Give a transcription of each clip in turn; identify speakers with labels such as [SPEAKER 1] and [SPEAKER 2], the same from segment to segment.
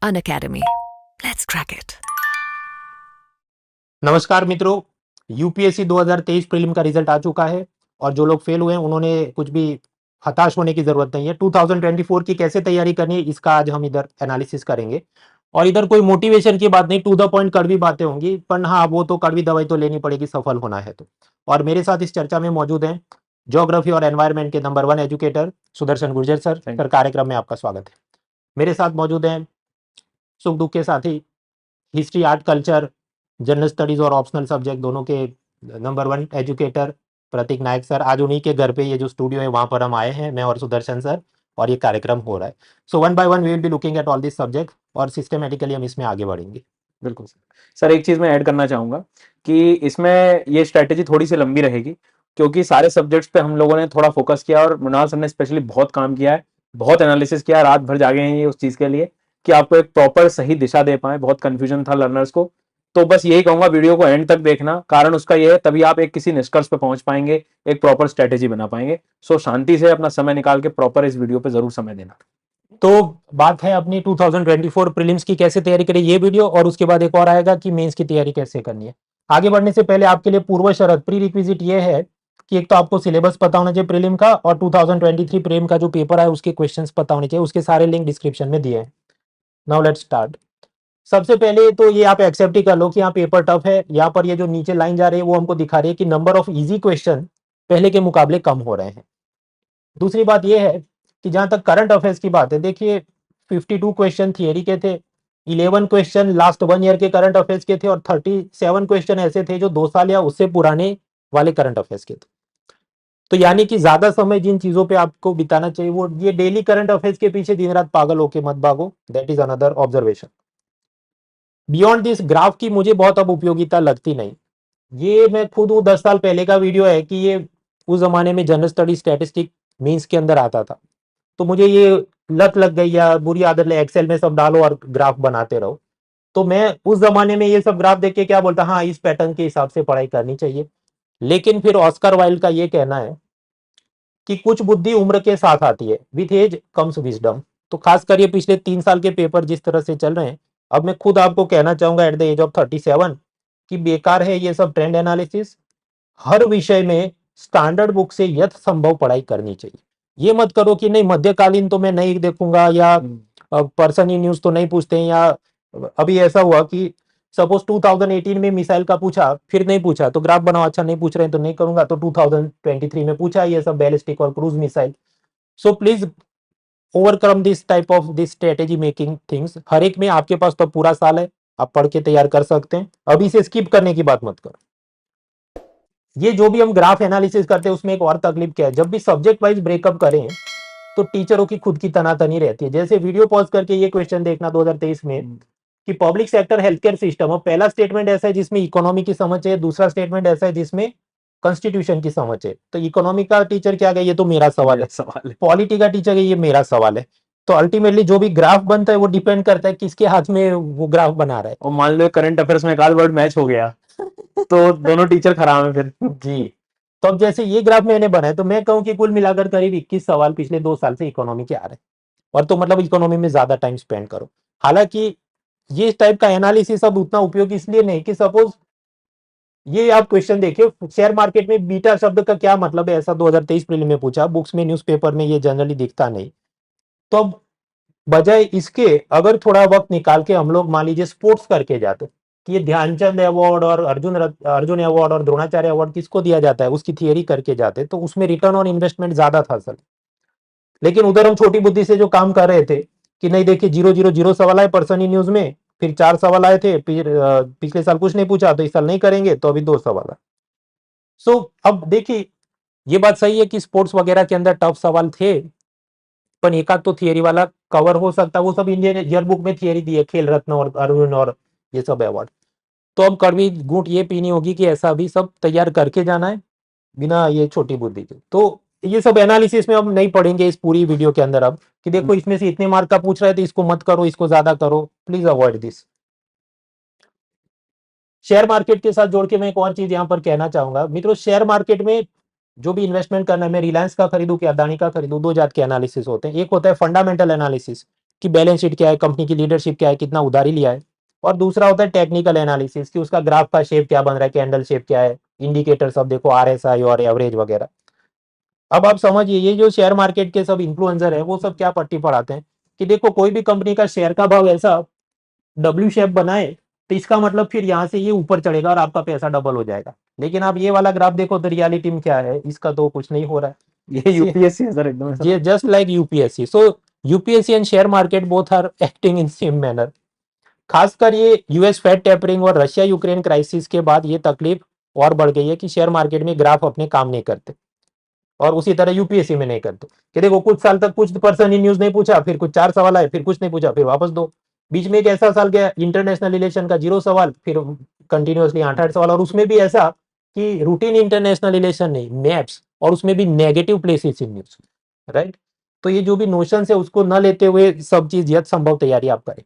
[SPEAKER 1] Unacademy. Let's crack it.
[SPEAKER 2] नमस्कार मित्रों, UPSC 2023 prelim का रिजल्ट आ चुका है और जो लोग फेल हुए हैं उन्होंने कुछ भी हताश होने की जरूरत नहीं है। 2024 की कैसे तैयारी करनी है इसका आज हम इधर एनालिसिस करेंगे। और इधर कोई मोटिवेशन की बात नहीं, टू द पॉइंट कड़वी बातें होंगी, पर हाँ वो तो कड़वी दवाई तो लेनी पड़ेगी सफल होना है तो। और मेरे साथ इस चर्चा में मौजूद हैं ज्योग्राफी और एनवायरमेंट के number 1 educator Sudarshan Gurjar sir. Sir कार्यक्रम में आपका स्वागत है। मेरे साथ मौजूद हैं सुख दुख के साथी, history, art, culture, general studies और ऑप्शनल सब्जेक्ट दोनों के नंबर 1 एजुकेटर प्रतीक नायक सर। आज उन्हीं के घर पे ये जो स्टूडियो है वहां पर हम आए हैं, मैं और सुदर्शन सर, और ये कार्यक्रम हो रहा है। So one by one we will be looking at all this subject और सिस्टमेटिकली हम इसमें आगे बढ़ेंगे।
[SPEAKER 3] बिल्कुल सर, एक चीज मैं ऐड करना चाहूंगा कि इसमें ये स्ट्रेटेजी थोड़ी सी लंबी रहेगी क्योंकि सारे सब्जेक्ट्स पे हम लोगों ने थोड़ा फोकस किया और मृणाल सर ने स्पेशली बहुत काम किया है, बहुत एनालिसिस किया, रात भर जागे हैं ये उस चीज के लिए कि आपको एक प्रॉपर सही दिशा दे पाए। बहुत कंफ्यूजन था लर्नर्स को, तो बस यही कहूंगा वीडियो को एंड तक देखना, कारण उसका ये है तभी आप एक किसी निष्कर्ष पे पहुंच पाएंगे, एक प्रॉपर स्ट्रेटेजी बना पाएंगे। सो शांति से अपना समय निकाल के प्रॉपर इस वीडियो पे जरूर समय देना।
[SPEAKER 2] तो बात है अपनी 2024 प्रीलिम्स की कैसे तैयारी करें ये वीडियो, और उसके बाद एक और आएगा कि मेंस की तैयारी कैसे करनी है। आगे बढ़ने से पहले आपके लिए पूर्व शर्त, प्री रिक्विजिट ये है कि एक तो आपको सिलेबस पता होना चाहिए प्रीलिम का, और 2023 प्रीलिम का जो पेपर है उसके क्वेश्चंस पता होने चाहिए। उसके सारे लिंक डिस्क्रिप्शन में दिए हैं। Now let's start. सबसे पहले तो ये आप एक्सेप्ट ही कर लो कि यहाँ पेपर टफ है। यहाँ पर ये जो नीचे लाइन जा रही है वो हमको दिखा रही है कि नंबर ऑफ इजी क्वेश्चन पहले के मुकाबले कम हो रहे हैं। दूसरी बात ये है कि जहां तक करंट अफेयर्स की बात है, देखिए 52 क्वेश्चन थियरी के थे, 11 क्वेश्चन लास्ट 1 ईयर के करंट अफेयर्स के थे, और 37 क्वेश्चन ऐसे थे जो 2 साल या उससे पुराने वाले करंट अफेयर्स के थे। तो यानी कि ज्यादा समय जिन चीजों पे आपको बिताना चाहिए वो ये डेली करंट अफेयर्स के पीछे दिन रात पागल होके मत भागो। That is another observation. Beyond this graph की मुझे बहुत अब उपयोगिता लगती नहीं। ये मैं खुद हूँ, 10 साल पहले का वीडियो है कि ये उस जमाने में जनरल स्टडी स्टैटिस्टिक मीन्स के अंदर आता था, तो मुझे ये लत लग गई या बुरी आदत है, एक्सेल में सब डालो और ग्राफ बनाते रहो। तो मैं उस जमाने में ये सब ग्राफ देख के क्या बोलता, हाँ इस पैटर्न के हिसाब से पढ़ाई करनी चाहिए। लेकिन फिर ऑस्कर वाइल्ड का ये कहना है कि कुछ बुद्धि उम्र के साथ आती है, विथ एज कम्स विजडम। तो खासकर ये पिछले 3 साल के पेपर जिस तरह से चल रहे हैं, अब मैं खुद आपको कहना चाहूंगा एट द एज ऑफ 37 कि बेकार है ये सब ट्रेंड एनालिसिस। हर विषय में स्टैंडर्ड बुक से यथासंभव पढ़ाई करनी चाहिए। ये मत करो कि नहीं मध्यकालीन तो मैं नहीं देखूंगा, या पर्सन इन न्यूज तो नहीं पूछते हैं, या अभी ऐसा हुआ कि सपोज 2018 में मिसाइल का पूछा, फिर नहीं पूछा तो ग्राफ बनाओ, अच्छा नहीं पूछ रहे हैं तो नहीं करूंगा, तो 2023 में पूछा ये सब बैलिस्टिक और cruise missile. So please overcome this type of this strategy making things. हर एक में आपके पास तो पूरा साल है, आप पढ़ के तैयार कर सकते हैं, अभी से स्किप करने की बात मत करो। ये जो भी हम ग्राफ एनालिसिस करते हैं उसमें एक और तकलीफ क्या है, जब भी सब्जेक्ट वाइज ब्रेकअप करें तो टीचरों की खुद की तनातनी रहती है। जैसे वीडियो पॉज करके ये क्वेश्चन देखना 2023 में कि public sector health care system, और पहला स्टेटमेंट ऐसा है जिसमें इकोनॉमी की समझ है, दूसरा स्टेटमेंट ऐसा है जिसमें कॉन्स्टिट्यूशन की समझ है। तो इकोनॉमी का टीचर क्या गया, ये तो मेरा सवाल है, पॉलिटी का टीचर ये मेरा सवाल है। तो अल्टीमेटली जो भी ग्राफ बनता है वो डिपेंड करता है किसके हाथ में वो ग्राफ बना रहा है।
[SPEAKER 3] और मान लो करंट अफेयर्स में एक आध वर्ड मैच हो गया तो दोनों टीचर खराब है फिर।
[SPEAKER 2] जी, तो अब जैसे ये ग्राफ मैंने बनाया तो मैं कहूं कि कुल मिलाकर करीब 21 सवाल पिछले 2 साल से इकोनॉमी के आ रहे हैं, और तो मतलब इकोनॉमी में ज्यादा टाइम स्पेंड करो। हालांकि ये टाइप का एनालिसिस अब उतना उपयोग इसलिए नहीं कि सपोज ये आप क्वेश्चन देखिए, शेयर मार्केट में बीटा शब्द का क्या मतलब है, ऐसा 2023 प्रीलिम में पूछा, बुक्स में न्यूज़पेपर में ये जनरली दिखता नहीं। तो अब बजाय इसके अगर थोड़ा वक्त निकाल के हम लोग मान लीजिए स्पोर्ट्स करके जाते कि ये ध्यानचंद अवार्ड और अर्जुन अवार्ड और द्रोणाचार्य अवार्ड किसको दिया जाता है उसकी थियरी करके जाते, तो उसमें रिटर्न ऑन इन्वेस्टमेंट ज्यादा था सर। लेकिन उधर हम छोटी बुद्धि से जो काम कर रहे थे कि नहीं देखिए 000 सवाल आए पर्सन इन न्यूज में, फिर 4 सवाल आए थे, फिर पिछले साल कुछ नहीं पूछा तो इस साल नहीं करेंगे, तो अभी 2 सवाल आए। सो अब देखिए ये बात सही है कि स्पोर्ट्स वगैरह के अंदर टफ सवाल थे, पर एक आध तो थियरी वाला कवर हो सकता है। वो सब इंडियन ईयर बुक में थियरी दी है, खेल रत्न और अर्जुन और ये सब अवार्ड। तो अब कड़वी घूंट ये पीनी होगी कि ऐसा भी सब तैयार करके जाना है बिना ये छोटी बुद्धि के। तो ये सब एनालिसिस में अब नहीं पढ़ेंगे इस पूरी वीडियो के अंदर अब कि देखो इसमें से इतने मार्क का पूछ रहा है तो इसको मत करो, इसको ज्यादा करो, please avoid this. Share market के साथ जोड़ के मैं एक और चीज यहां पर कहना चाहूंगा मित्रों, शेयर मार्केट में जो भी इन्वेस्टमेंट करना है, मैं रिलायंस का खरीदूं कि अदानी का खरीदूं, 2 जात के एनालिसिस होते हैं। एक होता है फंडामेंटल एनालिसिस, कि बैलेंस शीट क्या है, कंपनी की लीडरशिप क्या है, कितना उधारी लिया है। और दूसरा होता है टेक्निकल एनालिसिस कि उसका ग्राफ का शेप क्या बन रहा है, कैंडल शेप क्या है, इंडिकेटर सब देखो, RSI और एवरेज वगैरह। अब आप समझिए ये जो शेयर मार्केट के सब इन्फ्लुएंसर है वो सब क्या पट्टी पढ़ाते हैं कि देखो कोई भी कंपनी का शेयर का भाव ऐसा डब्ल्यू शेप बनाए तो इसका मतलब फिर यहाँ से ये ऊपर चढ़ेगा और आपका पैसा डबल हो जाएगा। लेकिन आप ये वाला ग्राफ देखो तो रियलिटी में क्या है, इसका तो कुछ नहीं हो रहा है।
[SPEAKER 3] ये यूपीएससी है सर एकदम ऐसा।
[SPEAKER 2] ये just like UPSC. So UPSC and share market both are acting in same manner. खासकर ये यूएस फेड टेपरिंग और रशिया यूक्रेन क्राइसिस के बाद ये तकलीफ और बढ़ गई है कि शेयर मार्केट में ग्राफ अपने काम नहीं करते और उसी तरह यूपीएससी में नहीं करते कि देखो कुछ साल तक कुछ पर्सन ही न्यूज नहीं पूछा, फिर कुछ 4 सवाल आए, फिर कुछ नहीं पूछा, फिर वापस दो। बीच में एक ऐसा साल गया इंटरनेशनल रिलेशन का 0 सवाल, फिर कंटिन्यूअसली 8-8 सवाल, और उसमें भी ऐसा कि रूटीन इंटरनेशनल रिलेशन नहीं, मैप्स, और उसमें भी negative places in news, right. तो ये जो भी नोशन है उसको न लेते हुए सब चीज यथ संभव तैयारी आप करें।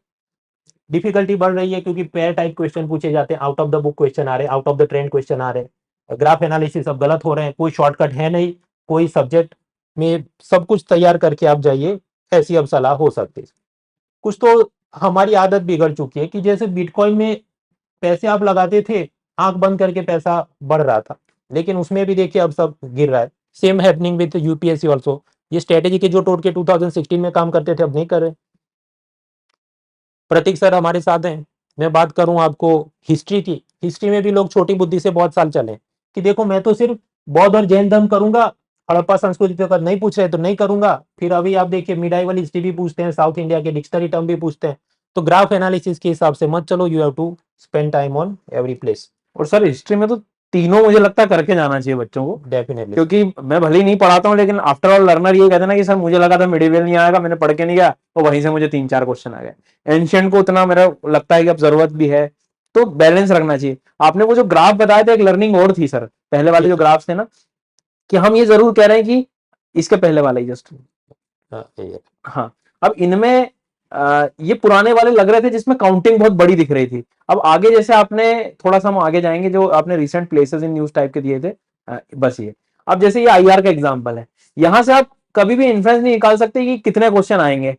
[SPEAKER 2] डिफिकल्टी बढ़ रही है क्योंकि पेयर टाइप क्वेश्चन पूछे जाते हैं, out of the book question आ रहे हैं, out of the trend question आ रहे हैं, ग्राफ एनालिसिस अब गलत हो रहे हैं, कोई शॉर्टकट है नहीं, कोई सब्जेक्ट में सब कुछ तैयार करके आप जाइए, ऐसी अब सलाह हो सकती है। कुछ तो हमारी आदत बिगड़ चुकी है कि जैसे बिटकॉइन में पैसे आप लगाते थे, आंख बंद करके पैसा बढ़ रहा था, लेकिन उसमें भी देखिए अब सब गिर रहा है। Same happening with UPSC also. ये स्ट्रेटेजी के जो टोटके 2016 में काम करते थे अब नहीं कर रहे। प्रतीक सर हमारे साथ हैं। मैं बात करूं आपको हिस्ट्री की, हिस्ट्री में भी लोग छोटी बुद्धि से बहुत साल चले कि देखो मैं तो सिर्फ बौद्ध और जैन धर्म करूंगा, हड़प्पा संस्कृति पे नहीं पूछ रहे तो नहीं करूंगा। फिर अभी आप देखिए मिडाइवल हिस्ट्री भी पूछते हैं, साउथ इंडिया के डिक्शनरी टर्म भी पूछते हैं। तो ग्राफ एनालिसिस के हिसाब से मत चलो, you have to spend time on every place.
[SPEAKER 3] और सर हिस्ट्री में तो तीनों मुझे लगता है करके जाना चाहिए बच्चों को,
[SPEAKER 2] डेफिनेटली,
[SPEAKER 3] क्योंकि मैं भले ही नहीं पढ़ाता हूँ लेकिन आफ्टर ऑल लर्नर ये कहते हैं ना कि सर मुझे लगा था मिडिवल नहीं आएगा, मैंने पढ़ के नहीं गया तो वहीं से मुझे 3-4 क्वेश्चन आ गए। एंशियंट को उतना मेरा लगता है कि अब जरूरत भी है, तो बैलेंस रखना चाहिए। आपने वो जो ग्राफ बताया था एक लर्निंग और थी सर, पहले वाले जो ग्राफ्स थे ना, कि हम ये जरूर कह रहे हैं कि इसके पहले वाला ही जस्ट, हाँ, अब इनमें ये पुराने वाले लग रहे थे जिसमें काउंटिंग बहुत बड़ी दिख रही थी। अब आगे जैसे आपने थोड़ा सा हम आगे जाएंगे, जो आपने recent places in news type के दिए थे, बस ये अब जैसे ये आईआर का एग्जांपल है, यहां से आप कभी भी इन्फ्रेंस नहीं निकाल सकते कि कितने क्वेश्चन आएंगे,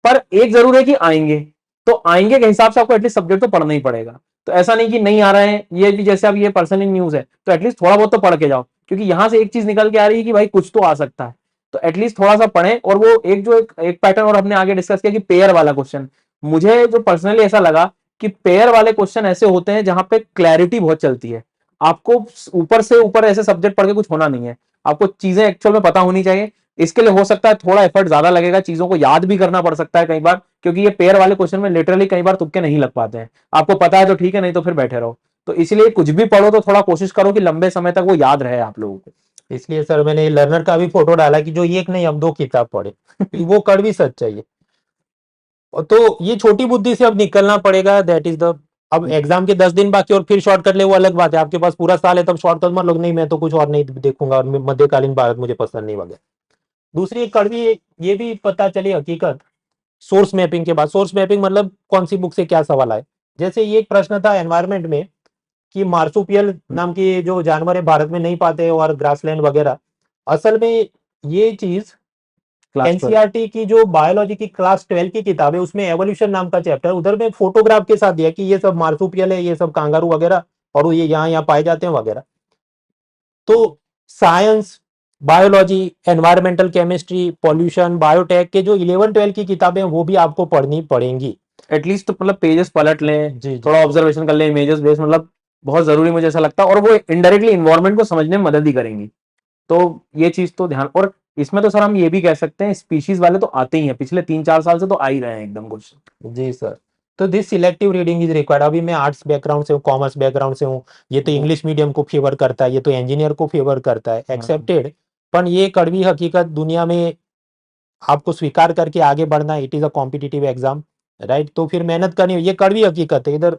[SPEAKER 3] पर एक जरूर है कि आएंगे। तो आएंगे के हिसाब से आपको एटलीस्ट सब्जेक्ट तो पढ़ना ही पड़ेगा। तो ऐसा नहीं कि नहीं आ रहे हैं, ये भी जैसे अब ये पर्सन इन न्यूज है तो एटलीस्ट थोड़ा बहुत तो पढ़ के जाओ, क्योंकि यहां से एक चीज निकल के आ रही है कि भाई कुछ तो आ सकता है, तो एटलीस्ट थोड़ा सा पढ़ें। और वो एक जो एक पैटर्न और हमने आगे डिस्कस किया कि पेयर वाला क्वेश्चन, मुझे जो पर्सनली ऐसा लगा कि पेयर वाले क्वेश्चन ऐसे होते हैं जहां पे क्लैरिटी बहुत चलती है। आपको ऊपर से ऊपर ऐसे सब्जेक्ट पढ़ के कुछ होना नहीं है, आपको चीजें एक्चुअल में पता होनी चाहिए। इसके लिए हो सकता है थोड़ा एफर्ट ज्यादा लगेगा, चीजों को याद भी करना पड़ सकता है कई बार, क्योंकि ये पेयर वाले क्वेश्चन में लिटरली कई बार तुक्के नहीं लग पाते हैं। आपको पता है तो ठीक है, नहीं तो फिर बैठे रहो। तो इसलिए कुछ भी पढ़ो तो थोड़ा कोशिश करो कि लंबे समय तक वो याद रहे आप लोगों को।
[SPEAKER 2] इसलिए सर मैंने लर्नर का भी फोटो डाला कि जो एक नहीं अब 2 किताब पढ़े। वो कड़वी सच चाहिए। तो ये छोटी बुद्धि से अब निकलना पड़ेगा, दैट इज द। अब एग्जाम के 10 दिन बाकी और फिर शॉर्टकट ले वो अलग बात है, आपके पास पूरा साल है तब शॉर्टकट मत लो, नहीं मैं तो कुछ और नहीं देखूंगा और मध्यकालीन भारत मुझे पसंद नहीं वगैरह। दूसरी एक कड़वी ये भी पता चली हकीकत सोर्स मैपिंग के बाद। सोर्स मैपिंग मतलब कौन सी बुक से क्या सवाल आए। जैसे ये एक प्रश्न था एनवायरमेंट में कि मार्सुपियल नाम की जो जानवर है भारत में नहीं पाते और ग्रासलैंड वगैरह। असल में ये चीज एनसीईआरटी की जो बायोलॉजी की क्लास 12 की किताब है उसमें एवोल्यूशन नाम का चैप्टर, उधर में फोटोग्राफ के साथ दिया कि ये सब मार्सुपियल है, ये सब कांगारू वगैरह, और ये यहाँ पाए जाते हैं वगैरह। तो science, biology, environmental chemistry, pollution, biotech के जो 11-12 की किताबें वो भी आपको पढ़नी पड़ेंगी।
[SPEAKER 3] एटलीस्ट तो मतलब पेजेस पलट लें,
[SPEAKER 2] जी,
[SPEAKER 3] थोड़ा ऑब्जर्वेशन कर लें, इमेजेस बेस, मतलब बहुत जरूरी मुझे ऐसा लगता है, और वो इनडायरेक्टली इन्वायरमेंट को समझने में मदद ही करेंगी। तो ये चीज तो ध्यान। और इसमें तो सर हम ये भी कह सकते हैं स्पीशीज वाले तो आते ही हैं, पिछले 3-4 साल से तो आ ही रहे हैं एकदम कुछ।
[SPEAKER 2] जी सर। तो this selective reading is required. अभी मैं आर्ट्स बैकग्राउंड से हूँ, कॉमर्स बैकग्राउंड से हूँ, ये तो इंग्लिश मीडियम को फेवर करता है, ये तो इंजीनियर को फेवर करता है, एक्सेप्टेड। पर ये कड़वी हकीकत दुनिया में आपको स्वीकार करके आगे बढ़ना, it is a competitive exam, right. तो फिर मेहनत करनी, ये कड़वी हकीकत है, इधर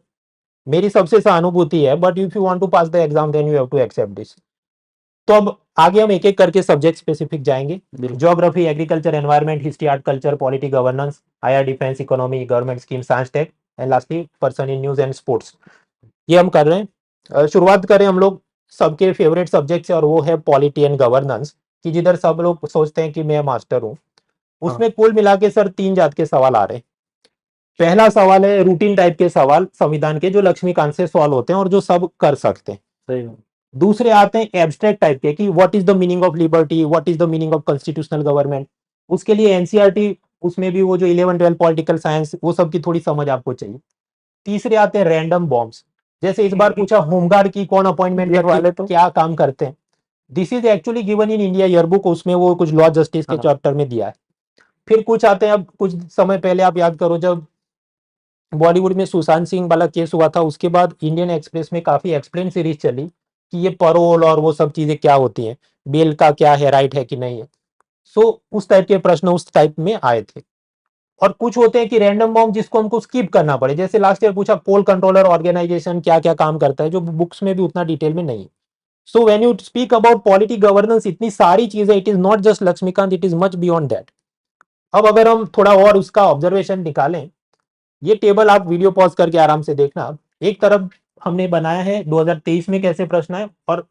[SPEAKER 2] मेरी सबसे सहानुभूति है, but if you want to pass the exam then you have to accept this. तो अब आगे हम एक एक करके सब्जेक्ट स्पेसिफिक जाएंगे। Geography, agriculture, environment, history, art, culture, polity, governance, higher defence, economy, government scheme, science tech, and lastly person in news and sports. ये हम कर रहे हैं। शुरुआत करें हम लोग सबके फेवरेट सब्जेक्ट से, और वो है पॉलिटी एंड गवर्नेंस, कि जिधर सब लोग सोचते हैं कि मैं मास्टर हूँ। उसमें कुल मिला के सर 3 जात के सवाल आ रहे हैं। पहला सवाल है रूटीन टाइप के सवाल संविधान के, जो लक्ष्मीकांत से सॉल्व होते हैं और जो सब कर सकते हैं।
[SPEAKER 3] सही बात।
[SPEAKER 2] दूसरे आते हैं एब्स्ट्रैक्ट टाइप के, कि what is the meaning of liberty, what is the meaning of constitutional government. उसके लिए एनसीईआरटी, उसमें भी वो जो 11-12 पॉलिटिकल साइंस, वो सब की थोड़ी समझ आपको चाहिए। तीसरे आते हैं रैंडम बॉम्ब्स, जैसे इस बार पूछा होमगार्ड की कौन अपॉइंटमेंट
[SPEAKER 3] ये वाले
[SPEAKER 2] करके
[SPEAKER 3] तो
[SPEAKER 2] क्या काम करते हैं। This is actually given in India yearbook, उसमें वो कुछ लॉ जस्टिस के
[SPEAKER 3] हाँ।
[SPEAKER 2] चैप्टर में दिया है। फिर कुछ आते हैं, अब कुछ समय पहले आप याद करो जब बॉलीवुड में सुशांत सिंह वाला केस हुआ था, उसके बाद इंडियन एक्सप्रेस में काफी एक्सप्लेन सीरीज चली कि ये परोल और वो सब चीजें क्या होती हैं, बेल का क्या है, राइट है कि नहीं है। सो उस टाइप के प्रश्न उस टाइप में आए थे। और कुछ होते हैं कि रैंडम बॉम्ब जिसको हमको स्किप करना पड़े, जैसे लास्ट ईयर पूछा कोल कंट्रोलर ऑर्गेनाइजेशन क्या क्या काम करता है, जो बुक्स में भी उतना डिटेल में नहीं है। So when you speak about polity governance, इतनी सारी चीजें, it is not just Laxmikanth, it is much beyond that. अब अगर हम थोड़ा और उसका ऑब्जर्वेशन निकालें, ये टेबल आप वीडियो पॉज करके आराम से देखना। एक तरफ हमने बनाया है 2023 में कैसे प्रश्न है और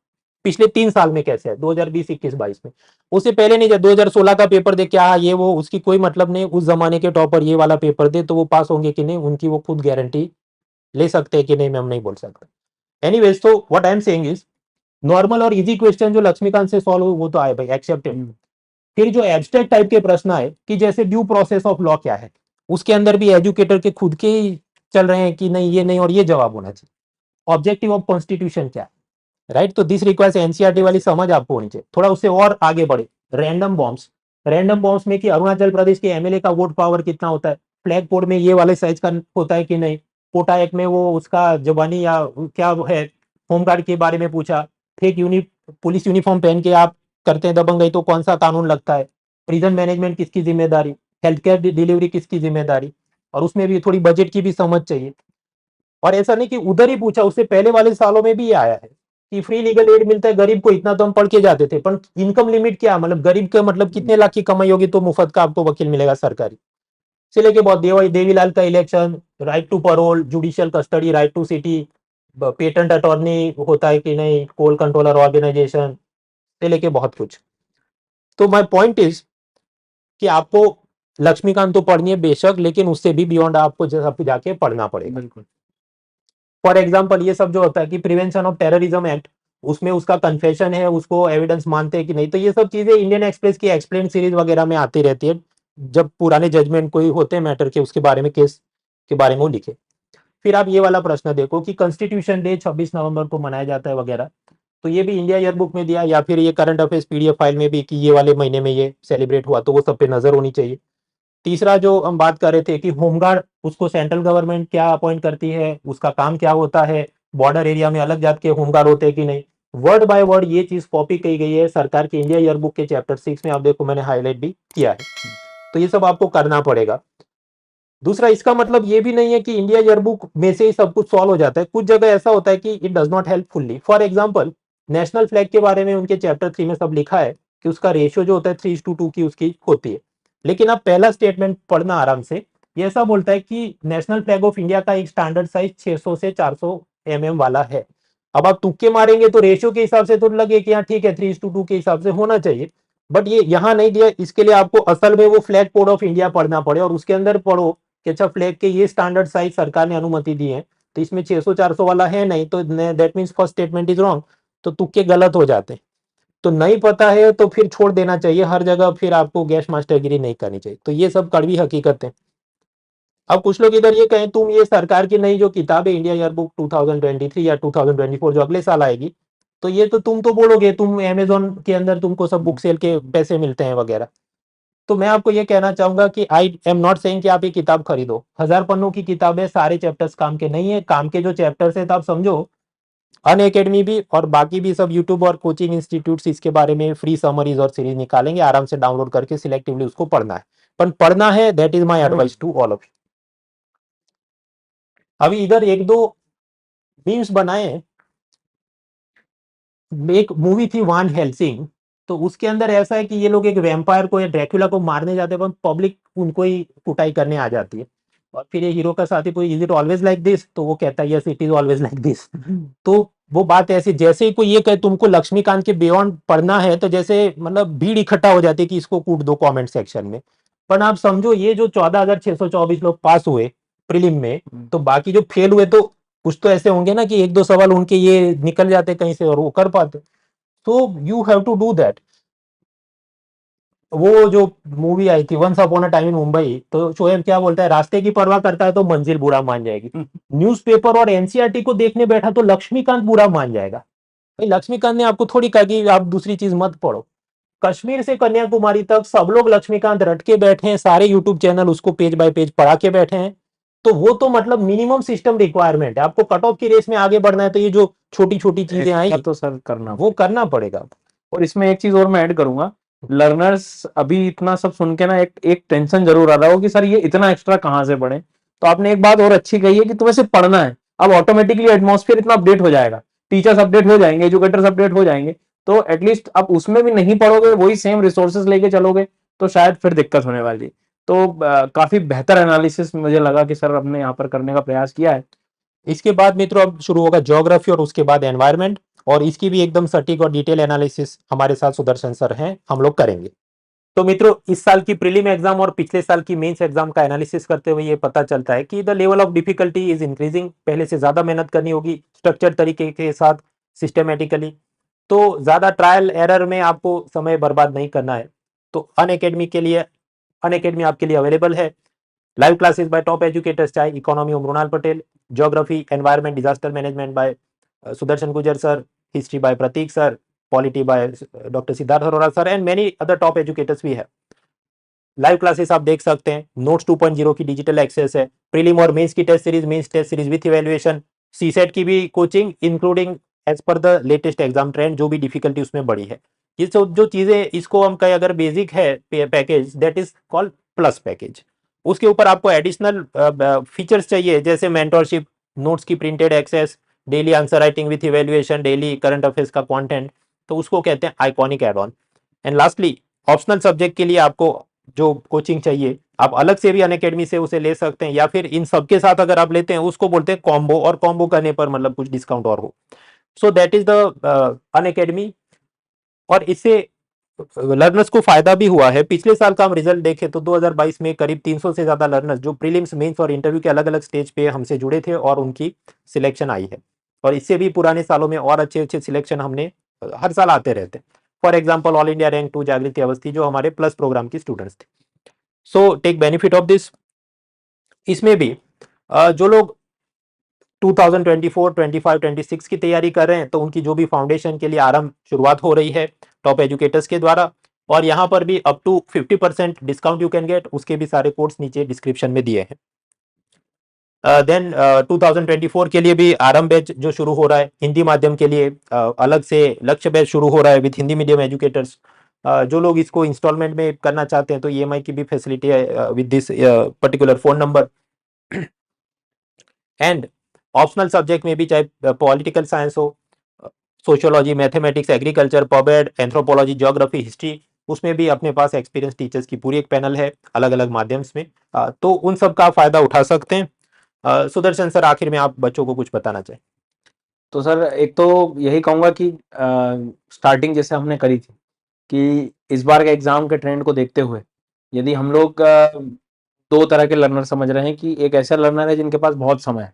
[SPEAKER 2] पिछले 3 साल में कैसे है, 2020, 21, 22 में। उससे पहले नहीं, जब 2016 का पेपर दे क्या ये वो, उसकी कोई मतलब नहीं। उस जमाने के टॉपर ये वाला पेपर दे तो वो पास होंगे कि नहीं, उनकी वो खुद गारंटी ले सकते हैं कि नहीं, मैं हम नहीं बोल सकता। एनीवेज, तो what I am saying is, normal और इजी क्वेश्चन जो लक्ष्मीकांत से सॉल्व हो वो तो आए भाई, एक्सेप्टेड। फिर जो एब्स्ट्रैक्ट टाइप के प्रश्न आए कि जैसे ड्यू प्रोसेस ऑफ लॉ क्या है, उसके अंदर भी एजुकेटर के खुद के ही चल रहे हैं कि नहीं ये नहीं और ये जवाब होना चाहिए। ऑब्जेक्टिव ऑफ कॉन्स्टिट्यूशन क्या है, राइट। तो दिस रिक्वायर्स एनसीईआरटी वाली समझ आपको होनी चाहिए। थोड़ा उससे और आगे बढ़े, रैंडम बॉम्ब्स। रैंडम बॉम्ब्स में कि अरुणाचल प्रदेश के एमएलए का वोट पावर कितना होता है, फ्लैग कोड में ये वाले साइज का होता है कि नहीं, कोटा एक्ट में वो उसका जवानी या क्या है, होमगार्ड के बारे में पूछा, फेक पुलिस यूनिफॉर्म पहन के आप करते हैं दबंगई तो कौन सा कानून लगता है, प्रिजन मैनेजमेंट किसकी जिम्मेदारी, हेल्थ केयर डिलीवरी किसकी जिम्मेदारी, और उसमें भी थोड़ी बजट की भी समझ चाहिए। और ऐसा नहीं कि उधर ही पूछा, उससे पहले वाले सालों में भी ये आया है कि फ्री लीगल एड मिलता है गरीब को, इतना तो हम पढ़ के जाते थे, पर इनकम लिमिट क्या, मतलब गरीब का मतलब कितने लाख की कमाई होगी तो मुफ्त का आपको वकील मिलेगा सरकारी। से लेके बहुत देवीलाल का election, right to parole, judicial custody, right to city, patent attorney होता है कि नहीं, कोल कंट्रोलर ऑर्गेनाइजेशन, से लेके बहुत कुछ। तो माय पॉइंट इज कि आपको लक्ष्मीकांत तो पढ़नी है बेशक, लेकिन उससे भी बियॉन्ड आपको जाके पढ़ना पड़ेगा।
[SPEAKER 3] बिल्कुल।
[SPEAKER 2] फॉर एग्जाम्पल ये सब जो होता है कि प्रिवेंशन ऑफ टेररिज्म एक्ट, उसमें उसका कन्फेशन है, उसको एविडेंस मानते हैं कि नहीं, तो ये सब चीजें इंडियन एक्सप्रेस की एक्सप्लेन सीरीज वगैरह में आती रहती है, जब पुराने जजमेंट कोई होते हैं मैटर के, उसके बारे में, केस के बारे में वो लिखे। फिर आप ये वाला प्रश्न देखो कि कॉन्स्टिट्यूशन डे 26 नवंबर को मनाया जाता है वगैरह, तो ये भी इंडिया ईयरबुक में दिया, या फिर ये करंट अफेयर्स पीडीएफ फाइल में भी कि ये वाले महीने में ये सेलिब्रेट हुआ, तो वो सब पे नजर होनी चाहिए। तीसरा जो हम बात कर रहे थे कि होमगार्ड, उसको सेंट्रल गवर्नमेंट क्या अपॉइंट करती है, उसका काम क्या होता है, बॉर्डर एरिया में अलग जात के होमगार्ड होते हैं कि नहीं, वर्ड बाय वर्ड ये चीज कॉपी की गई है सरकार की इंडिया ईयरबुक के चैप्टर 6 में। आप देखो मैंने हाईलाइट भी किया है, तो ये सब आपको करना पड़ेगा। दूसरा, इसका मतलब ये भी नहीं है कि इंडिया ईयरबुक में से ही सब कुछ सॉल्व हो जाता है, कुछ जगह ऐसा होता है कि it does not help fully. For example, national flag के बारे में उनके चैप्टर 3 में सब लिखा है कि उसका रेशियो जो होता है 3:2 की उसकी होती है, लेकिन आप पहला स्टेटमेंट पढ़ना आराम से, ये ऐसा बोलता है कि नेशनल फ्लैग ऑफ इंडिया का एक स्टैंडर्ड साइज 600 से 400 वाला है। अब आप तुक्के मारेंगे तो रेशियो के हिसाब से तो लगे कि हाँ ठीक है 3:2 के हिसाब से होना चाहिए, बट ये यहाँ नहीं दिया। इसके लिए आपको असल में वो फ्लैग कोड ऑफ इंडिया पढ़ना पड़े और उसके अंदर पढ़ो कि अच्छा फ्लैग के ये स्टैंडर्ड साइज सरकार ने अनुमति दी है, तो इसमें 600-400 वाला है नहीं, तो that means first statement is wrong, तो तुक्के गलत हो जाते हैं। तो नहीं पता है तो फिर छोड़ देना चाहिए, हर जगह फिर आपको गैस मास्टरगिरी नहीं करनी चाहिए। तो ये सब कड़वी हकीकत है। अब कुछ लोग इधर ये कहें तुम ये सरकार की नई जो किताब है इंडिया ईयरबुक 2023 या 2024 जो अगले साल आएगी, तो ये तो तुम तो बोलोगे तुम अमेजोन के अंदर तुमको सब बुक सेल के पैसे मिलते हैं वगैरह। तो मैं आपको ये कहना चाहूंगा कि आई एम नॉट सेइंग कि आप ये किताब खरीदो, 1000 पन्नों की किताब है, सारे चैप्टर्स काम के नहीं है, काम के जो चैप्टर्स है तो आप समझो अन अकेडमी भी और बाकी भी सब यूट्यूब और कोचिंग इंस्टीट्यूट इसके बारे में फ्री समरीज और सीरीज निकालेंगे, आराम से डाउनलोड करके सिलेक्टिवली उसको पढ़ना है, पर पढ़ना है, that is my advice to all of you. अभी इधर एक दो मीम्स बनाए हैं, एक मूवी थी वान हेल्सिंग, तो उसके अंदर ऐसा है कि ये लोग एक वैम्पायर को या ड्रैकुला को मारने जाते हैं, पर पब्लिक उनको ही कुटाई करने आ जाती है, और फिर ये हीरो का साथी कोई is it always like this, तो वो कहता है yes it is always like this. तो वो बात ऐसी, जैसे ही कोई ये कहे तुमको लक्ष्मीकांत के बियॉन्ड पढ़ना है, तो जैसे मतलब भीड़ इकट्ठा हो जाती है कि इसको कूट दो कमेंट सेक्शन में। पर आप समझो ये जो 14,624 लोग पास हुए प्रीलिम में,
[SPEAKER 3] हम्म।
[SPEAKER 2] तो बाकी जो फेल हुए तो कुछ तो ऐसे होंगे ना कि एक दो सवाल उनके ये निकल जाते कहीं से और वो कर पाते। तो you have to do that. वो जो मूवी आई थी once upon a time in Mumbai, तो शोएब क्या बोलता है, रास्ते की परवाह करता है तो मंजिल बुरा मान जाएगी। न्यूज़पेपर और एनसीईआरटी को देखने बैठा तो लक्ष्मीकांत बुरा मान जाएगा। भाई लक्ष्मीकांत ने आपको थोड़ी कहा कि आप दूसरी चीज मत पढ़ो। कश्मीर से कन्याकुमारी तक सब लोग लक्ष्मीकांत रट के बैठे हैं, सारे यूट्यूब चैनल उसको पेज बाय पेज पढ़ा के बैठे हैं। तो वो तो मतलब मिनिमम सिस्टम रिक्वायरमेंट है। आपको कट ऑफ की रेस में आगे बढ़ना है तो ये जो छोटी छोटी चीजें आई
[SPEAKER 3] तो सर करना
[SPEAKER 2] वो करना पड़ेगा।
[SPEAKER 3] और इसमें एक चीज और मैं ऐड करूंगा, लर्नर्स अभी इतना सब सुन के ना एक टेंशन जरूर आ रहा हो कि सर ये इतना एक्स्ट्रा कहाँ से पढ़े। तो आपने एक बात और अच्छी कही है कि तुम्हें सिर्फ पढ़ना है। अब ऑटोमेटिकली एटमॉस्फेयर इतना अपडेट हो जाएगा, टीचर्स अपडेट हो जाएंगे, एजुकेटर्स अपडेट हो जाएंगे, तो एटलीस्ट अब उसमें भी नहीं पढ़ोगे, वही सेम रिसोर्सेज लेके चलोगे तो शायद फिर दिक्कत होने वाली है। तो काफी बेहतर एनालिसिस मुझे लगा कि सर हमने यहाँ पर करने का प्रयास किया है।
[SPEAKER 2] इसके बाद मित्रों अब शुरू होगा ज्योग्राफी और उसके बाद एनवायरनमेंट, और इसकी भी एकदम सटीक और डिटेल एनालिसिस हमारे साथ सुदर्शन सर हैं, हम लोग करेंगे। तो मित्रों इस साल की प्रीलिम एग्जाम और पिछले साल की मेंस एग्जाम का एनालिसिस करते हुए ये पता चलता है कि the level of difficulty is increasing. पहले से ज्यादा मेहनत करनी होगी स्ट्रक्चर तरीके के साथ, सिस्टमेटिकली। तो ज्यादा ट्रायल एरर में आपको समय बर्बाद नहीं करना है। तो अन अकेडमी आपके लिए अवेलेबल है। Live classes by top educators, चाहे इकोनॉमी हो Mrinal Patel, geography environment disaster management by Sudarshan Gujar sir, history by Prateek sir, polity by doctor Siddharth Arora sir and many other top educators भी है। लाइव क्लासेस आप देख सकते हैं, नोट्स 2.0 की डिजिटल एक्सेस है, प्रीलिम और मेंस की test series, mains test series with evaluation, CSAT की भी coaching including as per the latest exam trend, जो भी डिफिकल्टी उसमें बढ़ी है। ये जो चीजें इसको हम कहें अगर बेसिक है package, that is called plus package. उसके ऊपर आपको एडिशनल फीचर्स चाहिए जैसे मेंटरशिप, नोट्स की printed access, daily answer writing with evaluation, daily current affairs का कंटेंट, तो उसको कहते हैं iconic add on. And lastly optional subject के लिए आपको जो कोचिंग चाहिए आप अलग से भी अनअकैडमी से उसे ले सकते हैं, या फिर इन सबके साथ अगर आप लेते हैं उसको बोलते हैं कॉम्बो, और कॉम्बो करने पर मतलब कुछ डिस्काउंट और हो। So that is the Unacademy. और इससे लर्नर्स को फायदा भी हुआ है। पिछले साल का हम रिजल्ट देखें तो 2022 में करीब 300 से ज्यादा लर्नर्स जो प्रीलिम्स, मेंस और इंटरव्यू के अलग अलग स्टेज पे हमसे जुड़े थे और उनकी सिलेक्शन आई है। और इससे भी पुराने सालों में और अच्छे अच्छे सिलेक्शन हमने हर साल आते रहते। For example all India rank 2 जागृति अवस्थी जो हमारे प्लस प्रोग्राम की स्टूडेंट्स थे। So take benefit of this. इसमें भी जो लोग 2024, 25, 26 की तैयारी कर रहे हैं तो उनकी जो भी फाउंडेशन के लिए आरंभ शुरुआत हो रही है टॉप एजुकेटर्स के द्वारा, और यहाँ पर भी up to 50% discount you can get. उसके भी सारे कोड्स नीचे डिस्क्रिप्शन में दिए हैं। देन 2024 के लिए भी आरंभ बैच जो शुरू हो रहा है हिंदी माध्यम के लिए, अलग से लक्ष्य बैच शुरू हो रहा है विद हिंदी मीडियम एजुकेटर्स। जो लोग इसको इंस्टॉलमेंट में करना चाहते हैं तो ईएमआई की भी फैसिलिटी है with this particular phone number. And optional subject में भी चाहे पॉलिटिकल साइंस हो, sociology, mathematics, agriculture, pubad, anthropology, geography, history, उसमें भी अपने पास एक्सपीरियंस टीचर्स की पूरी एक पैनल है अलग अलग माध्यम्स में। तो उन सब का फायदा उठा सकते हैं। सुदर्शन सर आखिर में आप बच्चों को कुछ बताना चाहें?
[SPEAKER 3] तो सर एक तो यही कहूंगा कि स्टार्टिंग जैसे हमने करी थी कि इस बार के एग्जाम के ट्रेंड को देखते हुए यदि हम लोग दो तरह के लर्नर समझ रहे हैं कि एक ऐसा लर्नर है जिनके पास बहुत समय है,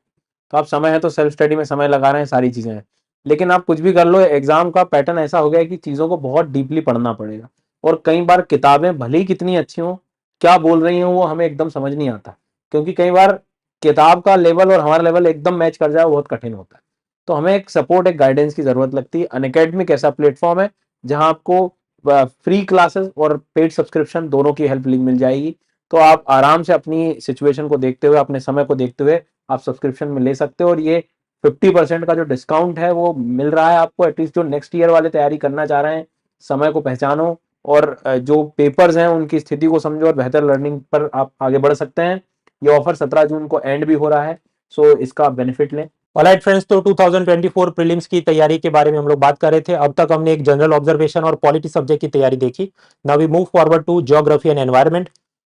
[SPEAKER 3] तो आप समय है तो सेल्फ स्टडी में समय लगा रहे हैं, सारी चीज़ें हैं, लेकिन आप कुछ भी कर लो एग्जाम का पैटर्न ऐसा हो गया है कि चीज़ों को बहुत डीपली पढ़ना पड़ेगा। और कई बार किताबें भले ही कितनी अच्छी हों, क्या बोल रही हों वो हमें एकदम समझ नहीं आता, क्योंकि कई बार किताब का लेवल और हमारा लेवल एकदम मैच कर जाए वो बहुत कठिन होता है। तो हमें एक सपोर्ट, एक गाइडेंस की जरूरत लगती है। अनअकैडमी ऐसा प्लेटफॉर्म है जहां आपको फ्री क्लासेस और पेड सब्सक्रिप्शन दोनों की हेल्प मिल जाएगी। तो आप आराम से अपनी सिचुएशन को देखते हुए, अपने समय को देखते हुए आप सब्सक्रिप्शन में ले सकते हो। और ये 50% का जो डिस्काउंट है वो मिल रहा है आपको। एटलीस्ट जो नेक्स्ट ईयर वाले तैयारी करना चाह रहे हैं, समय को पहचानो और जो पेपर्स हैं उनकी स्थिति को समझो और बेहतर लर्निंग पर आप आगे बढ़ सकते हैं। ये ऑफर 17 जून को एंड भी हो रहा है, सो इसका बेनिफिट लें।
[SPEAKER 2] ऑलराइट फ्रेंड्स, तो 2024 प्रीलिम्स की तैयारी के बारे में हम लोग बात कर रहे थे। अब तक हमने एक जनरल ऑब्जर्वेशन और पॉलिटी सब्जेक्ट की तैयारी देखी। Now we move forward to geography and environment.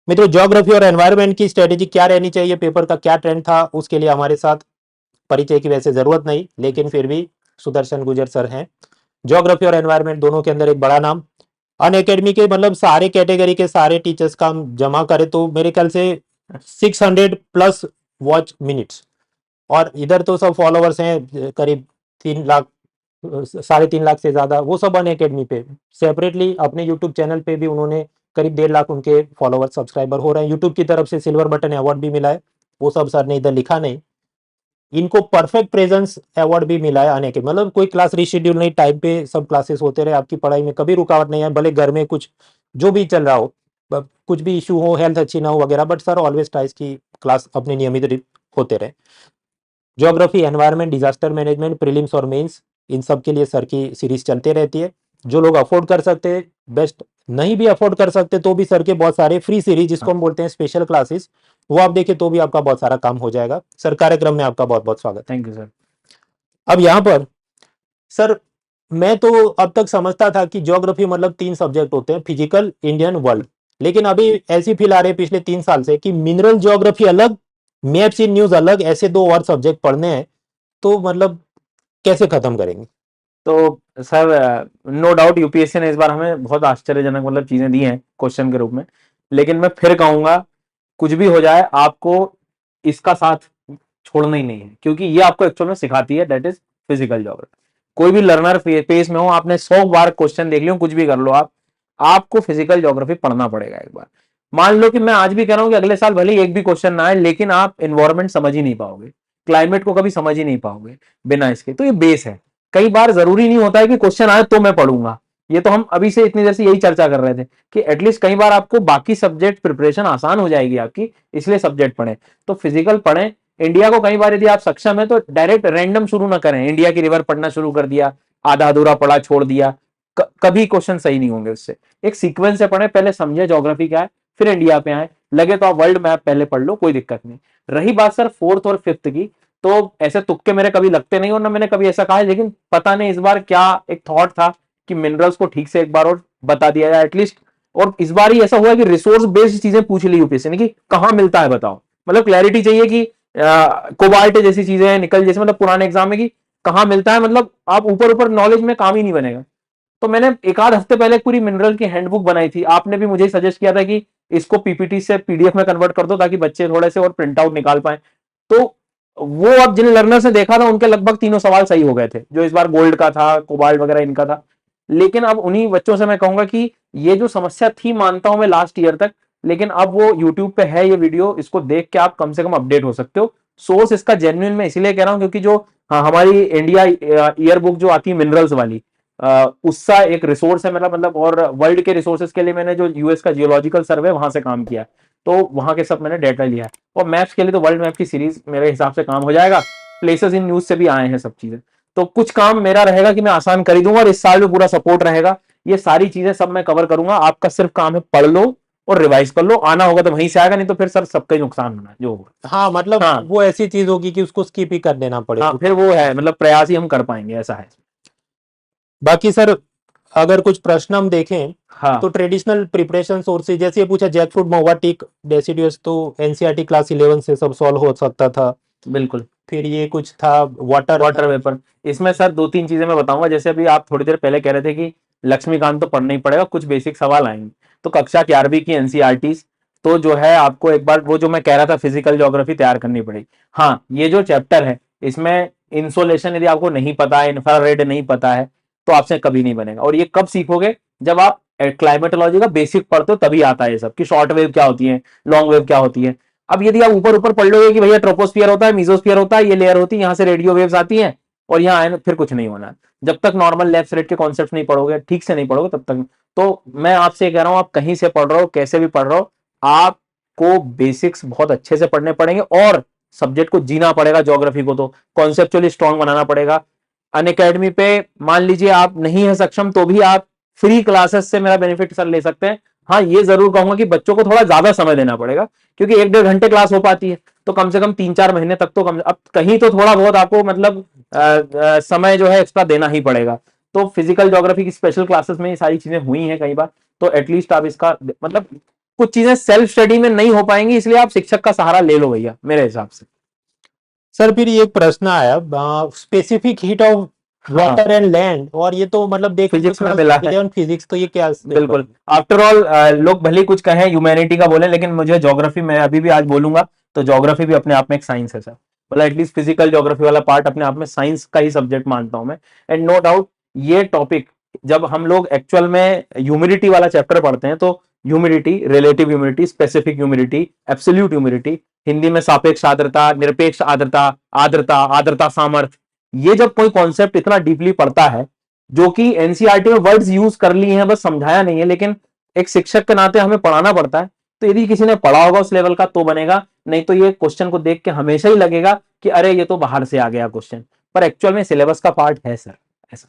[SPEAKER 2] मित्रों ज्योग्राफी और एनवायरनमेंट की स्ट्रेटेजी क्या रहनी चाहिए, पेपर का क्या ट्रेंड था, उसके लिए हमारे साथ परिचय की वैसे जरूरत नहीं, लेकिन फिर भी सुदर्शन गुजर सर हैं। ज्योग्राफी और एनवायरनमेंट दोनों के अंदर एक बड़ा नाम, अन अकेडमी के मतलब सारे कैटेगरी के सारे टीचर्स का हम जमा करें तो मेरे ख्याल से 600 प्लस वॉच मिनट्स, और इधर तो सब फॉलोवर्स हैं करीब 3 लाख, 3.5 लाख से ज्यादा, वो सब अन अकेडमी पे। सेपरेटली अपने यूट्यूब चैनल पे भी उन्होंने करीब 1.5 लाख उनके फॉलोवर सब्सक्राइबर हो रहे हैं। यूट्यूब की तरफ से सिल्वर बटन अवार्ड भी मिला है, वो सब सर ने इधर लिखा नहीं। इनको परफेक्ट प्रेजेंस अवार्ड भी मिला है आने के, मतलब कोई क्लास रिशेड्यूल नहीं, टाइम पे सब क्लासेस होते रहे, आपकी पढ़ाई में कभी रुकावट नहीं है, भले घर में कुछ जो भी चल रहा हो, कुछ भी इशू हो, हेल्थ अच्छी ना हो वगैरह, बट सर ऑलवेज ट्राइज की क्लास अपने नियमित होते रहे। Geography, environment, disaster management, prelims और मेंस, इन सब के लिए सर की सीरीज चलते रहती है। जो लोग अफोर्ड कर सकते हैं बेस्ट, नहीं भी अफोर्ड कर सकते तो भी सर के बहुत सारे फ्री सीरीज, जिसको हम बोलते हैं स्पेशल क्लासेस, वो आप देखें तो भी आपका बहुत सारा काम हो जाएगा। सर कार्यक्रम में आपका बहुत बहुत स्वागत।
[SPEAKER 3] Thank you sir.
[SPEAKER 2] अब यहाँ पर सर, मैं तो अब तक समझता था कि ज्योग्राफी मतलब 3 सब्जेक्ट होते हैं, फिजिकल, इंडियन, वर्ल्ड, लेकिन अभी ऐसी फील आ रही है पिछले 3 साल से कि मिनरल ज्योग्राफी अलग, मैप्स इन न्यूज अलग, ऐसे 2 और सब्जेक्ट पढ़ने हैं, तो मतलब कैसे खत्म करेंगे?
[SPEAKER 3] तो सर नो डाउट यूपीएससी ने इस बार हमें बहुत आश्चर्यजनक मतलब चीजें दी हैं क्वेश्चन के रूप में, लेकिन मैं फिर कहूंगा कुछ भी हो जाए आपको इसका साथ छोड़ना ही नहीं है, क्योंकि ये आपको एक्चुअल में सिखाती है, दैट इज फिजिकल ज्योग्राफी। कोई भी लर्नर पेस में हो, आपने 100 बार क्वेश्चन देख लियो, कुछ भी कर लो आप, आपको फिजिकल ज्योग्राफी पढ़ना पड़ेगा एक बार। मान लो कि मैं आज भी कह रहा हूं कि अगले साल भले एक भी क्वेश्चन ना आए, लेकिन आप एनवायरमेंट समझ ही नहीं पाओगे, क्लाइमेट को कभी समझ ही नहीं पाओगे बिना इसके। तो ये बेस है। कई बार जरूरी नहीं होता है कि क्वेश्चन आए तो मैं पढ़ूंगा, ये तो हम अभी से इतनी देर से यही चर्चा कर रहे थे कि एटलीस्ट कई बार आपको बाकी सब्जेक्ट प्रिपरेशन आसान हो जाएगी आपकी, इसलिए सब्जेक्ट पढ़ें। तो फिजिकल पढ़ें। इंडिया को कई बार यदि आप सक्षम है तो डायरेक्ट रैंडम शुरू ना करें, इंडिया की रिवर पढ़ना शुरू कर दिया, आधा अधूरा पढ़ा छोड़ दिया, कभी क्वेश्चन सही नहीं होंगे उससे। एक सीक्वेंस से पढ़े, पहले समझे ज्योग्राफी क्या है, फिर इंडिया पे आए, लगे तो आप वर्ल्ड मैप पहले पढ़ लो, कोई दिक्कत नहीं। रही बात सर फोर्थ और फिफ्थ की, तो ऐसे तुक्के मेरे कभी लगते नहीं और ना मैंने कभी ऐसा कहा है, लेकिन पता नहीं इस बार क्या एक थॉट था कि मिनरल्स को ठीक से एक बार और बता दिया जाए एटलीस्ट। और इस बार ही ऐसा हुआ कि रिसोर्स बेस्ड चीजें पूछ ली यूपीएससी ने कि कहां मिलता है बताओ, मतलब क्लैरिटी चाहिए कि कोबाल्ट जैसी चीजें, निकल जैसे, मतलब पुराने एग्जाम में कि कहां मिलता है, मतलब आप ऊपर ऊपर नॉलेज में काम ही नहीं बनेगा। तो मैंने एक आध हफ्ते पहले पूरी मिनरल की हैंडबुक बनाई थी, आपने भी मुझे सजेस्ट किया था कि इसको पीपीटी से पीडीएफ में कन्वर्ट कर दो ताकि बच्चे थोड़े से और प्रिंट आउट निकाल पाए। तो वो अब जिन लर्नर्स ने देखा था उनके लगभग तीनों सवाल सही हो गए थे, जो इस बार गोल्ड का था, कोबाल्ट वगैरह इनका था। लेकिन अब उन्हीं बच्चों से मैं कहूंगा कि ये जो समस्या थी, मानता हूं मैं लास्ट ईयर तक, लेकिन अब वो यूट्यूब पे है ये वीडियो, इसको देख के आप कम से कम अपडेट हो सकते हो। सोर्स इसका जेन्युइन मैं इसलिए कह रहा हूं क्योंकि जो हमारी इंडिया ईयर बुक जो आती है मिनरल्स वाली, उसका एक रिसोर्स है मेरा, मतलब और वर्ल्ड के रिसोर्सेज के लिए मैंने जो यूएस का जियोलॉजिकल सर्वे वहां से काम किया, तो वहां के सब मैंने डेटा लिया है। और मैप्स के लिए तो वर्ल्ड मैप की सीरीज मेरे हिसाब से काम हो जाएगा, प्लेसेस इन न्यूज से भी आए हैं सब चीजें, तो कुछ काम मेरा रहेगा कि मैं आसान कर ही दूंगा, और इस साल में पूरा सपोर्ट रहेगा, ये सारी चीजें सब मैं कवर करूंगा। आपका सिर्फ काम है पढ़ लो और रिवाइज कर लो, आना होगा तो वहीं से आएगा, नहीं तो फिर सर सबका ही नुकसान होना जो होगा।
[SPEAKER 2] हाँ, मतलब
[SPEAKER 3] हाँ
[SPEAKER 2] वो ऐसी चीज होगी कि उसको स्किप ही कर देना पड़े।
[SPEAKER 3] हाँ, फिर वो है, मतलब प्रयास ही हम कर पाएंगे, ऐसा है।
[SPEAKER 2] बाकी सर, अगर कुछ प्रश्न हम देखें
[SPEAKER 3] हाँ
[SPEAKER 2] तो ट्रेडिशनल प्रिपरेशन सोर्सेज, जैसे ये पूछा जैकफ्रूट, महुआ, टीक, डेसिडियस, तो एनसीईआरटी क्लास 11 से सब सॉल्व हो सकता था।
[SPEAKER 3] बिल्कुल।
[SPEAKER 2] फिर ये कुछ था वाटर
[SPEAKER 3] वाटर वेपर, इसमें सर दो तीन चीजें मैं बताऊंगा। जैसे अभी आप थोड़ी देर पहले कह रहे थे कि लक्ष्मीकांत तो पढ़ना ही पड़ेगा, कुछ बेसिक सवाल आएंगे, तो कक्षा 11वीं की एनसीईआरटी तो जो है आपको एक बार वो जो मैं कह रहा था फिजिकल ज्योग्राफी तैयार करनी पड़ेगी। हाँ, ये जो चैप्टर है इसमें इंसोलेशन यदि आपको नहीं पता है, इंफ्रारेड नहीं पता है, तो आपसे कभी नहीं बनेगा। और ये कब सीखोगे, जब आप क्लाइमेटोलॉजी का बेसिक पढ़ते हो तभी आता है ये सब, कि शॉर्ट वेव क्या होती है, लॉन्ग वेव क्या होती है। अब यदि आप ऊपर ऊपर पढ़ लोगे कि भैया ट्रोपोस्फियर होता है, मीजोस्फियर होता है, ये लेयर होती है, यहाँ से रेडियो वेव्स आती हैं और यहाँ आए, फिर कुछ नहीं होना। जब तक नॉर्मल लेफ्ट राइट के कॉन्सेप्ट नहीं पढ़ोगे, ठीक से नहीं पढ़ोगे, तब तक। तो मैं आपसे कह रहा हूं, आप कहीं से पढ़ रहे हो, कैसे भी पढ़ रहे हो, आपको बेसिक्स बहुत अच्छे से पढ़ने पड़ेंगे और सब्जेक्ट को जीना पड़ेगा। ज्योग्राफी को तो कॉन्सेप्चुअली स्ट्रांग बनाना पड़ेगा। अन अकेडमी पे मान लीजिए आप नहीं है सक्षम, तो भी आप फ्री क्लासेस से मेरा बेनिफिट सर ले सकते हैं। हाँ, ये जरूर कहूंगा कि बच्चों को थोड़ा ज्यादा समय देना पड़ेगा, क्योंकि 1-1.5 घंटे क्लास हो पाती है, तो कम से कम 3-4 महीने तक तो अब कहीं तो थोड़ा बहुत आपको मतलब समय जो है एक्स्ट्रा देना ही पड़ेगा। तो फिजिकल ज्योग्राफी की स्पेशल क्लासेस में ये सारी चीजें हुई हैं कई बार, तो एटलीस्ट आप इसका मतलब कुछ चीजें सेल्फ स्टडी में नहीं हो पाएंगी, इसलिए आप शिक्षक का सहारा ले लो भैया, मेरे हिसाब से।
[SPEAKER 2] सर, फिर ये एक प्रश्न आया, specific heat of water and land, और ये तो मतलब देख
[SPEAKER 3] फिजिक्स में मिला है।
[SPEAKER 2] फिजिक्स, तो ये क्या
[SPEAKER 3] बिल्कुल, आफ्टर ऑल लोग भले ही कुछ कहें ह्यूमैनिटी का बोले, लेकिन मुझे ज्योग्राफी, मैं अभी भी आज बोलूंगा तो ज्योग्राफी भी अपने आप में एक साइंस है सर। मतलब एटलीस्ट फिजिकल ज्योग्राफी वाला पार्ट अपने आप में साइंस का ही सब्जेक्ट मानता हूं मैं। एंड नो डाउट ये टॉपिक जब हम लोग एक्चुअल में ह्यूमिडिटी वाला चैप्टर पढ़ते हैं, तो humidity, relative humidity, specific humidity, absolute humidity, Hindi में सापेक्ष आर्द्रता, निरपेक्ष आर्द्रता, आर्द्रता, आर्द्रता सामर्थ्य, ये जब कोई कॉन्सेप्ट इतना डीपली पढ़ता है, जो कि एनसीईआरटी में वर्ड्स यूज कर लिए हैं, बस समझाया नहीं है, लेकिन एक शिक्षक के नाते हमें पढ़ाना पड़ता है, तो यदि किसी ने पढ़ा होगा उस लेवल का तो बनेगा, नहीं तो ये क्वेश्चन को देख के हमेशा ही लगेगा कि अरे ये तो बाहर से आ गया क्वेश्चन, पर एक्चुअल में सिलेबस का पार्ट है सर, ऐसा।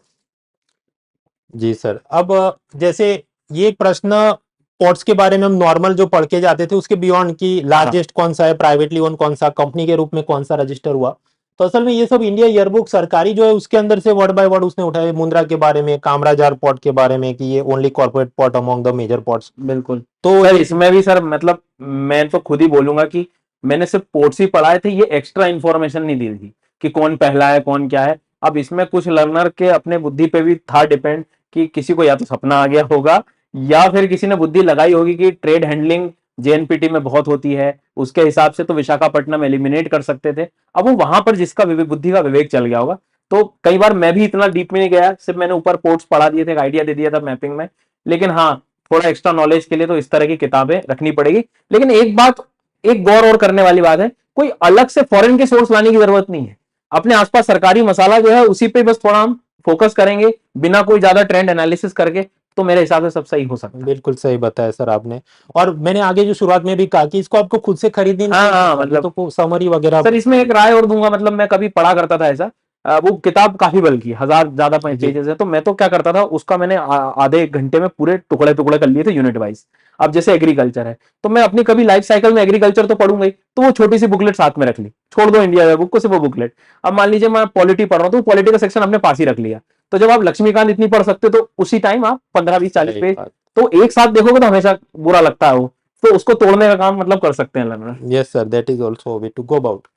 [SPEAKER 2] जी सर। अब जैसे ये प्रश्न पोर्ट्स के बारे में हम नॉर्मल जो पढ़ के जाते थे उसके बियॉन्ड की लार्जेस्ट कौन सा है, प्राइवेटली ओन कौन सा, कंपनी के रूप में कौन सा रजिस्टर हुआ, तो असल में ये सब इंडिया ईयरबुक सरकारी जो है उसके अंदर से वर्ड बाय वर्ड उसने उठाए, मुंद्रा के बारे में, कामराजार पोर्ट के बारे में कि ये only corporate port among the major ports.
[SPEAKER 3] बिल्कुल,
[SPEAKER 2] तो
[SPEAKER 3] सर इसमें भी सर मतलब मैं तो खुद ही बोलूंगा कि मैंने सिर्फ पोर्ट्स ही पढ़ाए थे, ये एक्स्ट्रा इन्फॉर्मेशन नहीं दी थी कि कौन पहला है कौन क्या है। अब इसमें कुछ लर्नर के अपने बुद्धि पे भी था डिपेंड, कि किसी को या तो सपना आ गया होगा या फिर किसी ने बुद्धि लगाई होगी कि ट्रेड हैंडलिंग जेएनपीटी में बहुत होती है, उसके हिसाब से तो विशाखापट्टनम एलिमिनेट कर सकते थे। अब वो वहां पर जिसका बुद्धि का विवेक चल गया होगा, तो कई बार मैं भी इतना डीप में नहीं गया, सिर्फ मैंने ऊपर पोर्ट्स पढ़ा दिए थे, एक आइडिया दे दिया था मैपिंग में। लेकिन हाँ, थोड़ा एक्स्ट्रा नॉलेज के लिए तो इस तरह की किताबें रखनी पड़ेगी। लेकिन एक बात, एक गौर और करने वाली बात है, कोई अलग से फॉरेन के सोर्स लाने की जरूरत नहीं है। अपने आसपास सरकारी मसाला जो है उसी पे बस थोड़ा हम फोकस करेंगे, बिना कोई ज्यादा ट्रेंड एनालिसिस करके, तो मेरे हिसाब से सब सही हो सकता है।
[SPEAKER 2] बिल्कुल सही बताया सर आपने। और मैंने आगे जो शुरुआत में भी कहा कि इसको आपको खुद से खरीदनी नहीं
[SPEAKER 3] हाँ,
[SPEAKER 2] है,
[SPEAKER 3] मतलब
[SPEAKER 2] तो समरी वगैरह।
[SPEAKER 3] सर इसमें एक राय और दूंगा, मतलब मैं कभी पढ़ा करता था ऐसा, वो किताब काफी बल्कि 1000 ज्यादा
[SPEAKER 2] जी।
[SPEAKER 3] पेजेस है, तो मैं तो क्या करता था, उसका मैंने आधे एक घंटे में पूरे टुकड़े टुकड़े कर लिए थे यूनिट वाइज। अब जैसे एग्रीकल्चर है, तो मैं अपनी कभी लाइफ साइकिल में एग्रीकल्चर तो पढ़ूंगा ही, तो वो छोटी सी बुकलेट साथ में रख ली, छोड़ दो इंडिया बुक को, सिर्फ वो बुकलेट। अब मान लीजिए मैं पॉलिटी पढ़ रहा हूँ, तो पॉलिटी का सेक्शन अपने पास ही रख लिया, तो जब आप लक्ष्मीकांत इतनी पढ़ सकते हो, तो उसी टाइम आप 15, 20, 40
[SPEAKER 2] सही
[SPEAKER 3] पेज
[SPEAKER 2] बात।
[SPEAKER 3] तो एक साथ देखोगे तो हमेशा बुरा लगता है वो, तो उसको तोड़ने का काम मतलब कर सकते हैं learner.
[SPEAKER 2] Yes sir, that is also way to go about.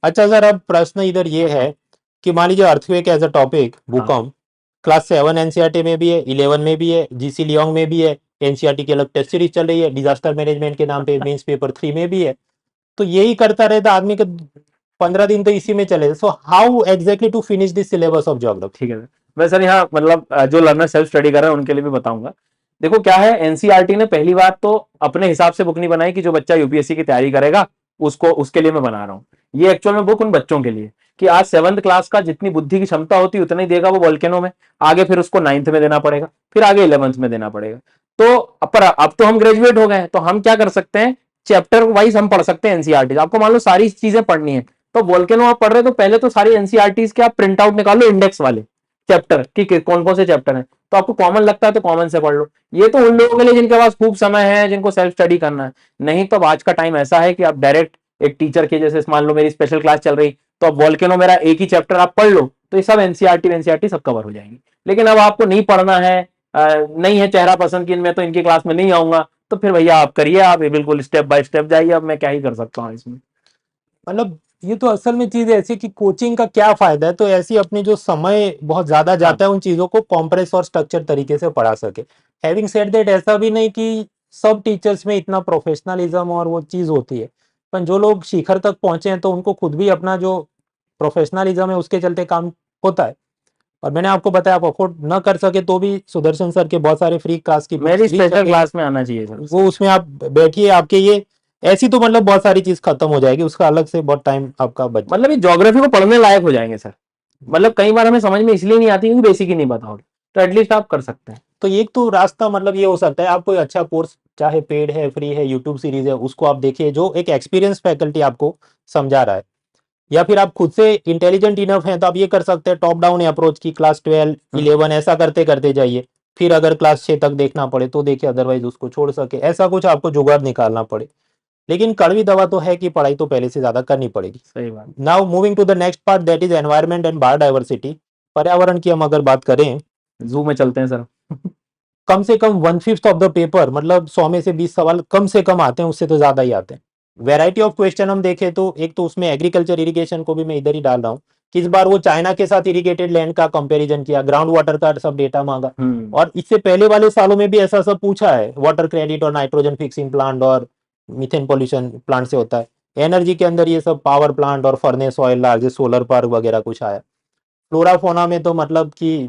[SPEAKER 2] अच्छा सर, अब प्रश्न इधर ये है कि मान लीजिए अर्थक्वेक एज अ टॉपिक, भूकंप क्लास 7 एनसीईआरटी में भी है, 11 में भी है, जीसी लियोंग में भी है, एनसीईआरटी की अलग टेस्ट सीरीज चल रही है, डिजास्टर मैनेजमेंट के नाम पे मेंस पेपर 3 में भी है। तो यही करता रहता आदमी के 15 दिन तो इसी में चले। So how exactly to finish this syllabus of geography?
[SPEAKER 3] ठीक है सर, मैं सर यहाँ मतलब जो लर्नर सेल्फ स्टडी कर रहे हैं उनके लिए भी बताऊंगा। देखो क्या है, एनसीईआरटी ने पहली बात तो अपने हिसाब से बुक नहीं बनाई कि जो बच्चा यूपीएससी की तैयारी करेगा उसको, उसके लिए मैं बना रहा हूँ। ये एक्चुअल में बुक उन बच्चों के लिए, कि आज 7th क्लास का जितनी बुद्धि की क्षमता होती है उतना ही देगा वो वोल्केनो में, आगे फिर उसको 9th में देना पड़ेगा, फिर आगे 11th में देना पड़ेगा। तो अब तो हम ग्रेजुएट हो गए हैं, तो हम क्या कर सकते हैं, चैप्टर वाइज हम पढ़ सकते हैं एनसीईआरटी। आपको मान लो सारी चीजें पढ़नी है, तो वोल्केनो आप पढ़ रहे हो, तो पहले तो सारी एनसीईआरटी के आप प्रिंट आउट निकालो इंडेक्स वाले चैप्टर की, कौन कौन से चैप्टर हैं, तो आपको कॉमन लगता है तो कॉमन से पढ़ लो। ये तो उन लोगों के लिए जिनके पास खूब समय है, जिनको सेल्फ स्टडी करना है। नहीं तो आज का टाइम ऐसा है कि आप डायरेक्ट एक टीचर के जैसे, मान लो मेरी स्पेशल क्लास चल रही, तो अब वोल्केनो मेरा एक ही चैप्टर आप पढ़ लो, तो ये सब एनसीईआरटी सब कवर हो जाएंगी। लेकिन अब आपको नहीं पढ़ना है, नहीं है चेहरा पसंद की, मैं तो इनकी क्लास में नहीं आऊंगा, तो फिर भैया आप करिए, आप बिल्कुल स्टेप बाय स्टेप जाइए। अब मैं क्या ही कर सकता हूँ इसमें।
[SPEAKER 2] मतलब ये तो असल में चीज ऐसी कि कोचिंग का क्या फायदा है, तो ऐसी अपनी जो समय बहुत ज्यादा जाता है उन चीजों को कॉम्प्रेस और स्ट्रक्चर तरीके से पढ़ा सके। हैविंग सेड दैट, ऐसा भी नहीं कि सब टीचर्स में इतना प्रोफेशनलिज्म और वो चीज होती है, पर जो लोग शिखर तक पहुंचे हैं तो उनको खुद भी अपना जो प्रोफेशनलिज्म है उसके चलते काम होता है। और मैंने आपको बताया, आप अफोर्ड न कर सके तो भी सुदर्शन सर के बहुत सारे फ्री क्लास की
[SPEAKER 3] मेरी स्पेशल क्लास में आना चाहिए सर,
[SPEAKER 2] वो उसमें आप बैठिए, आपके ये ऐसी तो मतलब बहुत सारी चीज खत्म हो जाएगी, उसका अलग से बहुत टाइम आपका बच।
[SPEAKER 3] मतलब ये ज्योग्राफी को पढ़ने लायक हो जाएंगे सर। मतलब कई बार हमें समझ में इसलिए नहीं आती क्योंकि बेसिक ही नहीं पता होता, तो एटलीस्ट आप कर सकते हैं।
[SPEAKER 2] तो एक तो रास्ता मतलब ये हो सकता है, आप कोई अच्छा कोर्स, चाहे पेड है, फ्री है, यूट्यूब सीरीज है, उसको आप देखिए जो एक एक्सपीरियंस फैकल्टी आपको समझा रहा है। या फिर आप खुद से इंटेलिजेंट इनफ हैं तो आप ये कर सकते हैं, टॉप डाउन अप्रोच की क्लास 12, 11 ऐसा करते करते जाइए, फिर अगर क्लास 6 तक देखना पड़े तो देखिए, अदरवाइज उसको छोड़ सके, ऐसा कुछ आपको जुगाड़ निकालना पड़े। लेकिन कड़वी दवा तो है कि पढ़ाई तो पहले से ज्यादा करनी पड़ेगी।
[SPEAKER 3] सही बात।
[SPEAKER 2] Now moving to the next part, that is environment and biodiversity. पर्यावरण की हम अगर बात करें,
[SPEAKER 3] जू में चलते हैं सर।
[SPEAKER 2] कम से कम 1/5 ऑफ द पेपर, मतलब 100 में से 20 सवाल कम से कम आते हैं, उससे तो ज्यादा ही आते हैं। वैरायटी ऑफ क्वेश्चन हम देखें तो एक तो उसमें एग्रीकल्चर इरिगेशन को भी मैं इधर ही डाल रहा हूँ कि इस बार वो चाइना के साथ इरिगेटेड लैंड का कंपैरिजन किया, ग्राउंड वाटर का सब डेटा मांगा। और इससे पहले वाले सालों में भी ऐसा सब पूछा है, वाटर क्रेडिट और नाइट्रोजन फिक्सिंग प्लांट और मीथेन पोल्यूशन प्लांट से होता है। एनर्जी के अंदर ये सब पावर प्लांट और furnace oil, largest solar park वगैरह कुछ आया। फ्लोरा फोना में तो मतलब कि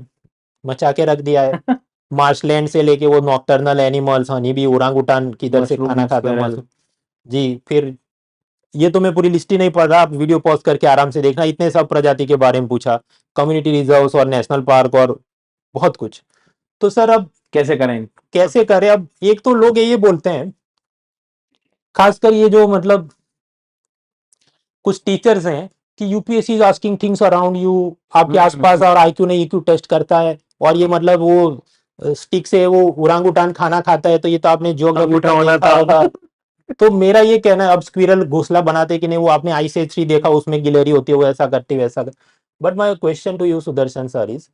[SPEAKER 2] मचा के रख दिया है। मार्शलैंड से लेके वो नॉक्टर्नल एनिमल्स, हनी भी, ओरांगुटान किधर से खाना खाता है, मशरूम जी। फिर ये तो मैं पूरी लिस्ट ही नहीं पढ़ रहा, आप वीडियो पॉज करके आराम से देखना। इतने सब प्रजाति के बारे में पूछा, कम्युनिटी रिजर्व्स और नेशनल पार्क और बहुत कुछ। तो सर अब
[SPEAKER 3] कैसे करें?
[SPEAKER 2] कैसे करें? अब एक तो लोग ये बोलते हैं, खासकर ये जो मतलब कुछ टीचर्स हैं, कि UPSC is asking things around you, आपके आसपास, और आईक्यू ने ईक्यू टेस्ट करता है। और ये मतलब वो स्टिक से वो ओरांगुटान खाना खाता है, तो ये तो आपने ज्योग्राफी
[SPEAKER 3] होना था।
[SPEAKER 2] तो मेरा ये कहना है, अब स्क्विरल घोंसला बनाते कि नहीं, वो आपने आइस एज 3 देखा, उसमें गिलहरी होती है, वो ऐसा करती वैसा कर। But my question to you Sudarshan sir is,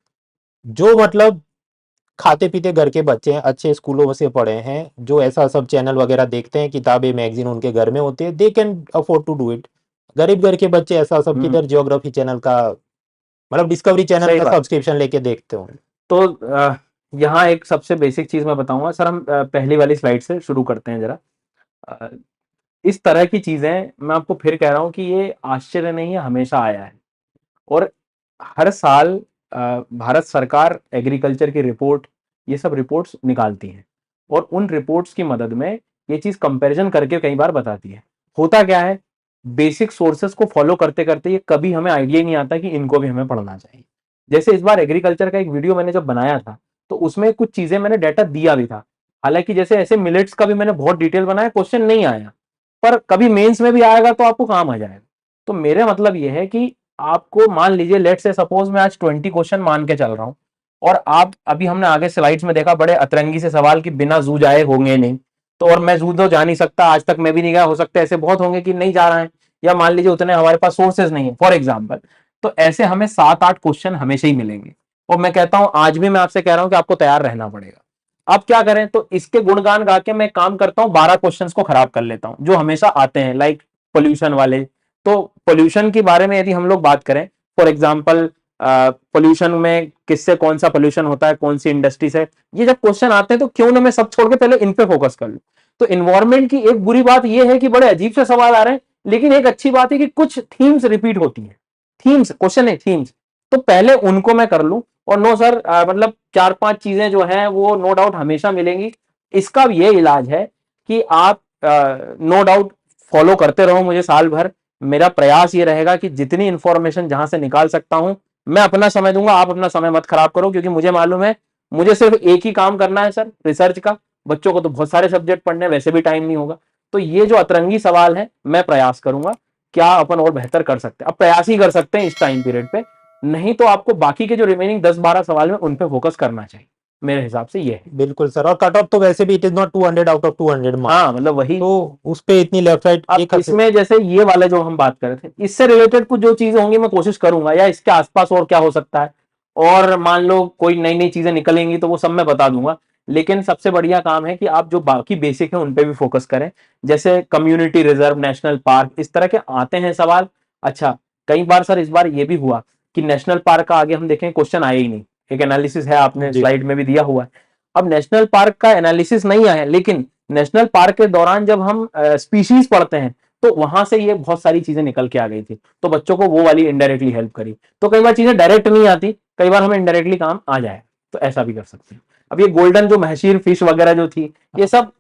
[SPEAKER 2] जो मतलब खाते पीते घर के बच्चे हैं, अच्छे स्कूलों से पढ़े हैं, जो ऐसा सब चैनल वगैरह देखते हैं, किताबें मैगजीन उनके घर में होती है, they can afford to do it. गरीब घर के बच्चे ऐसा सब किधर ज्योग्राफी चैनल का, मतलब डिस्कवरी चैनल का सब्सक्रिप्शन लेके देखते हो?
[SPEAKER 3] तो यहाँ एक सबसे बेसिक चीज मैं बताऊंगा सर। हम पहली वाली स्लाइड से शुरू करते हैं जरा। अ, इस तरह की चीजें मैं आपको फिर कह रहा हूँ कि ये आश्चर्य नहीं है, हमेशा आया है। और हर साल भारत सरकार एग्रीकल्चर की रिपोर्ट, ये सब रिपोर्ट्स निकालती है, और उन रिपोर्ट्स की मदद में ये चीज कंपैरिजन करके कई बार बताती है। होता क्या है, बेसिक सोर्सेस को फॉलो करते करते ये कभी हमें आइडिया नहीं आता कि इनको भी हमें पढ़ना चाहिए। जैसे इस बार एग्रीकल्चर का एक वीडियो मैंने जब बनाया था, तो उसमें कुछ चीजें मैंने डाटा दिया भी था। हालांकि जैसे ऐसे मिलेट्स का भी मैंने बहुत डिटेल बनाया, क्वेश्चन नहीं आया, पर कभी मेंस में भी आएगा तो आपको काम आ जाएगा। तो मेरे मतलब ये है कि आपको मान लीजिए, लेट से सपोज मैं आज 20 क्वेश्चन मान के चल रहा हूं, और आप अभी हमने आगे स्लाइड्स में देखा बड़े अतरंगी से सवाल कि बिना जू जाए होंगे नहीं, तो और मैं जू तो जा नहीं सकता, आज तक मैं भी नहीं गया, हो सकता है ऐसे बहुत होंगे कि नहीं जा रहा है, या मान लीजिए उतने हमारे पास सोर्सेज नहीं है फॉर एग्जाम्पल। तो ऐसे हमें 7-8 क्वेश्चन हमेशा ही मिलेंगे, और मैं कहता हूं आज भी मैं आपसे कह रहा हूं कि आपको तैयार रहना पड़ेगा। अब क्या करें, तो इसके गुणगान गा के मैं काम करता हूं, 12 क्वेश्चन को खराब कर लेता हूं जो हमेशा आते हैं, लाइक पोल्यूशन वाले। तो पोल्यूशन के बारे में यदि हम लोग बात करें, फॉर एग्जाम्पल पोल्यूशन में किससे कौन सा पोल्यूशन होता है, कौन सी इंडस्ट्री से, ये जब क्वेश्चन आते हैं तो क्यों ना मैं सब छोड़ के पहले इन पे फोकस कर लूं। तो इन्वायरमेंट की एक बुरी बात यह है कि बड़े अजीब से सवाल आ रहे हैं, लेकिन एक अच्छी बात है कि कुछ थीम्स रिपीट होती हैं। थीम्स, क्वेश्चन है थीम्स, तो पहले उनको मैं कर लूं। और नो सर, मतलब 4-5 चीजें जो हैं वो नो डाउट हमेशा मिलेंगी। इसका ये इलाज है कि आप नो डाउट फॉलो करते रहो मुझे साल भर। मेरा प्रयास ये रहेगा कि जितनी इंफॉर्मेशन जहां से निकाल सकता हूं मैं अपना समय दूंगा, आप अपना समय मत खराब करो, क्योंकि मुझे मालूम है मुझे सिर्फ एक ही काम करना है सर, रिसर्च का। बच्चों को तो बहुत सारे सब्जेक्ट पढ़ने, वैसे भी टाइम नहीं होगा। तो ये जो अतरंगी सवाल है मैं प्रयास करूंगा क्या अपन और बेहतर कर सकते हैं। अब प्रयास ही कर सकते हैं इस टाइम पीरियड पे, नहीं तो आपको बाकी के जो रिमेनिंग 10-12 सवाल में उन पे फोकस करना चाहिए, मेरे हिसाब से ये है।
[SPEAKER 2] बिल्कुल सर। और कट ऑफ तो वैसे भी it is not 200 out of 200 marks.
[SPEAKER 3] हाँ, मतलब वही।
[SPEAKER 2] तो उस पे इतनी लेफ्ट राइट
[SPEAKER 3] अब इसमें जैसे ये वाले जो हम बात कर रहे थे, इससे रिलेटेड कुछ जो चीजें होंगी मैं कोशिश करूंगा, या इसके आसपास और क्या हो सकता है, और मान लो कोई नई नई चीजें निकलेंगी तो वो सब मैं बता दूंगा। लेकिन सबसे बढ़िया काम है कि आप जो बाकी बेसिक है उन पे भी फोकस करें, जैसे कम्युनिटी रिजर्व, नेशनल पार्क, इस तरह के आते हैं सवाल। अच्छा, कई बार सर इस बार ये भी हुआ कि नेशनल पार्क का आगे हम देखें क्वेश्चन आया ही नहीं, एक एनालिसिस है, आपने स्लाइड में भी दिया हुआ है। अब नेशनल पार्क का एनालिसिस नहीं आया, लेकिन नेशनल पार्क के दौरान जब हम स्पीशीज पढ़ते हैं तो वहां से ये बहुत सारी चीजें निकल के आ गई थी, तो बच्चों को वो वाली इनडायरेक्टली हेल्प करी। तो कई बार चीजें डायरेक्ट नहीं आती, कई बार हमें इनडायरेक्टली काम आ जाए, तो ऐसा भी कर सकते हैं। अब ये गोल्डन जो महशीर फिश वगैरह जो थी, ये सब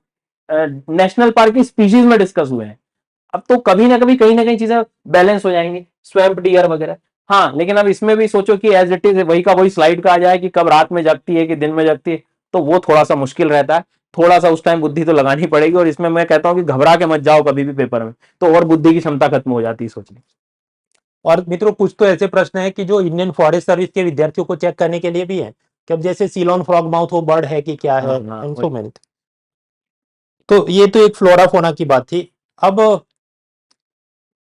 [SPEAKER 3] नेशनल पार्क की स्पीशीज में डिस्कस हुए हैं। अब तो कभी ना कभी कहीं ना कहीं चीजें बैलेंस हो जाएंगी, स्वैम्प डियर वगैरह। हाँ, लेकिन अब इसमें भी सोचो कि एज इट इज वही का वही स्लाइड का आ जाए कि कब रात में जगती है कि दिन में जगती है, तो वो थोड़ा सा मुश्किल रहता है। थोड़ा सा उस टाइम बुद्धि तो लगानी पड़ेगी, और इसमें मैं कहता हूं कि घबरा के मत जाओ कभी भी पेपर में, तो और बुद्धि की क्षमता खत्म हो जाती है सोचने।
[SPEAKER 2] और मित्रों कुछ तो ऐसे प्रश्न है कि जो इंडियन फॉरेस्ट सर्विस के विद्यार्थियों को चेक करने के लिए भी है, कि अब जैसे सीलोन फ्रॉग माउथ वो बर्ड है कि क्या है, एंड सो मेनी। तो ये तो एक फ्लोरा फोना की बात थी। अब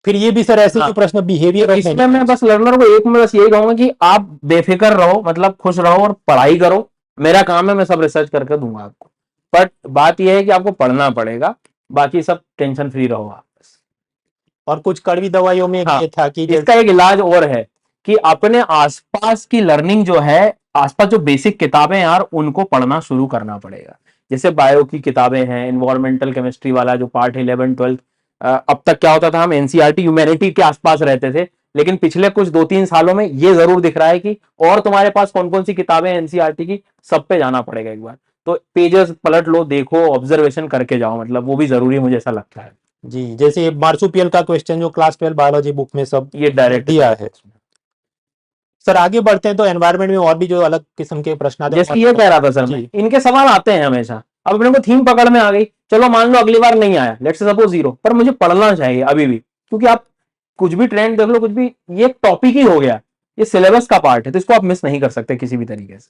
[SPEAKER 2] फिर ये भी सर ऐसे प्रश्न बिहेवियर,
[SPEAKER 3] इसमें मैं बस लर्नर को एक में बस यही कहूंगा कि आप बेफिक्र रहो, मतलब खुश रहो और पढ़ाई करो। मेरा काम है, मैं सब रिसर्च करके दूंगा आपको, बट बात यह है कि आपको पढ़ना पड़ेगा, बाकी सब टेंशन फ्री रहो आप।
[SPEAKER 2] और कुछ कड़वी दवाइयों में
[SPEAKER 3] हाँ,
[SPEAKER 2] ये था कि
[SPEAKER 3] इसका एक इलाज और है कि अपने आसपास की लर्निंग जो है, आसपास जो बेसिक किताबें हैं यार, उनको पढ़ना शुरू करना पड़ेगा। जैसे बायो की किताबें हैं, इन्वायरमेंटल केमिस्ट्री वाला जो पार्ट 11 12, अब तक क्या होता था, हम एनसीईआरटी ह्यूमैनिटी के आसपास रहते थे, लेकिन पिछले कुछ 2-3 सालों में ये जरूर दिख रहा है कि और तुम्हारे पास कौन कौन सी किताबें एनसीईआरटी की, सब पे जाना पड़ेगा एक बार। तो पेजेस पलट लो, देखो, ऑब्जर्वेशन करके जाओ, मतलब वो भी जरूरी है, मुझे ऐसा लगता है।
[SPEAKER 2] जी, जैसे मार्सुपियल का क्वेश्चन जो क्लास 12 बायोलॉजी बुक में सब
[SPEAKER 3] ये डायरेक्ट
[SPEAKER 2] दिया है। सर आगे बढ़ते हैं तो एनवायरनमेंट में और भी जो अलग किस्म के प्रश्न आते हैं।
[SPEAKER 3] जैसे ये कह रहा था सर मैं,
[SPEAKER 2] जी
[SPEAKER 3] इनके सवाल आते हैं हमेशा। अब अपने को थीम पकड़ में आ गई, चलो मान लो अगली बार नहीं आया, लेट्स सपोज 0, पर मुझे पढ़ना चाहिए अभी भी, क्योंकि आप कुछ भी ट्रेंड देख लो, कुछ भी, ये एक टॉपिक ही हो गया, ये सिलेबस का पार्ट है, तो इसको आप मिस नहीं कर सकते किसी भी तरीके से।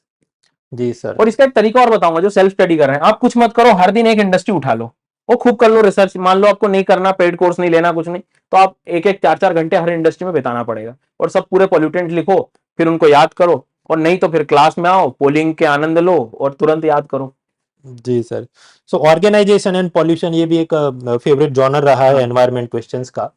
[SPEAKER 2] जी सर।
[SPEAKER 3] और इसका एक तरीका और बताऊंगा, जो सेल्फ स्टडी कर रहे हैं, आप कुछ मत करो, हर दिन एक इंडस्ट्री उठा लो, वो खूब कर लो रिसर्च। मान लो आपको नहीं करना, पेड कोर्स नहीं लेना, कुछ नहीं, तो आप 1-1 4-4 घंटे हर इंडस्ट्री में बिताना पड़ेगा, और सब पूरे पॉल्यूटेंट लिखो, फिर उनको याद करो, और नहीं तो फिर क्लास में आओ, पोलिंग के आनंद लो और तुरंत याद करो।
[SPEAKER 2] जी sir. So organisation and pollution ये भी एक फेवरेट जॉनर रहा है एनवायरनमेंट क्वेश्चंस का।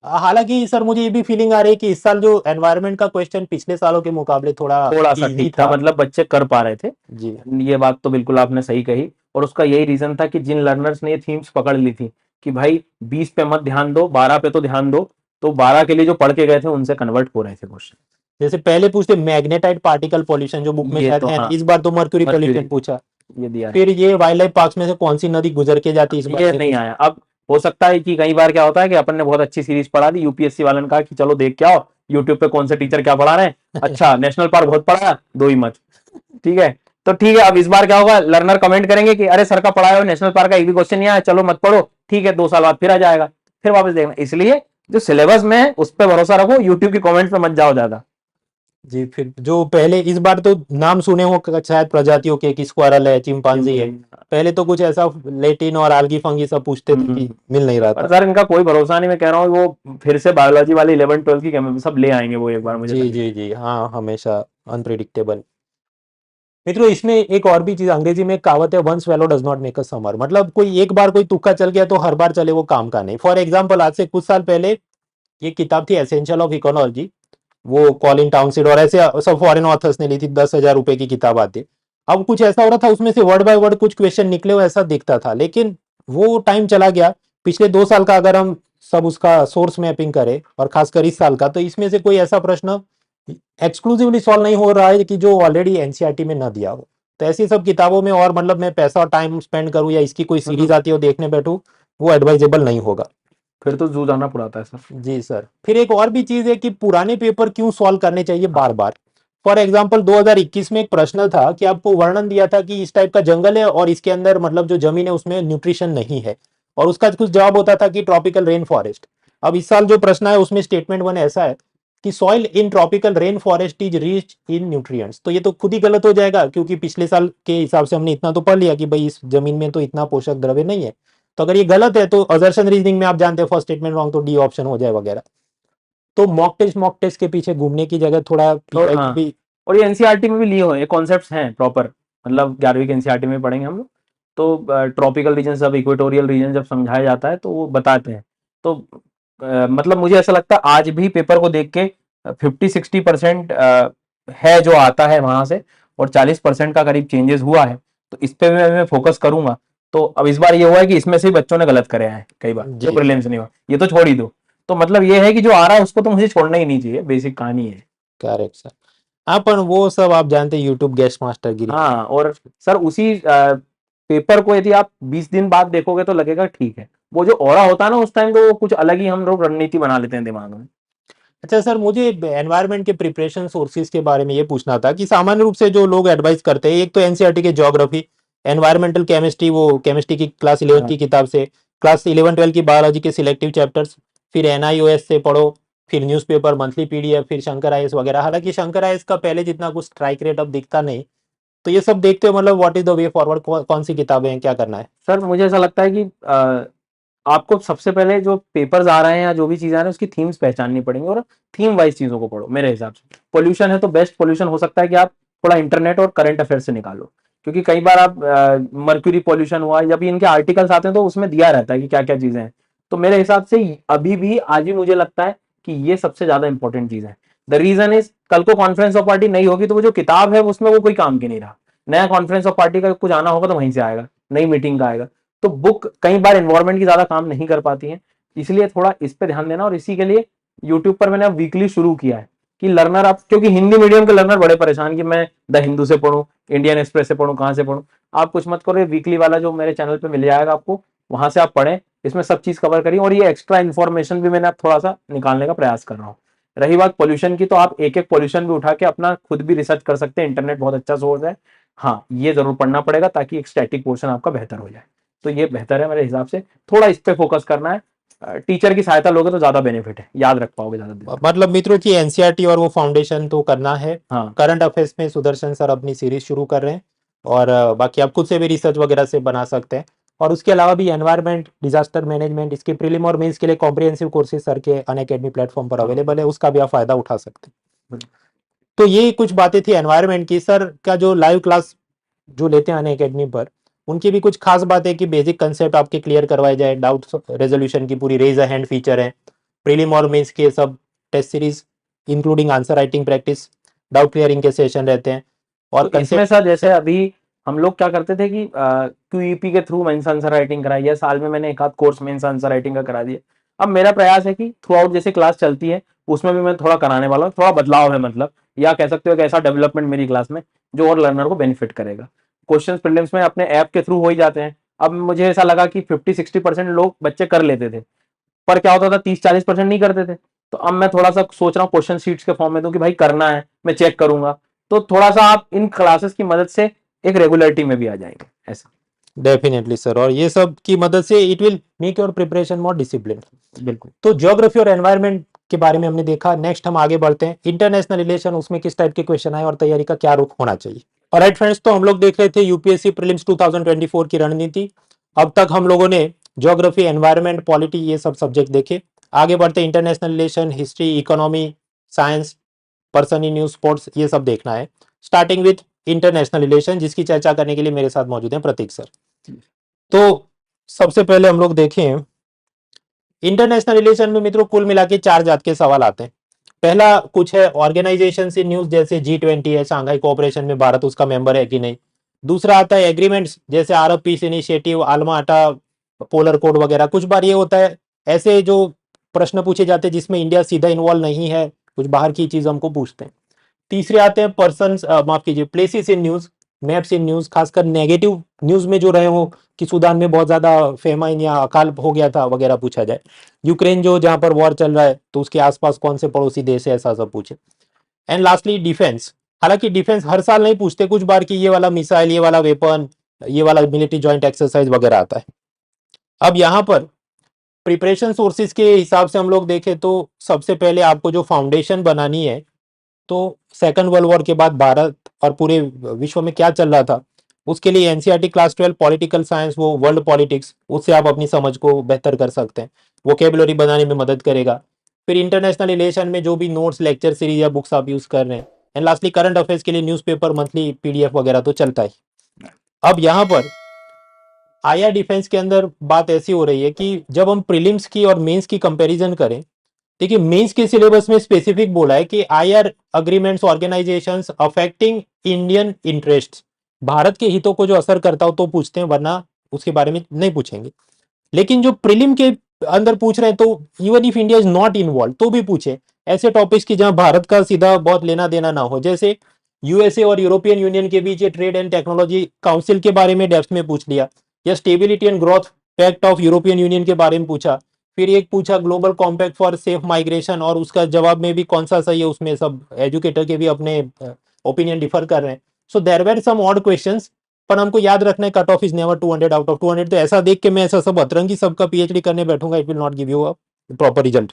[SPEAKER 2] हालांकि सर मुझे ये भी फीलिंग आ रही है कि इस साल जो एनवायरनमेंट का क्वेश्चन पिछले सालों के मुकाबले थोड़ा
[SPEAKER 3] सा
[SPEAKER 2] इजी
[SPEAKER 3] ठीक था, मतलब बच्चे कर पा रहे थे।
[SPEAKER 2] जी
[SPEAKER 3] ये बात तो बिल्कुल आपने सही कही, और उसका यही रीजन था कि जिन लर्नर्स ने ये थीम्स पकड़ ली थी कि भाई 20 पे मत ध्यान दो, 12 पे तो ध्यान दो, तो 12 के लिए जो पढ़ के गए थे उनसे कन्वर्ट हो रहे थे क्वेश्चन।
[SPEAKER 2] जैसे पहले पूछते मैग्नेटाइट पार्टिकल पॉल्यूशन जो बुक में
[SPEAKER 3] ये
[SPEAKER 2] शायद
[SPEAKER 3] तो
[SPEAKER 2] है,
[SPEAKER 3] हाँ,
[SPEAKER 2] इस बार तो मर्क्यूरी
[SPEAKER 3] मर्क्यूरी
[SPEAKER 2] पॉल्यूशन पूछा।
[SPEAKER 3] ये दिया है।
[SPEAKER 2] फिर ये वाइल्ड लाइफ पार्क में से कौन सी नदी गुजर के जाती है, इस बार
[SPEAKER 3] ये नहीं आया। अब हो सकता है कि कई बार क्या होता है कि अपन ने बहुत अच्छी सीरीज पढ़ा दी, यूपीएससी वाले ने कहा कि चलो देख के आओ यूट्यूब पे कौन से टीचर क्या पढ़ा रहे हैं, अच्छा नेशनल पार्क बहुत पढ़ा, दो ही मत, ठीक है। तो ठीक है, अब इस बार क्या होगा, लर्नर कमेंट करेंगे कि अरे सर का पढ़ाया हो, नेशनल पार्क का एक भी क्वेश्चन नहीं आया, चलो मत पढ़ो, ठीक है 2 साल बाद फिर आ जाएगा, फिर वापस देखना। इसलिए जो सिलेबस में है उस पर भरोसा रखो, यूट्यूब की कमेंट्स पे मत जाओ ज्यादा।
[SPEAKER 2] जी फिर जो पहले इस बार तो नाम सुने हो शायद प्रजातियों के कि स्क्वायरल है, चिंपांजी है, पहले तो कुछ ऐसा लेटिन और आल्गी फंगी सब पूछते थे कि मिल नहीं रहा था।
[SPEAKER 3] सर इनका कोई भरोसा नहीं, मैं कह रहा हूँ वो फिर से बायोलॉजी वाले 11 12 की केमिस्ट्री सब ले आएंगे वो एक बार, मुझे
[SPEAKER 2] जी जी जी हाँ, हमेशा अनप्रिडिक्टेबल। मित्रों इसमें एक और भी चीज, अंग्रेजी में एक कहावत है, one swallow does not make a summer, मतलब कोई एक बार कोई तुक्का चल गया तो हर बार चले वो काम का नहीं। फॉर एग्जाम्पल आज से कुछ साल पहले ये किताब थी एसेंशियल ऑफ इकोनॉलॉजी, वो कॉलिन टाउनसीड और ऐसे सब फॉरेन ऑथर्स ने ली थी, 10,000 रुपए की किताब आती। अब कुछ ऐसा हो रहा था उसमें से वर्ड बाय वर्ड कुछ क्वेश्चन निकले हो ऐसा दिखता था, लेकिन वो टाइम चला गया। पिछले 2 साल का अगर हम सब उसका सोर्स मैपिंग करें और खासकर इस साल का, तो इसमें से कोई ऐसा प्रश्न एक्सक्लूसिवली सॉल्व नहीं हो रहा है कि जो ऑलरेडी एनसीईआरटी में ना दिया हो। तो ऐसी सब किताबों में और मतलब मैं पैसा और टाइम स्पेंड करूं या इसकी कोई सीरीज आती हो देखने बैठूं, वो एडवाइजेबल नहीं होगा।
[SPEAKER 3] फिर तो जू जाना पड़ता है सर।
[SPEAKER 2] जी सर। फिर एक और भी चीज है कि पुराने पेपर क्यों सॉल्व करने चाहिए बार बार। फॉर एग्जाम्पल 2021 में एक प्रश्न था कि आपको वर्णन दिया था कि इस टाइप का जंगल है और इसके अंदर मतलब जो जमीन है उसमें न्यूट्रिशन नहीं है, और उसका कुछ जवाब होता था कि ट्रॉपिकल रेन फॉरेस्ट। अब इस साल जो प्रश्न है उसमें स्टेटमेंट 1 ऐसा है कि soil in tropical rain forest is rich in nutrients. तो ये तो खुद ही गलत हो जाएगा, क्योंकि पिछले साल के हिसाब से हमने इतना तो पढ़ लिया कि भाई इस जमीन में तो इतना पोषक द्रव्य नहीं है। तो अगर ये गलत है तो अजर्शन रीजनिंग में आप जानते हैं फर्स्ट स्टेटमेंट रॉन्ग तो डी ऑप्शन हो जाए वगैरह। तो मॉक टेस्ट के पीछे घूमने की जगह थोड़ा
[SPEAKER 3] और हाँ,
[SPEAKER 2] भी।
[SPEAKER 3] और ये एनसीईआरटी में भी लिए हुए ये कॉन्सेप्ट्स हैं प्रॉपर, मतलब 11वीं के एनसीईआरटी में पढ़ेंगे हम लोग, तो ट्रॉपिकल रीजन जब, इक्वेटोरियल रीजन जब समझाया जाता है तो वो बताते हैं। तो मतलब मुझे ऐसा लगता है आज भी पेपर को देख के 50-60% है जो आता है वहां से, और 40% का करीब चेंजेस हुआ है, तो इस पे मैं फोकस करूंगा। तो अब इस बार ये हुआ है कि इसमें से ही बच्चों ने गलत करे हैं कई बार, जो प्रीलिम्स नहीं हुआ, ये तो छोड़ ही दो। तो मतलब ये है कि जो आ रहा है उसको तो मुझे छोड़ना ही नहीं चाहिए, बेसिक कहानी है।
[SPEAKER 2] Correct sir. अपन वो सब आप जानते हैं यूट्यूब गेस्ट मास्टर गिरी।
[SPEAKER 3] हाँ, और सर उसी पेपर को यदि आप 20 दिन बाद देखोगे तो लगेगा ठीक है, वो जो ऑरा होता है ना उस टाइम, तो कुछ अलग ही हम लोग रणनीति बना लेते हैं दिमाग में।
[SPEAKER 2] अच्छा सर, मुझे एनवायरनमेंट के प्रिपरेशन सोर्सेज के बारे में ये पूछना था कि सामान्य रूप से जो लोग एडवाइस करते हैं, एक तो एनसीईआरटी के ज्योग्राफी, एनवायरमेंटल केमिस्ट्री, वो केमिस्ट्री की क्लास 11 की किताब से, क्लास 11 12 की बायोलॉजी के सिलेक्टिव चैप्टर्स, फिर एनआईओएस से पढ़ो, फिर न्यूज़पेपर, मंथली पीडीएफ, फिर शंकर आईएएस वगैरह। हालांकि शंकर आईएएस का पहले जितना कुछ स्ट्राइक रेट अब दिखता नहीं। तो ये सब देखते हो मतलब what is the way forward, कौन सी किताबें हैं, क्या करना है?
[SPEAKER 3] सर मुझे ऐसा लगता है कि आपको सबसे पहले जो पेपर्स आ रहे हैं या जो भी चीज आ रही है उसकी थीम्स पहचाननी पड़ेंगी, और थीम वाइज चीजों को पढ़ो। मेरे हिसाब से पोल्यूशन है तो बेस्ट पोल्यूशन हो सकता है कि आप थोड़ा इंटरनेट और करंट अफेयर से निकालो, क्योंकि कई बार आप मर्क्यूरी पोल्यूशन हुआ, जब इनके आर्टिकल्स आते हैं तो उसमें दिया रहता है कि क्या क्या चीजें हैं। तो मेरे हिसाब से अभी भी आज भी मुझे लगता है कि ये सबसे ज्यादा इंपॉर्टेंट चीज है। द रीजन इज कल को कॉन्फ्रेंस ऑफ पार्टी नहीं होगी तो वो जो किताब है उसमें वो कोई काम की नहीं रहा, नया कॉन्फ्रेंस ऑफ पार्टी का कुछ आना होगा तो वहीं से आएगा, नई मीटिंग का आएगा। तो बुक कई बार एनवायरमेंट की ज्यादा काम नहीं कर पाती है, इसलिए थोड़ा इस पे ध्यान देना। और इसी के लिए यूट्यूब पर मैंने अब वीकली शुरू किया है कि लर्नर आप, क्योंकि हिंदी मीडियम के लर्नर बड़े परेशान कि मैं द हिंदू से पढ़ूं, इंडियन एक्सप्रेस से पढ़ूं, कहां से पढ़ूं। आप कुछ मत करो, ये वीकली वाला जो मेरे चैनल पे मिल जाएगा आपको, वहां से आप पढ़ें, इसमें सब चीज कवर करिए। और ये एक्स्ट्रा इन्फॉर्मेशन भी मैंने अब थोड़ा सा निकालने का प्रयास कर रहा हूँ। रही बात पोल्यूशन की, तो आप एक एक पोल्यूशन भी उठा के अपना खुद भी रिसर्च कर सकते हैं, इंटरनेट बहुत अच्छा सोर्स है। हाँ, ये जरूर पढ़ना पड़ेगा ताकि एक स्टैटिक पोर्शन आपका बेहतर हो जाए। तो ये बेहतर है मेरे हिसाब से, थोड़ा इस पे फोकस करना है। टीचर की सहायता लोगे तो ज्यादा बेनिफिट है, याद रख पाओगे ज्यादा दिन।
[SPEAKER 2] मतलब मित्रों की एनसीईआरटी और वो फाउंडेशन तो करना है।
[SPEAKER 3] हाँ,
[SPEAKER 2] करंट अफेयर्स में सुदर्शन सर अपनी सीरीज शुरू कर रहे हैं, और बाकी आप खुद से भी रिसर्च वगैरह से बना सकते हैं। और उसके अलावा भी एनवायरनमेंट, डिजास्टर मैनेजमेंट, इसके प्रीलिम और मेंस के लिए कॉम्प्रिहेंसिव कोर्सेज सर के अनअकैडमी प्लेटफॉर्म पर अवेलेबल है, उसका भी आप फायदा उठा सकते हैं। तो ये कुछ बातें थी एनवायरनमेंट की। सर का जो लाइव क्लास जो लेते हैं अनअकैडमी पर, उनकी भी कुछ खास बातें कि बेसिक कंसेप्ट आपके क्लियर करवाए जाए, डाउट रेजोल्यूशन की पूरी रेज अ हैंड फीचर है, प्रीलिम और मेंस के सब test series including answer writing practice, doubt clearing के सेशन रहते हैं। और
[SPEAKER 3] तो इसमें सर जैसे अभी हम लोग क्या करते थे कि क्यूईपी के थ्रू मेंस आंसर राइटिंग कराई है, साल में मैंने एक आध कोर्स मेंस आंसर राइटिंग का करा दिया। अब मेरा प्रयास है कि थ्रू आउट जैसे क्लास चलती है उसमें भी मैं थोड़ा कराने वाला हूँ, थोड़ा बदलाव है मतलब, या कह सकते हो कि ऐसा डेवलपमेंट मेरी क्लास में जो और लर्नर को बेनिफिट करेगा। क्वेश्चन प्रीलिम्स में अपने ऐप के थ्रू हो ही जाते हैं। अब मुझे ऐसा लगा कि 50-60% लोग बच्चे कर लेते थे, पर क्या होता था 30-40% नहीं करते थे। तो अब मैं थोड़ा सा सोच रहा हूँ क्वेश्चन शीट्स के फॉर्म में दूं कि भाई करना है, मैं चेक करूंगा। तो थोड़ा सा आप इन क्लासेस की मदद से एक रेगुलरिटी में भी आ जाएंगे ऐसा।
[SPEAKER 2] डेफिनेटली सर, और ये सब की मदद से it will make your preparation more discipline.
[SPEAKER 3] बिल्कुल।
[SPEAKER 2] तो ज्योग्राफी और एनवायरनमेंट के बारे में हमने देखा। नेक्स्ट हम आगे बढ़ते हैं, इंटरनेशनल रिलेशन, उसमें किस टाइप के क्वेश्चन आए और तैयारी का क्या रुख होना चाहिए। और राइट फ्रेंड्स, तो हम लोग देख रहे थे यूपीएससी प्रीलिम्स 2024 की रणनीति। अब तक हम लोगों ने ज्योग्राफी, एनवायरनमेंट, पॉलिटी, ये सब सब्जेक्ट देखे। आगे बढ़ते international relation, history, economy, science, person in news, sports, ये सब देखना है। स्टार्टिंग विथ इंटरनेशनल रिलेशन, जिसकी चर्चा करने के लिए मेरे साथ मौजूद हैं प्रतीक सर। तो सबसे पहले हम लोग देखें इंटरनेशनल रिलेशन में मित्रों कुल मिला के 4 जात के सवाल आते हैं। पहला कुछ है ऑर्गेनाइजेशन इन न्यूज, जैसे G20 है, शंघाई कोऑपरेशन में भारत उसका मेंबर है कि नहीं। दूसरा आता है एग्रीमेंट्स, जैसे अरब पीस इनिशिएटिव, आलमा आटा, पोलर कोड वगैरह। कुछ बार ये होता है ऐसे जो प्रश्न पूछे जाते हैं जिसमें इंडिया सीधा इन्वॉल्व नहीं है, कुछ बाहर की चीज हमको पूछते हैं। तीसरे आते हैं पर्सन, माफ कीजिए, places in news, maps in news, खासकर नेगेटिव न्यूज में जो रहे हो कि सूडान में बहुत ज्यादा फेमाइन या अकाल हो गया था वगैरह पूछा जाए। यूक्रेन जो जहां पर वॉर चल रहा है तो उसके आसपास कौन से पड़ोसी देश है, ऐसा सब पूछे। And lastly defence. हालांकि डिफेंस हर साल नहीं पूछते, कुछ बार की ये वाला मिसाइल, ये वाला वेपन, ये वाला मिलिट्री जॉइंट एक्सरसाइज वगैरह आता है। अब यहाँ पर प्रिपरेशन सोर्सेज के हिसाब से हम लोग देखें तो सबसे पहले आपको जो फाउंडेशन बनानी है, तो सेकंड वर्ल्ड वॉर के बाद भारत और पूरे विश्व में क्या चल रहा था, उसके लिए एनसीईआरटी क्लास 12 पॉलिटिकल साइंस, वो वर्ल्ड पॉलिटिक्स, उससे आप अपनी समझ को बेहतर कर सकते हैं, वोकेबुलरी बनाने में मदद करेगा। फिर इंटरनेशनल रिलेशन में जो भी नोट्स, लेक्चर सीरीज या बुक्स आप यूज कर रहे हैं। एंड लास्टली करंट अफेयर्स के लिए न्यूज़पेपर, मंथली पीडीएफ वगैरह तो चलता ही। अब यहाँ पर आईआर डिफेंस के अंदर बात ऐसी हो रही है कि जब हम प्रीलिम्स की और मेंस की कंपैरिजन करें, देखिए मेंस के सिलेबस में स्पेसिफिक बोला है कि IR agreements, organisations affecting Indian interests, Bharat के हितों को जो असर करता हो तो पूछते हैं, वरना उसके बारे में नहीं पूछेंगे। लेकिन जो प्रीलिम के अंदर पूछ रहे हैं तो even if India is not involve तो भी पूछे ऐसे टॉपिक्स की जहां भारत का सीधा बहुत लेना देना ना हो, जैसे यूएसए और यूरोपियन यूनियन के बीच ये ट्रेड एंड टेक्नोलॉजी काउंसिल के बारे में डेप्थ में पूछ लिया, या stability and growth pact of European Union के बारे में पूछा। फिर एक पूछा global compact for safe migration, और उसका जवाब में भी कौन सा सही है, उसमें सब एजुकेटर के भी अपने ओपिनियन डिफर कर रहे हैं। So there were some odd questions, पर हमको याद रखना है cut off is never 200 out of 200। तो ऐसा देख के मैं ऐसा सब अतरंगी सबका पीएचडी करने बैठूंगा, it will not give you a proper result.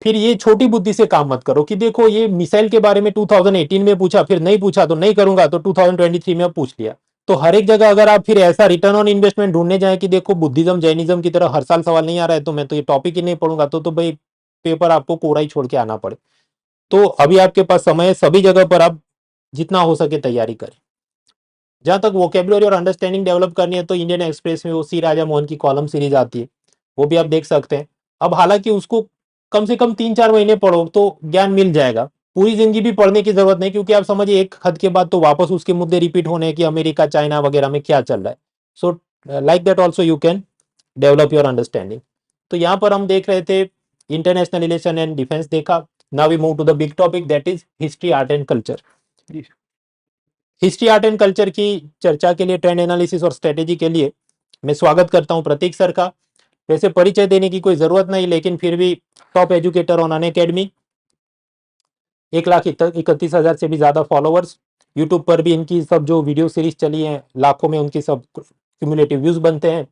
[SPEAKER 2] फिर ये छोटी बुद्धि से काम मत करो कि देखो ये मिसाइल के बारे में 2018 में पूछा, फिर नहीं पूछा तो नहीं करूंगा, तो 2023 में अब पूछ लिया। तो हर एक जगह अगर आप फिर ऐसा रिटर्न ऑन इन्वेस्टमेंट ढूंढने जाए कि देखो बुद्धिज्म, जैनिज्म की तरह हर साल सवाल नहीं आ रहा है तो मैं तो ये टॉपिक ही नहीं पढ़ूंगा, तो भाई पेपर आपको कोरा ही छोड़ के आना पड़े। तो अभी आपके पास समय है, सभी जगह पर आप जितना हो सके तैयारी करें। जहां तक वोकेबुलरी और अंडरस्टैंडिंग डेवलप करनी है तो इंडियन एक्सप्रेस में वो सी राजा मोहन की कॉलम सीरीज आती है, वो भी आप देख सकते हैं। अब हालांकि उसको कम से कम 3-4 महीने पढ़ो तो ज्ञान मिल जाएगा। पूरी जिंदगी भी पढ़ने की जरूरत नहीं, क्योंकि आप समझिए एक हद के बाद तो वापस उसके मुद्दे रिपीट होने हैं कि अमेरिका चाइना वगैरह में क्या चल रहा है। So like that also you can develop your understanding. तो यहाँ पर हम देख रहे थे इंटरनेशनल रिलेशन एंड डिफेंस देखा। Now we move to the big topic, that is history, art and culture. History, art and culture की चर्चा के लिए, ट्रेंड एनालिसिस और स्ट्रेटेजी के लिए मैं स्वागत करता हूं प्रतीक सर का। वैसे परिचय देने की कोई जरूरत नहीं, लेकिन फिर भी टॉप एजुकेटर ऑन अनअकैडमी, 1,31,000 से भी ज्यादा फॉलोअर्स। यूट्यूब पर भी इनकी सब जो वीडियो सीरीज चली है लाखों में उनकी सब क्यूमुलेटिव व्यूज बनते हैं।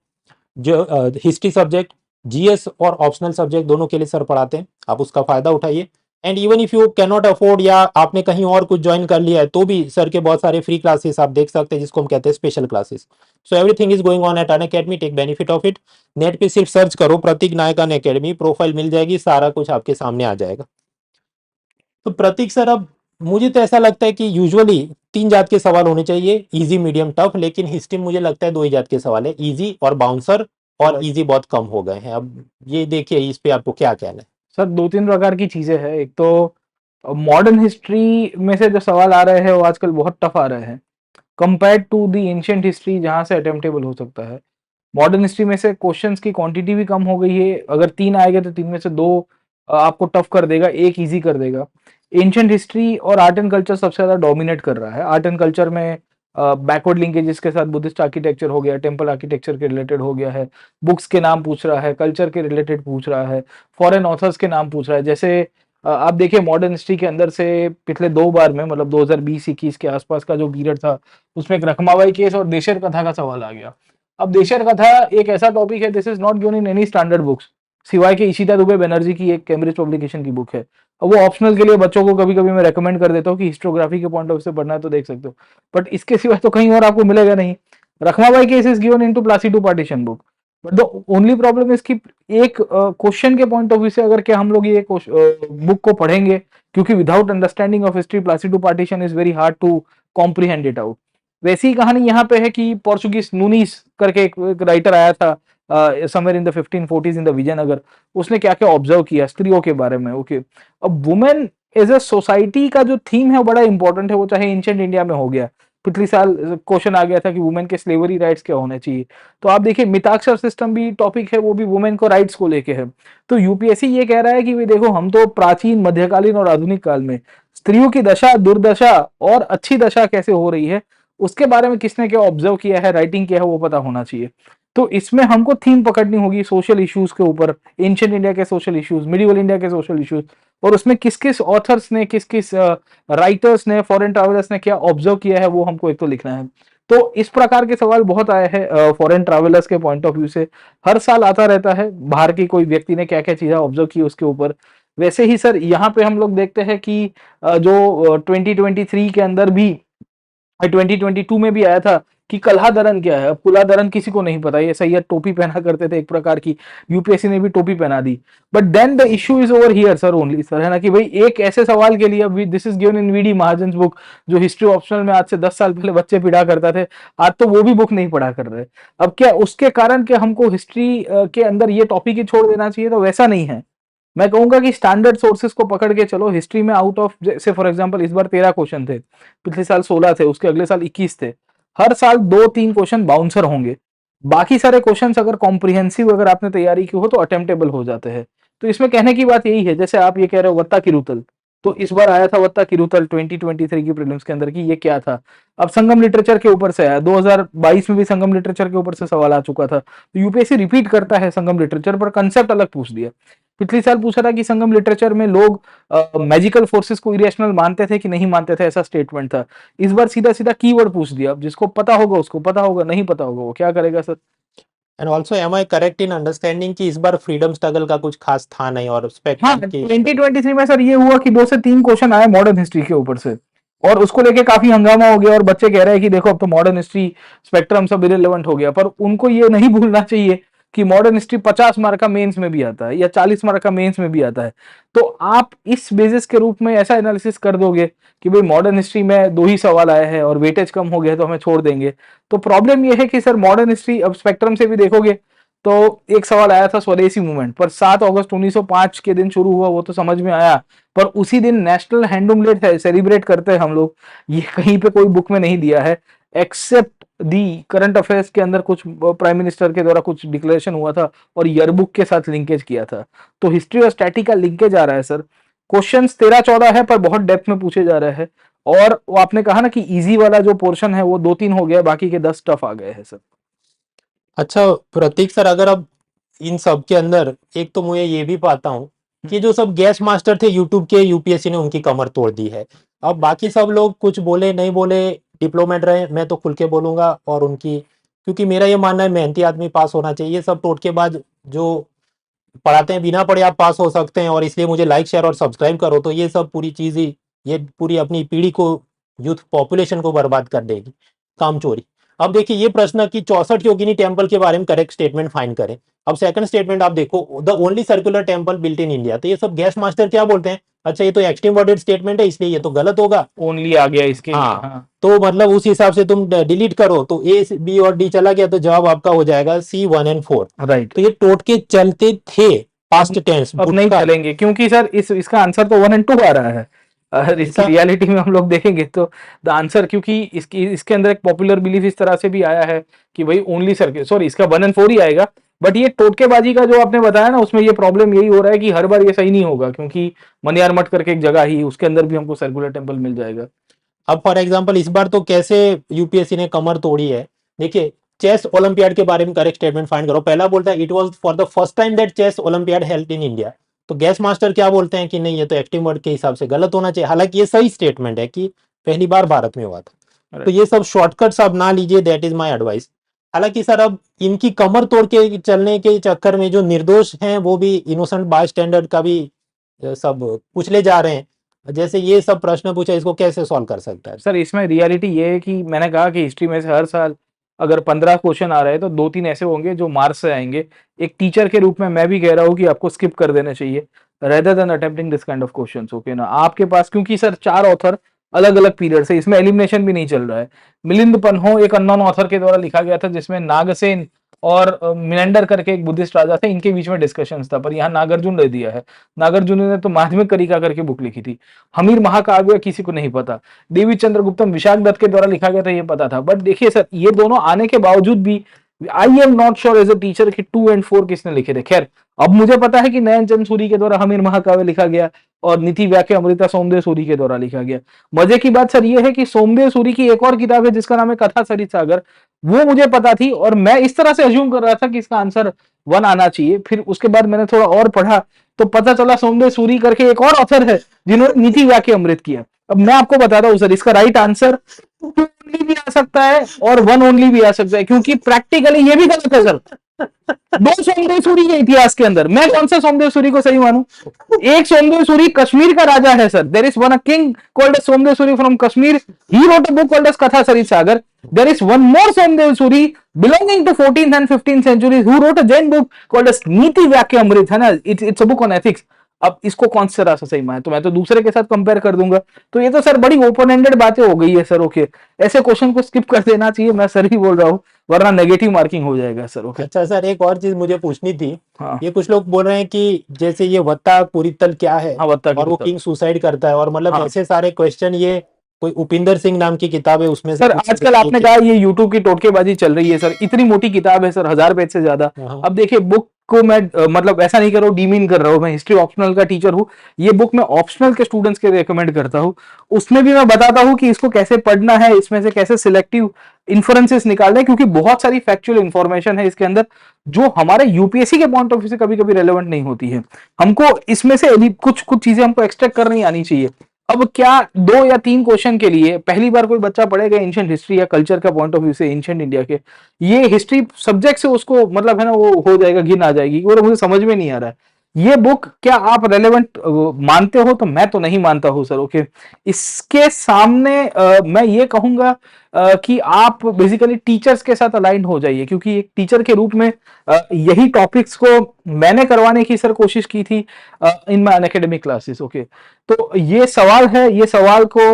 [SPEAKER 2] जो हिस्ट्री सब्जेक्ट, जीएस और ऑप्शनल सब्जेक्ट दोनों के लिए सर पढ़ाते हैं, आप उसका फायदा उठाइए। And even if you can not afford या आपने कहीं और कुछ ज्वाइन कर लिया है तो भी सर के बहुत सारे फ्री क्लासेस आप देख सकते हैं, जिसको हम कहते हैं special classes. So everything is going on at Unacademy, take benefit of it. Net पे सिर्फ सर्च करो प्रतीक नायक अनअकैडमी, प्रोफाइल मिल जाएगी, सारा कुछ आपके सामने आ जाएगा। तो प्रतीक सर, अब मुझे तो ऐसा लगता है कि यूजुअली 3 जात के सवाल होने चाहिए, इजी, मीडियम, टफ, लेकिन हिस्ट्री में मुझे लगता है 2 ही जात के सवाल है, इजी और बाउंसर, और इजी बहुत कम हो गए हैं। अब ये देखिए, इस पे आपको क्या कहना है?
[SPEAKER 4] सर 2-3 प्रकार की चीजें हैं। एक तो मॉडर्न हिस्ट्री में से जो सवाल आ रहे हैं वो आजकल बहुत टफ आ रहे हैं compare to the ancient history, जहां से अटेम्प्टेबल हो सकता है। मॉडर्न हिस्ट्री में से क्वेश्चंस की क्वांटिटी भी कम हो गई है। अगर 3 आएगा तो 3 में से 2 आपको टफ कर देगा, 1 इजी कर देगा। एंशिएंट हिस्ट्री और आर्ट एंड कल्चर सबसे ज्यादा डोमिनेट कर रहा है। आर्ट एंड कल्चर में बैकवर्ड लिंकेजेस के साथ बुद्धिस्ट आर्किटेक्चर हो गया, टेम्पल आर्किटेक्चर के रिलेटेड हो गया है, बुक्स के नाम पूछ रहा है, कल्चर के रिलेटेड पूछ रहा है, फॉरेन ऑथर्स के नाम पूछ रहा है। जैसे आप देखिए मॉडर्न हिस्ट्री के अंदर से पिछले 2 बार में, मतलब 2020-21 के आसपास का जो पीरियड था, उसमें एक रखमाबाई केस और देशर कथा का सवाल आ गया। अब देशर कथा एक ऐसा टॉपिक है, this is not given in any standard books, सिवाय के इशिता दुबे बनर्जी की एक कैम्ब्रिज पब्लिकेशन की बुक है। अब वो ऑप्शनल के लिए बच्चों को कभी कभी मैं रेकमेंड कर देता हूँ कि हिस्टोग्राफी के पॉइंट ऑफ व्यू से पढ़ना है तो देख सकते हो, बट इसके सिवाय तो कहीं और आपको मिलेगा नहीं। Rakhmabai case is given into Plassey to partition book, but the only problem is कि एक क्वेश्चन के पॉइंट ऑफ व्यू से अगर क्या हम लोग ये बुक को पढ़ेंगे, क्योंकि without understanding of history Plassey to partition is very hard to comprehend it out. वैसी ही कहानी यहाँ पे है कि पोर्चुगीज नूनीस करके एक राइटर आया था somewhere in the 1540s in the Vijayanagar. उसने क्या क्या ऑब्जर्व किया स्त्रियों के बारे में। ओके, अब वुमेन एज अ सोसाइटी का जो थीम है वो बड़ा इंपॉर्टेंट है, वो चाहे एंशिएंट इंडिया में हो गया, पिछले साल क्वेश्चन आ गया था कि वुमेन के स्लेवरी राइट्स क्या होने चाहिए। तो आप देखिए मिताक्षर सिस्टम भी टॉपिक है, वो भी वुमेन को राइट्स को लेके है। तो यूपीएससी ये कह रहा है कि देखो हम तो प्राचीन, मध्यकालीन और आधुनिक काल में स्त्रियों की दशा, दुर्दशा और अच्छी दशा कैसे हो रही है उसके बारे में किसने क्या ऑब्जर्व किया है, राइटिंग किया है, वो पता होना चाहिए। तो इसमें हमको थीम पकड़नी होगी सोशल इश्यूज के ऊपर, एंशिएंट इंडिया के सोशल इश्यूज, मिडिवल इंडिया के सोशल इश्यूज, और उसमें किस किस ऑथर्स ने, किस किस राइटर्स ने, फॉरेन ट्रैवलर्स ने क्या ऑब्जर्व किया है, वो हमको एक तो लिखना है। तो इस प्रकार के सवाल बहुत आए हैं फॉरेन ट्रैवलर्स के पॉइंट ऑफ व्यू से, हर साल आता रहता है, बाहर की कोई व्यक्ति ने क्या क्या चीजें ऑब्जर्व की उसके ऊपर। वैसे ही सर यहाँ पे हम लोग देखते हैं कि जो 2023 के अंदर भी, 2022 में भी आया था कि कल्हादरन क्या है। अब कुलादरन किसी को नहीं पता, ये सैयद टोपी पहना करते थे एक प्रकार की, यूपीएससी ने भी टोपी पहना दी। But then the issue is over here sir only sir, है ना, कि भाई एक ऐसे सवाल के लिए, अब this is given in VD Mahajan book, जो हिस्ट्री ऑप्शनल में आज से 10 साल पहले बच्चे पढ़ा करता थे, आज तो वो भी बुक नहीं पढ़ा कर रहे। अब क्या उसके कारण कि हमको हिस्ट्री के अंदर ये टॉपिक ही छोड़ देना चाहिए? तो वैसा नहीं है। मैं कहूंगा कि स्टैंडर्ड सोर्सेज को पकड़ के चलो। हिस्ट्री में आउट ऑफ, जैसे फॉर एग्जांपल इस बार 13 क्वेश्चन थे, पिछले साल 16 थे, उसके अगले साल 21 थे, हर साल 2-3 क्वेश्चन बाउंसर होंगे। बाकी सारे क्वेश्चंस अगर कॉम्प्रिहेंसिव अगर आपने तैयारी की हो तो अटेम्प्टेबल हो जाते हैं। तो इसमें कहने की बात यही है, जैसे आप ये कह रहे हो वत्ता किरुतल, तो इस बार आया था वत्ता किरुतल 2023 की प्रीलिम्स के अंदर की ये क्या था। अब संगम लिटरेचर के ऊपर से आया, 2022 में भी संगम लिटरेचर के ऊपर से सवाल आ चुका था। तो यूपीएससी रिपीट करता है संगम लिटरेचर पर, कंसेप्ट अलग पूछ दिया। पिछले साल पूछा था कि संगम लिटरेचर में लोग मैजिकल फोर्सेस को इरेशनल मानते थे कि नहीं मानते थे, ऐसा स्टेटमेंट था। इस बार सीधा सीधा कीवर्ड पूछ दिया। अब जिसको पता होगा उसको पता होगा, नहीं पता होगा वो क्या करेगा sir.
[SPEAKER 2] And also am I correct in understanding कि इस बार फ्रीडम स्ट्रगल का कुछ खास था नहीं, और
[SPEAKER 4] हाँ,
[SPEAKER 2] स्पेक्ट्रम की
[SPEAKER 4] 2023 में सर ये हुआ कि 2 से 3 क्वेश्चन आए मॉडर्न हिस्ट्री के ऊपर से, और उसको लेके काफी हंगामा हो गया, और बच्चे कह रहे हैं कि देखो अब तो मॉडर्न हिस्ट्री स्पेक्ट्रम सब इरेलेवेंट हो गया। पर उनको ये नहीं भूलना चाहिए कि मॉडर्न हिस्ट्री 50 मार्क का मेंस में भी आता है या 40 मार्क का मेंस में भी आता है। तो आप इस बेसिस के रूप में ऐसा एनालिसिस कर दोगे कि भाई मॉडर्न हिस्ट्री में 2 ही सवाल आए हैं और वेटेज कम हो गया तो हमें छोड़ देंगे, तो प्रॉब्लम ये है कि सर मॉडर्न हिस्ट्री, अब स्पेक्ट्रम से भी देखोगे तो एक सवाल आया था स्वदेशी मूवमेंट पर 7 अगस्त 1905 के दिन शुरू हुआ, वो तो समझ में आया, पर उसी दिन नेशनल हैंडलूम डे सेलिब्रेट करते हैं हम लोग, ये कहीं पे कोई बुक में नहीं दिया है एक्सेप्ट दी करंट अफेयर्स के अंदर कुछ प्राइम मिनिस्टर के द्वारा कुछ डिक्लेरेशन हुआ था और ईयरबुक के साथ लिंकेज किया था। तो हिस्ट्री और स्टैटिक का लिंकेज आ रहा है सर। क्वेश्चंस 13-14 है पर बहुत डेप्थ में पूछे जा रहे हैं, और वो आपने कहा ना कि इजी वाला जो पोर्शन है वो 2-3 हो गया, बाकी के 10 टफ आ गए हैं सर।
[SPEAKER 2] अच्छा प्रतीक सर, अगर अब इन सब के अंदर एक तो मुझे ये भी पाता हूँ कि जो सब गेस्ट मास्टर थे यूट्यूब के, यूपीएससी ने उनकी कमर तोड़ दी है। अब बाकी सब लोग कुछ बोले नहीं बोले, डिप्लोमेट रहे, मैं तो खुल के बोलूंगा और उनकी, क्योंकि मेरा ये मानना है मेहनती आदमी पास होना चाहिए। ये सब टोटकेबाज जो पढ़ाते हैं बिना पढ़े आप पास हो सकते हैं और इसलिए मुझे लाइक शेयर और सब्सक्राइब करो, तो ये सब पूरी चीज ही ये पूरी अपनी पीढ़ी को, यूथ पॉपुलेशन को बर्बाद कर देगी, काम चोरी। अब देखिए ये प्रश्न कि 64 योगिनी टेम्पल के बारे में करेक्ट स्टेटमेंट फाइंड करें। अब सेकंड स्टेटमेंट आप देखो, the only circular temple built in India, तो ये सब गेस्ट मास्टर क्या बोलते हैं, अच्छा ये तो एक्सट्रीम वर्डेड स्टेटमेंट है इसलिए ये तो गलत होगा।
[SPEAKER 4] ओनली आ गया इसके।
[SPEAKER 2] हाँ, तो मतलब उस हिसाब से तुम डिलीट करो तो ए बी और डी चला गया, तो जवाब आपका हो जाएगा सी 1 और 4।
[SPEAKER 4] राइट।
[SPEAKER 2] तो ये टोटके चलते थे पास्ट टेंस,
[SPEAKER 4] अब नहीं चलेंगे क्योंकि सर इसका आंसर तो 1 और 2 आ रहा है। अगर इसकी रियलिटी में हम लोग देखेंगे तो द आंसर, क्योंकि इसके अंदर एक पॉपुलर बिलीफ इस तरह से भी आया है कि भाई ओनली सर्किल, सॉरी इसका 1 और 4 ही आएगा। बट ये टोटकेबाजी का जो आपने बताया ना, उसमें ये प्रॉब्लम यही हो रहा है कि हर बार ये सही नहीं होगा, क्योंकि मनियार मठ करके एक जगह ही उसके अंदर भी हमको सर्कुलर टेम्पल मिल जाएगा।
[SPEAKER 2] अब फॉर एग्जांपल इस बार तो कैसे यूपीएससी ने कमर तोड़ी है, देखिए चेस ओलंपियाड के बारे में करेक्ट स्टेटमेंट फाइंड करो। पहला बोलता है it was for the first time that chess olympiad held in India, तो गेस्ट मास्टर क्या बोलते हैं कि नहीं ये तो एक्टिव वर्ड के हिसाब से गलत होना चाहिए, हालांकि ये सही स्टेटमेंट है कि पहली बार भारत में हुआ था। तो ये सब शॉर्टकट्स आप ना लीजिए, दैट इज माय एडवाइस। हालांकि सर अब इनकी कमर तोड़ के चलने के चक्कर में जो निर्दोष हैं वो भी इनोसेंट बाय स्टैंडर्ड का भी सब कुचले जा रहे हैं। जैसे ये सब प्रश्न पूछा, इसको कैसे सॉल्व कर सकता है
[SPEAKER 4] सर? इसमें रियलिटी ये है कि मैंने कहा कि हिस्ट्री में से हर साल अगर 15 क्वेश्चन आ रहे हैं तो 2-3 ऐसे होंगे जो मार्क्स से आएंगे। एक टीचर के रूप में मैं भी कह रहा हूँ कि आपको स्किप कर देना चाहिए rather than attempting this kind of questions. Okay ना, आपके पास क्योंकि सर 4 ऑथर अलग अलग पीरियड से, इसमें एलिमिनेशन भी नहीं चल रहा है। मिलिंद पन्हो एक अननोन ऑथर के द्वारा लिखा गया था जिसमें नागसेन और मिनेंडर करके एक बुद्धिस्ट राजा थे, इनके बीच में डिस्कशंस था, पर यहाँ नागार्जुन ने दिया है। नागार्जुन ने तो माध्यमिक करिका करके बुक लिखी थी। हमीर महाकाव्य किसी को नहीं पता, देवी चंद्रगुप्तम विशाख दत्त के द्वारा लिखा गया था, ये पता था। बट देखिए सर, ये दोनों आने के बावजूद भी I am not sure as a teacher कि 2 और 4 किसने लिखे थे। खैर, अब मुझे पता है कि नयन चंद सूरी के द्वारा हमीर महाकाव्य लिखा गया और नीति व्याख्या अमृता सोमदेव सूरी के द्वारा लिखा गया। मजे की बात सर ये है कि सोमदेव सूरी की एक और किताब है जिसका नाम है कथा सरित सागर, वो मुझे पता थी और मैं इस तरह से अज्यूम कर रहा था कि इसका आंसर 1 आना चाहिए। फिर उसके बाद मैंने थोड़ा और पढ़ा तो पता चला सोमदेव सूरी करके एक और ऑथर है जिन्होंने नीति व्याख्या अमृत किया। अब मैं आपको बताता हूँ सर, इसका राइट आंसर 2 ओनली भी आ सकता है और 1 ओनली भी आ सकता है, क्योंकि प्रैक्टिकली ये भी गलत है सर। 2 सोमदेव सूरी के इतिहास के अंदर मैं कौन सा सोमदेव सूरी को सही मानूं? एक सोमदेव सूरी कश्मीर का राजा है sir. There is one a king called as Somdev Suri from Kashmir, he wrote a book called as Katha Sarit Sagar. There is one more Somdev Suri belonging to 14th and 15th centuries who wrote a Jain book called as नीति व्याख्या अमृत, है ना? It's a book on ethics. अब इसको कौन सा रास्ता सही माने, तो मैं तो दूसरे के साथ कंपेयर कर दूंगा। तो ये तो सर बड़ी ओपन एंडेड बातें हो गई है सर। ओके, ऐसे क्वेश्चन को स्किप कर देना चाहिए, मैं सर ही बोल रहा हूँ, वरना नेगेटिव मार्किंग हो जाएगा सर। ओके
[SPEAKER 2] अच्छा सर, एक और चीज मुझे पूछनी थी।
[SPEAKER 4] हाँ।
[SPEAKER 2] ये कुछ लोग बोल रहे हैं कि जैसे ये वत्ता कुरितल क्या है,
[SPEAKER 4] हाँ, वत्ता
[SPEAKER 2] और वो
[SPEAKER 4] कुरितल।
[SPEAKER 2] किंग सुसाइड करता है, और मतलब
[SPEAKER 4] हाँ।
[SPEAKER 2] ऐसे सारे क्वेश्चन, ये कोई उपिंदर सिंह नाम की किताब है उसमें से
[SPEAKER 4] सर
[SPEAKER 2] कुछ
[SPEAKER 4] आजकल आपने कहा ये यूट्यूब की टोटकेबाजी चल रही है सर, इतनी मोटी किताब है सर, 1000 पेज से ज्यादा।
[SPEAKER 2] हाँ।
[SPEAKER 4] अब देखिए, बुक को मैं मतलब ऐसा नहीं कर रहा हूँ, डीमीन कर रहा हूँ, मैं हिस्ट्री ऑप्शनल का टीचर हूँ। ये बुक मैं ऑप्शनल के स्टूडेंट्स के रेकमेंड करता हूँ। उसमें भी मैं बताता हूँ कि इसको कैसे पढ़ना है, इसमें से कैसे सिलेक्टिव इन्फ्रेंसेस निकालना है, क्योंकि बहुत सारी फैक्चुअल इंफॉर्मेशन है इसके अंदर जो हमारे यूपीएससी के पॉइंट ऑफ व्यू से कभी कभी रेलेवेंट नहीं होती है। हमको इसमें से कुछ चीजें हमको एक्सट्रैक्ट करनी आनी चाहिए। अब क्या 2 या 3 क्वेश्चन के लिए पहली बार कोई बच्चा पढ़ेगा एंशिएंट हिस्ट्री या कल्चर का पॉइंट ऑफ व्यू से एंशिएंट इंडिया के, ये हिस्ट्री सब्जेक्ट से उसको मतलब है ना वो हो जाएगा, घिन आ जाएगी, और मुझे समझ में नहीं आ रहा है ये बुक क्या आप रेलेवेंट मानते हो? तो मैं तो नहीं मानता हूं सर। ओके, इसके सामने मैं ये कहूंगा कि आप बेसिकली टीचर्स के साथ अलाइंड हो जाइए, क्योंकि एक टीचर के रूप में यही टॉपिक्स को मैंने करवाने की सर कोशिश की थी इन माय अनएकेडमिक क्लासेस। ओके, तो ये सवाल है, ये सवाल को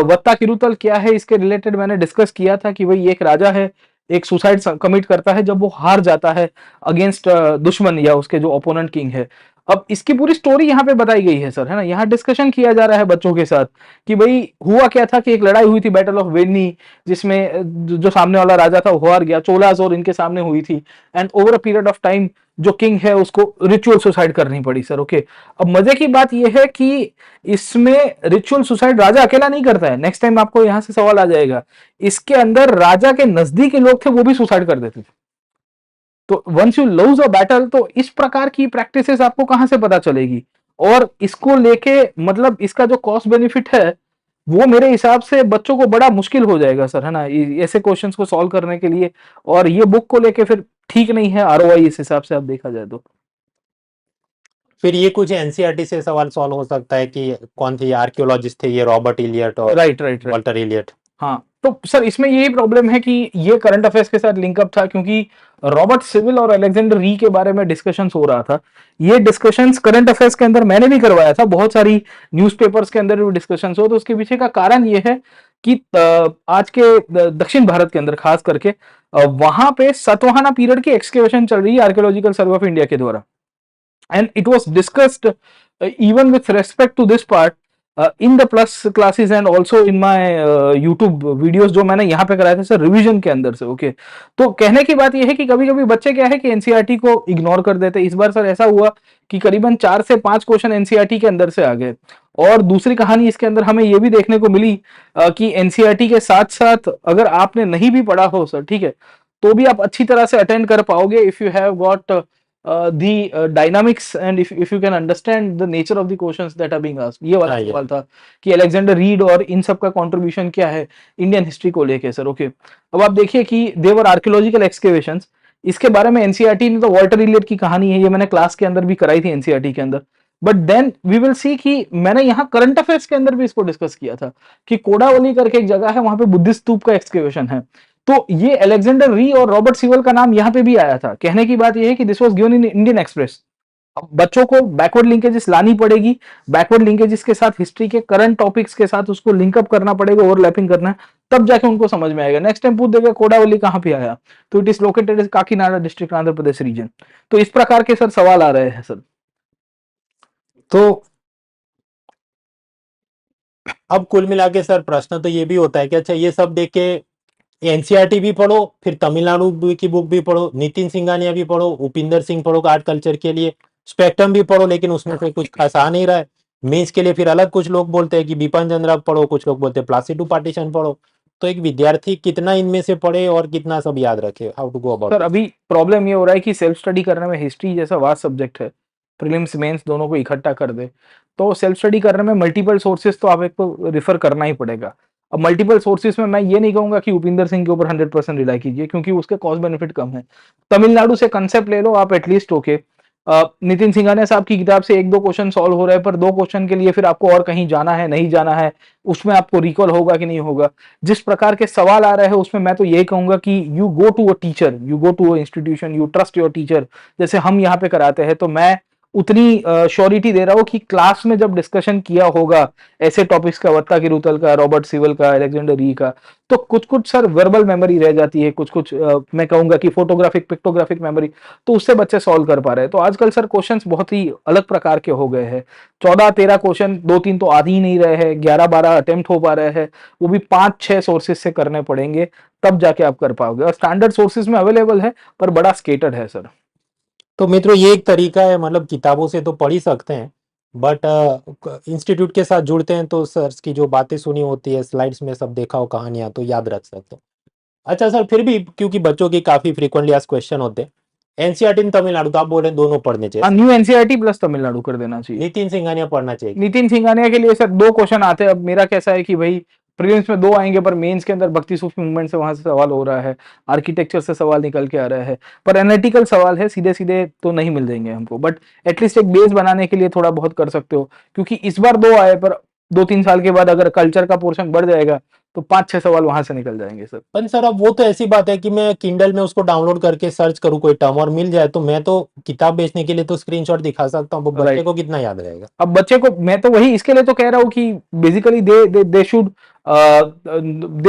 [SPEAKER 4] वत्ता किरुतल क्या है इसके रिलेटेड मैंने डिस्कस किया था कि भाई एक राजा है एक सुसाइड कमिट करता है जब वो हार जाता है अगेंस्ट दुश्मन या उसके जो ओपोनेंट किंग है। अब इसकी पूरी स्टोरी यहाँ पे बताई गई है सर, है ना। यहाँ डिस्कशन किया जा रहा है बच्चों के साथ कि भाई हुआ क्या था कि एक लड़ाई हुई थी बैटल ऑफ वेन्नी, जिसमें जो सामने वाला राजा था वो हार गया, चोलास और इनके सामने हुई थी। And over a period of time जो किंग है उसको रिचुअल सुसाइड करनी पड़ी सर। ओके, अब मजे की बात यह है कि इसमें रिचुअल सुसाइड राजा अकेला नहीं करता है। नेक्स्ट टाइम आपको यहां से सवाल आ जाएगा, इसके अंदर राजा के नजदीकी लोग थे वो भी सुसाइड कर देते थे। तो once you lose a battle, तो इस प्रकार की प्रैक्टिसेस आपको कहां से पता चलेगी? और इसको लेके मतलब इसका जो कॉस्ट बेनिफिट है वो मेरे हिसाब से बच्चों को बड़ा मुश्किल हो जाएगा सर, है ना, ऐसे क्वेश्चंस को सॉल्व करने के लिए। और ये बुक को लेके फिर ठीक नहीं है आरओआई इस हिसाब से आप देखा जाए तो।
[SPEAKER 2] फिर ये कुछ एनसीईआरटी से सवाल सॉल्व हो सकता है कि कौन थे आर्कियोलॉजिस्ट थे, ये रॉबर्ट इलियट और
[SPEAKER 4] राइट
[SPEAKER 2] वाल्टर इलियट।
[SPEAKER 4] हाँ, तो सर इसमें यही प्रॉब्लम है कि ये करंट अफेयर्स के साथ लिंकअप था, क्योंकि रॉबर्ट सिविल और अलेक्जेंडर री के बारे में डिस्कशंस हो रहा था। ये डिस्कशंस करंट अफेयर्स के अंदर मैंने भी करवाया था, बहुत सारी न्यूज़पेपर्स के अंदर भी डिस्कशंस हो। तो उसके पीछे का कारण ये है कि आज के दक्षिण भारत के अंदर खास करके वहां पे सातवाहना पीरियड की एक्सकेवेशन चल रही है आर्कियोलॉजिकल सर्वे ऑफ इंडिया के द्वारा। And it was discussed even with respect to this part in the plus classes and also in my YouTube videos जो मैंने यहाँ पे कराए थे सर रिवीजन के अंदर से। ओके, तो कहने की बात ये है कि कभी कभी बच्चे क्या है कि एनसीईआरटी को इग्नोर कर देते। इस बार सर ऐसा हुआ कि करीबन 4 से 5 क्वेश्चन एनसीईआरटी के अंदर से आ गए। और दूसरी कहानी इसके अंदर हमें ये भी देखने को मिली कि एनसीईआरटी के साथ साथ अगर आपने नहीं भी पढ़ा हो सर, ठीक है, तो भी आप अच्छी तरह से अटेंड कर पाओगे if you have got the dynamics and if you can understand the nature of the questions that are being asked। ये वाला सवाल था कि अलेक्जेंडर रीड और इन सब का कंट्रीब्यूशन क्या है इंडियन हिस्ट्री को लेके सर। ओके, अब आप देखिए कि देवर आर्कियोलॉजिकल एक्सकेवेशंस, इसके बारे में एनसीईआरटी ने तो वाल्टर इलियट की कहानी है, ये मैंने क्लास के अंदर भी कराई थी एनसीईआरटी के अंदर। But then we will see कि मैंने यहाँ करंट अफेयर्स के अंदर भी इसको डिस्कस किया था कि कोडावली करके एक जगह है, वहां पे बुद्धिस्ट स्तूप का एक्सकेवेशन है। तो ये अलेक्जेंडर री और रॉबर्ट सिवल का नाम यहाँ पे भी आया था। कहने की बात ये है कि this was given in Indian express. अब बच्चों को बैकवर्ड लिंकेजेस लानी पड़ेगी, बैकवर्ड लिंकेजेस के साथ हिस्ट्री के करंट टॉपिक्स के साथ उसको लिंकअप करना पड़ेगा, ओवरलैपिंग करना है, तब जाके उनको समझ में आएगा। नेक्स्ट टाइम पूछ देगा कोडावली कहाँ पे आया, तो it is located in Kakinada district, Andhra Pradesh region. तो इस प्रकार के सर सवाल आ रहे हैं सर।
[SPEAKER 2] तो अब कुल मिला के सर प्रश्न तो ये भी होता है कि अच्छा ये सब देख के एनसीईआरटी भी पढ़ो, फिर तमिलनाडु की बुक भी पढ़ो, नितिन सिंघानिया भी पढ़ो, उपिंदर सिंह पढ़ो आर्ट कल्चर के लिए, स्पेक्ट्रम भी पढ़ो, लेकिन उसमें से कुछ खास आ नहीं रहा है। मेंस के लिए फिर अलग कुछ लोग बोलते हैं कि बिपिन चंद्र पढ़ो, कुछ लोग बोलते हैं प्लासी2 पार्टीशन पढ़ो। तो एक विद्यार्थी कितना इनमें से पढ़े और कितना सब याद रखे, how to go about?
[SPEAKER 4] Sir अभी प्रॉब्लम ये हो रहा है कि सेल्फ स्टडी करने में हिस्ट्री जैसा वास्ट सब्जेक्ट है, प्रीलिम्स मेंस दोनों को इकट्ठा कर दे, तो सेल्फ स्टडी करने में मल्टीपल सोर्सेज तो आप एक को रिफर करना ही पड़ेगा। अब मल्टीपल सोर्सेज में मैं ये नहीं कहूंगा कि उपिंदर सिंह के ऊपर 100% रिलाई कीजिए, क्योंकि उसके कॉस्ट बेनिफिट कम है। तमिलनाडु से कंसेप्ट ले लो आप एटलीस्ट। ओके, नितिन सिंघानिया साहब की किताब से 1-2 क्वेश्चन सॉल्व हो रहे हैं, पर 2 क्वेश्चन के लिए फिर आपको और कहीं जाना है, नहीं जाना है, उसमें आपको रिकॉल होगा कि नहीं होगा। जिस प्रकार के सवाल आ रहे हैं उसमें मैं तो यही कहूंगा कि you go to a teacher, you go to a institution, you trust your teacher. जैसे हम यहाँ पे कराते हैं, तो मैं उतनी श्योरिटी दे रहा हूँ कि क्लास में जब डिस्कशन किया होगा ऐसे टॉपिक्स का, वत्ता किरुतल का, रॉबर्ट सिवल का, अलेक्जेंडर री का, तो कुछ कुछ सर वर्बल मेमोरी रह जाती है, कुछ कुछ मैं कहूंगा कि फोटोग्राफिक पिक्टोग्राफिक मेमोरी, तो उससे बच्चे सॉल्व कर पा रहे हैं। तो आजकल सर क्वेश्चंस बहुत ही अलग प्रकार के हो गए हैं। 14-13 क्वेश्चन, 2-3 तो आ ही नहीं रहे हैं, 11-12 अटेम्प्ट हो पा रहे हैं, वो भी 5-6 सोर्सेज से करने पड़ेंगे, तब जाके आप कर पाओगे। और स्टैंडर्ड सोर्सेज में अवेलेबल है पर बड़ा स्केटर्ड है सर।
[SPEAKER 2] तो मित्रों ये एक तरीका है, मतलब किताबों से तो पढ़ ही सकते हैं, बट इंस्टीट्यूट के साथ जुड़ते हैं तो सर की जो बातें सुनी होती है, स्लाइड्स में सब देखा हो कहानियां, तो याद रख सकते हैं। अच्छा सर, फिर भी क्योंकि बच्चों की काफी फ्रीक्वेंटली आज क्वेश्चन होते हैं, एनसीईआरटी तमिलनाडु तो आप बोल रहे हैं दोनों पढ़ने चाहिए,
[SPEAKER 4] न्यू एनसीईआरटी प्लस तमिलनाडु कर देना चाहिए।
[SPEAKER 2] नितिन सिंघानिया पढ़ना चाहिए।
[SPEAKER 4] नितिन सिंघानिया के लिए सर 2 क्वेश्चन आते हैं। अब मेरा कैसा है कि भाई प्रीलिम्स में 2 आएंगे, पर मेंस के अंदर भक्ति सूफी मूवमेंट से वहां से सवाल हो रहा है, आर्किटेक्चर से सवाल निकल के आ रहा है, पर एनालिटिकल सवाल है, सीधे सीधे तो नहीं मिल जाएंगे हमको। बट एटलीस्ट एक बेस बनाने के लिए थोड़ा बहुत कर सकते हो, क्योंकि इस बार 2 आए, पर 2-3 साल के बाद अगर कल्चर का पोर्शन बढ़ जाएगा तो 5-6 सवाल वहां से निकल जाएंगे सर।
[SPEAKER 2] पर सर अब वो तो ऐसी बात है कि मैं किंडल में उसको डाउनलोड करके सर्च करूँ कोई टर्म और मिल जाए, तो मैं तो किताब बेचने के लिए तो स्क्रीनशॉट दिखा सकता हूँ, बच्चे को कितना याद रहेगा?
[SPEAKER 4] अब बच्चे को मैं तो वही इसके लिए तो कह रहा हूँ कि basically they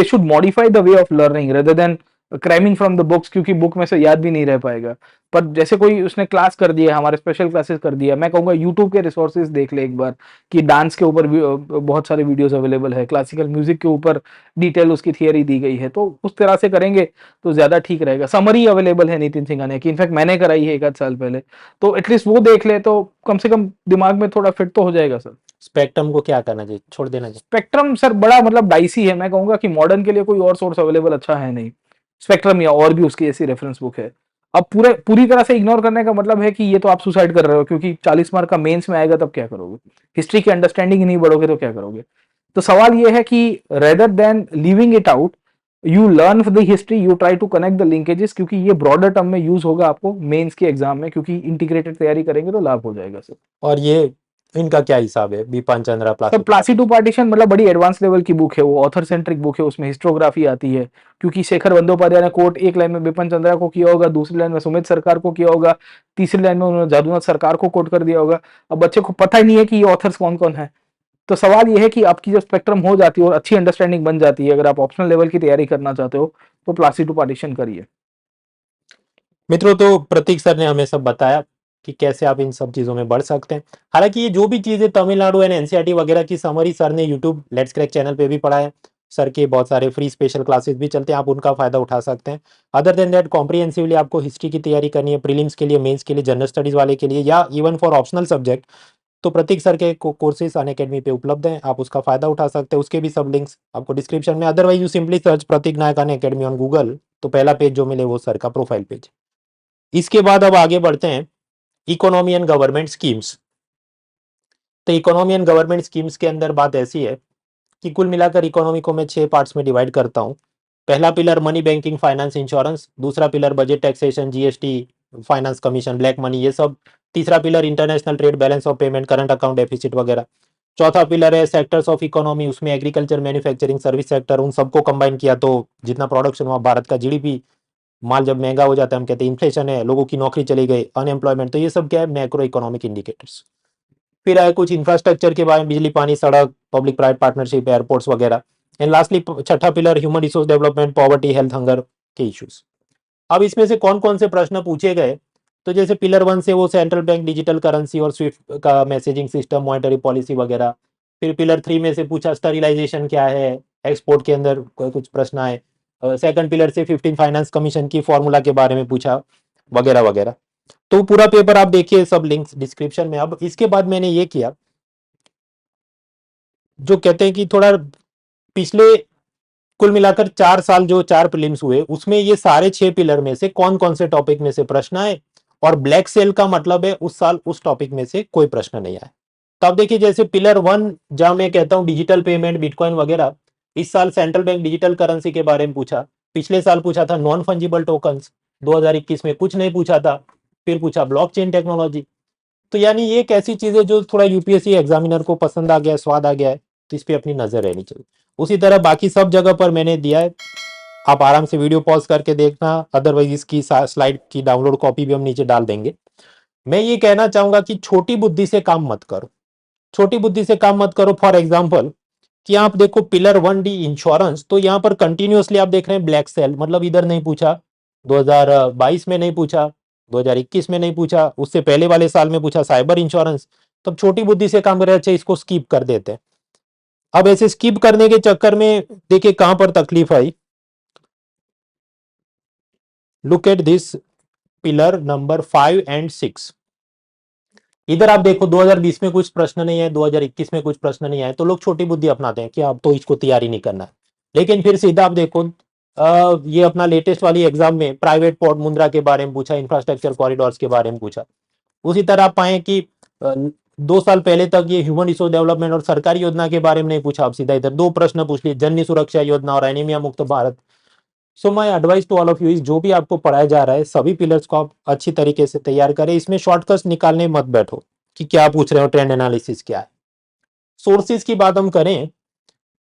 [SPEAKER 4] should modify the way of learning rather than cramming from the books, क्योंकि बुक में से याद भी नहीं रह पाएगा। पर जैसे कोई उसने क्लास कर दिया, हमारे स्पेशल क्लासेस कर दिया, मैं कहूँगा यूट्यूब के रिसोर्सेज देख ले एक बार, कि डांस के ऊपर भी बहुत सारे वीडियोस अवेलेबल है, क्लासिकल म्यूजिक के ऊपर डिटेल उसकी थियरी दी गई है, तो उस तरह से करेंगे तो ज्यादा ठीक रहेगा। समरी अवेलेबल है नितिन सिंघानिया की, इनफैक्ट मैंने कराई है 1 आध साल पहले, तो एटलीस्ट वो देख ले तो कम से कम दिमाग में थोड़ा फिट तो हो जाएगा सर।
[SPEAKER 2] स्पेक्ट्रम को क्या करना चाहिए, छोड़ देना चाहिए?
[SPEAKER 4] स्पेक्ट्रम सर बड़ा मतलब डाइसी है, मैं कहूंगा कि मॉडर्न के लिए कोई और सोर्स अवेलेबल अच्छा है नहीं, स्पेक्ट्रम या और भी उसकी ऐसी रेफरेंस बुक है। अब पूरी तरह से इग्नोर करने का मतलब है कि ये तो आप सुसाइड कर रहे हो, क्योंकि 40 मार्क का मेंस में आएगा तब क्या करोगे, हिस्ट्री की अंडरस्टैंडिंग ही नहीं बढ़ोगे तो क्या करोगे। तो सवाल ये है कि rather than leaving it out, you learn the history, you try to connect the linkages, क्योंकि ये ब्रॉडर टर्म में यूज होगा आपको मेंस के एग्जाम में, क्योंकि इंटीग्रेटेड तैयारी करेंगे तो लाभ हो जाएगा सर।
[SPEAKER 2] और ये इनका क्या हिसाब है, Bipin Chandra
[SPEAKER 4] sir
[SPEAKER 2] Plassey?
[SPEAKER 4] Plassey to partition मतलब बड़ी एडवांस लेवल की बुक है, वो ऑथर सेंट्रिक बुक है, उसमें हिस्टोग्राफी आती है, क्योंकि शेखर बंदोपाध्याय ने कोट एक लाइन में बिपिन चंद्रा को किया होगा, दूसरी लाइन में सुमित सरकार को किया होगा, तीसरी लाइन में उन्होंने जादूनाथ सरकार को कोट कर दिया होगा। अब बच्चे को पता ही नहीं है कि ये ऑथर्स कौन कौन है। तो सवाल ये है कि आपकी जब स्पेक्ट्रम हो जाती है और अच्छी अंडरस्टैंडिंग बन जाती है, अगर आप ऑप्शनल लेवल की तैयारी करना चाहते हो तो प्लासी टू पार्टीशन करिए।
[SPEAKER 2] मित्रों, तो प्रतीक सर ने हमें सब बताया कि कैसे आप इन सब चीजों में बढ़ सकते हैं। हालांकि ये जो भी चीजें तमिलनाडु एंड एनसीईआरटी वगैरह की समरी सर ने यूट्यूब लेट्स क्रैक चैनल पे भी पढ़ा है। सर के बहुत सारे फ्री स्पेशल क्लासेस भी चलते हैं, आप उनका फायदा उठा सकते हैं। अदर देन दैट कॉम्प्रिहेंसिवली आपको हिस्ट्री की तैयारी करनी है, प्रीलिम्स के लिए, मेंस के लिए, जनरल स्टडीज वाले के लिए, या इवन फॉर ऑप्शनल सब्जेक्ट, तो प्रतीक सर के कोर्सेज अनअकैडमी पे उपलब्ध हैं, आप उसका फायदा उठा सकते हैं। उसके भी सब लिंक्स आपको डिस्क्रिप्शन में, otherwise you simply search Prateek Nayak Unacademy on Google, तो पहला पेज जो मिले वो सर का प्रोफाइल पेज। इसके बाद अब आगे बढ़ते हैं इकोनॉमी एंड गवर्नमेंट स्कीम्स। तो इकोनॉमी एंड गवर्नमेंट स्कीम्स के अंदर बात ऐसी है कि कुल मिलाकर इकोनॉमी को मैं 6 पार्ट्स में डिवाइड करता हूँ। पहला pillar money, banking, finance, insurance. दूसरा pillar budget, taxation, GST, finance commission, black money, ये सब। तीसरा pillar international trade, balance of payment, current account deficit वगैरह। चौथा पिलर है सेक्टर्स ऑफ इकोनॉमी, उसमें एग्रीकल्चर, मैन्युफैक्चरिंग, सर्विस सेक्टर, उन सबको कंबाइन किया तो जितना प्रोडक्शन हुआ, भारत का जीडीपी, माल जब महंगा हो जाता है हम कहते हैं इन्फ्लेशन है, लोगों की नौकरी चली गई, अनएम्प्लॉयमेंट, तो ये सब क्या है, मैक्रो इकोनॉमिक इंडिकेटर्स। फिर आए कुछ इंफ्रास्ट्रक्चर के बारे में, बिजली, पानी, सड़क, पब्लिक प्राइवेट पार्टनरशिप, एयरपोर्ट्स वगैरह। एंड लास्टली छठा pillar human resource development, poverty, health, hunger के इश्यूज। अब इसमें से कौन कौन से प्रश्न पूछे गए, तो जैसे पिलर 1 से वो सेंट्रल बैंक डिजिटल करेंसी और स्विफ्ट का मैसेजिंग सिस्टम, मॉनेटरी पॉलिसी वगैरह। फिर पिलर 3 में से पूछा स्टरीलाइजेशन क्या है, एक्सपोर्ट के अंदर कुछ प्रश्न आए। सेकंड पिलर से 15 फाइनेंस कमीशन की फॉर्मूला के बारे में पूछा, वगैरह वगैरह। तो पूरा पेपर आप देखिए, सब लिंक्स डिस्क्रिप्शन में। अब इसके बाद मैंने ये किया, जो कहते हैं कि थोड़ा पिछले कुल मिलाकर 4 साल जो 4 प्रीलिम्स हुए, उसमें ये सारे 6 पिलर में से कौन कौन से टॉपिक में से प्रश्न आए, और ब्लैक सेल का मतलब है उस साल उस टॉपिक में से कोई प्रश्न नहीं आया। तो अब देखिए, जैसे पिलर 1 जहां मैं कहता हूं डिजिटल पेमेंट, बिटकॉइन वगैरह, इस साल सेंट्रल बैंक डिजिटल करेंसी के बारे में पूछा। पिछले साल पूछा था नॉन फंजिबल टोकन्स, 2021 में कुछ नहीं पूछा था। फिर पूछा ब्लॉकचेन टेक्नोलॉजी। तो यानी ये एक ऐसी चीज है जो थोड़ा यूपीएससी एग्जामिनर को पसंद आ गया, स्वाद आ गया है, तो इस पर अपनी नजर रहनी चाहिए। उसी तरह बाकी सब जगह पर मैंने दिया है, आप आराम से वीडियो पॉज करके देखना, अदरवाइज इसकी स्लाइड की डाउनलोड कॉपी भी हम नीचे डाल देंगे। मैं ये कहना चाहूंगा कि छोटी बुद्धि से काम मत करो, छोटी बुद्धि से काम मत करो। फॉर एग्जाम्पल कि आप देखो पिलर 1D इंश्योरेंस, तो यहाँ पर कंटिन्यूअसली आप देख रहे हैं ब्लैक सेल, मतलब इधर नहीं पूछा, 2022 में नहीं पूछा, 2021 में नहीं पूछा, उससे पहले वाले साल में पूछा साइबर इंश्योरेंस। तब छोटी बुद्धि से काम कर रहे, अच्छा इसको स्किप कर देते हैं। अब ऐसे स्किप करने के चक्कर में देखिए कहां पर तकलीफ आई। Look at this pillar number 5 and 6। इधर आप देखो 2020 में कुछ प्रश्न नहीं है, 2021 में कुछ प्रश्न नहीं आए, तो लोग छोटी बुद्धि अपनाते हैं कि अब तो इसको तैयारी नहीं करना है। लेकिन फिर सीधा आप देखो, ये अपना लेटेस्ट वाली एग्जाम में प्राइवेट पोर्ट मुंद्रा के बारे में पूछा, इंफ्रास्ट्रक्चर कॉरिडोर्स के बारे में पूछा। उसी तरह आप पाए कि 2 साल पहले तक ये ह्यूमन रिसोर्स डेवलपमेंट और सरकारी योजना के बारे में नहीं पूछा, आप सीधा इधर 2 प्रश्न पूछ लिए, जननी सुरक्षा योजना और एनीमिया मुक्त Bharat. So my advice to all of you is, जो भी आपको पढ़ाया जा रहा है सभी पिलर्स को आप अच्छी तरीके से तैयार करें। इसमें शॉर्टकट्स निकालने मत बैठो कि क्या पूछ रहे हो, ट्रेंड एनालिसिस क्या है। सोर्सेज की बात हम करें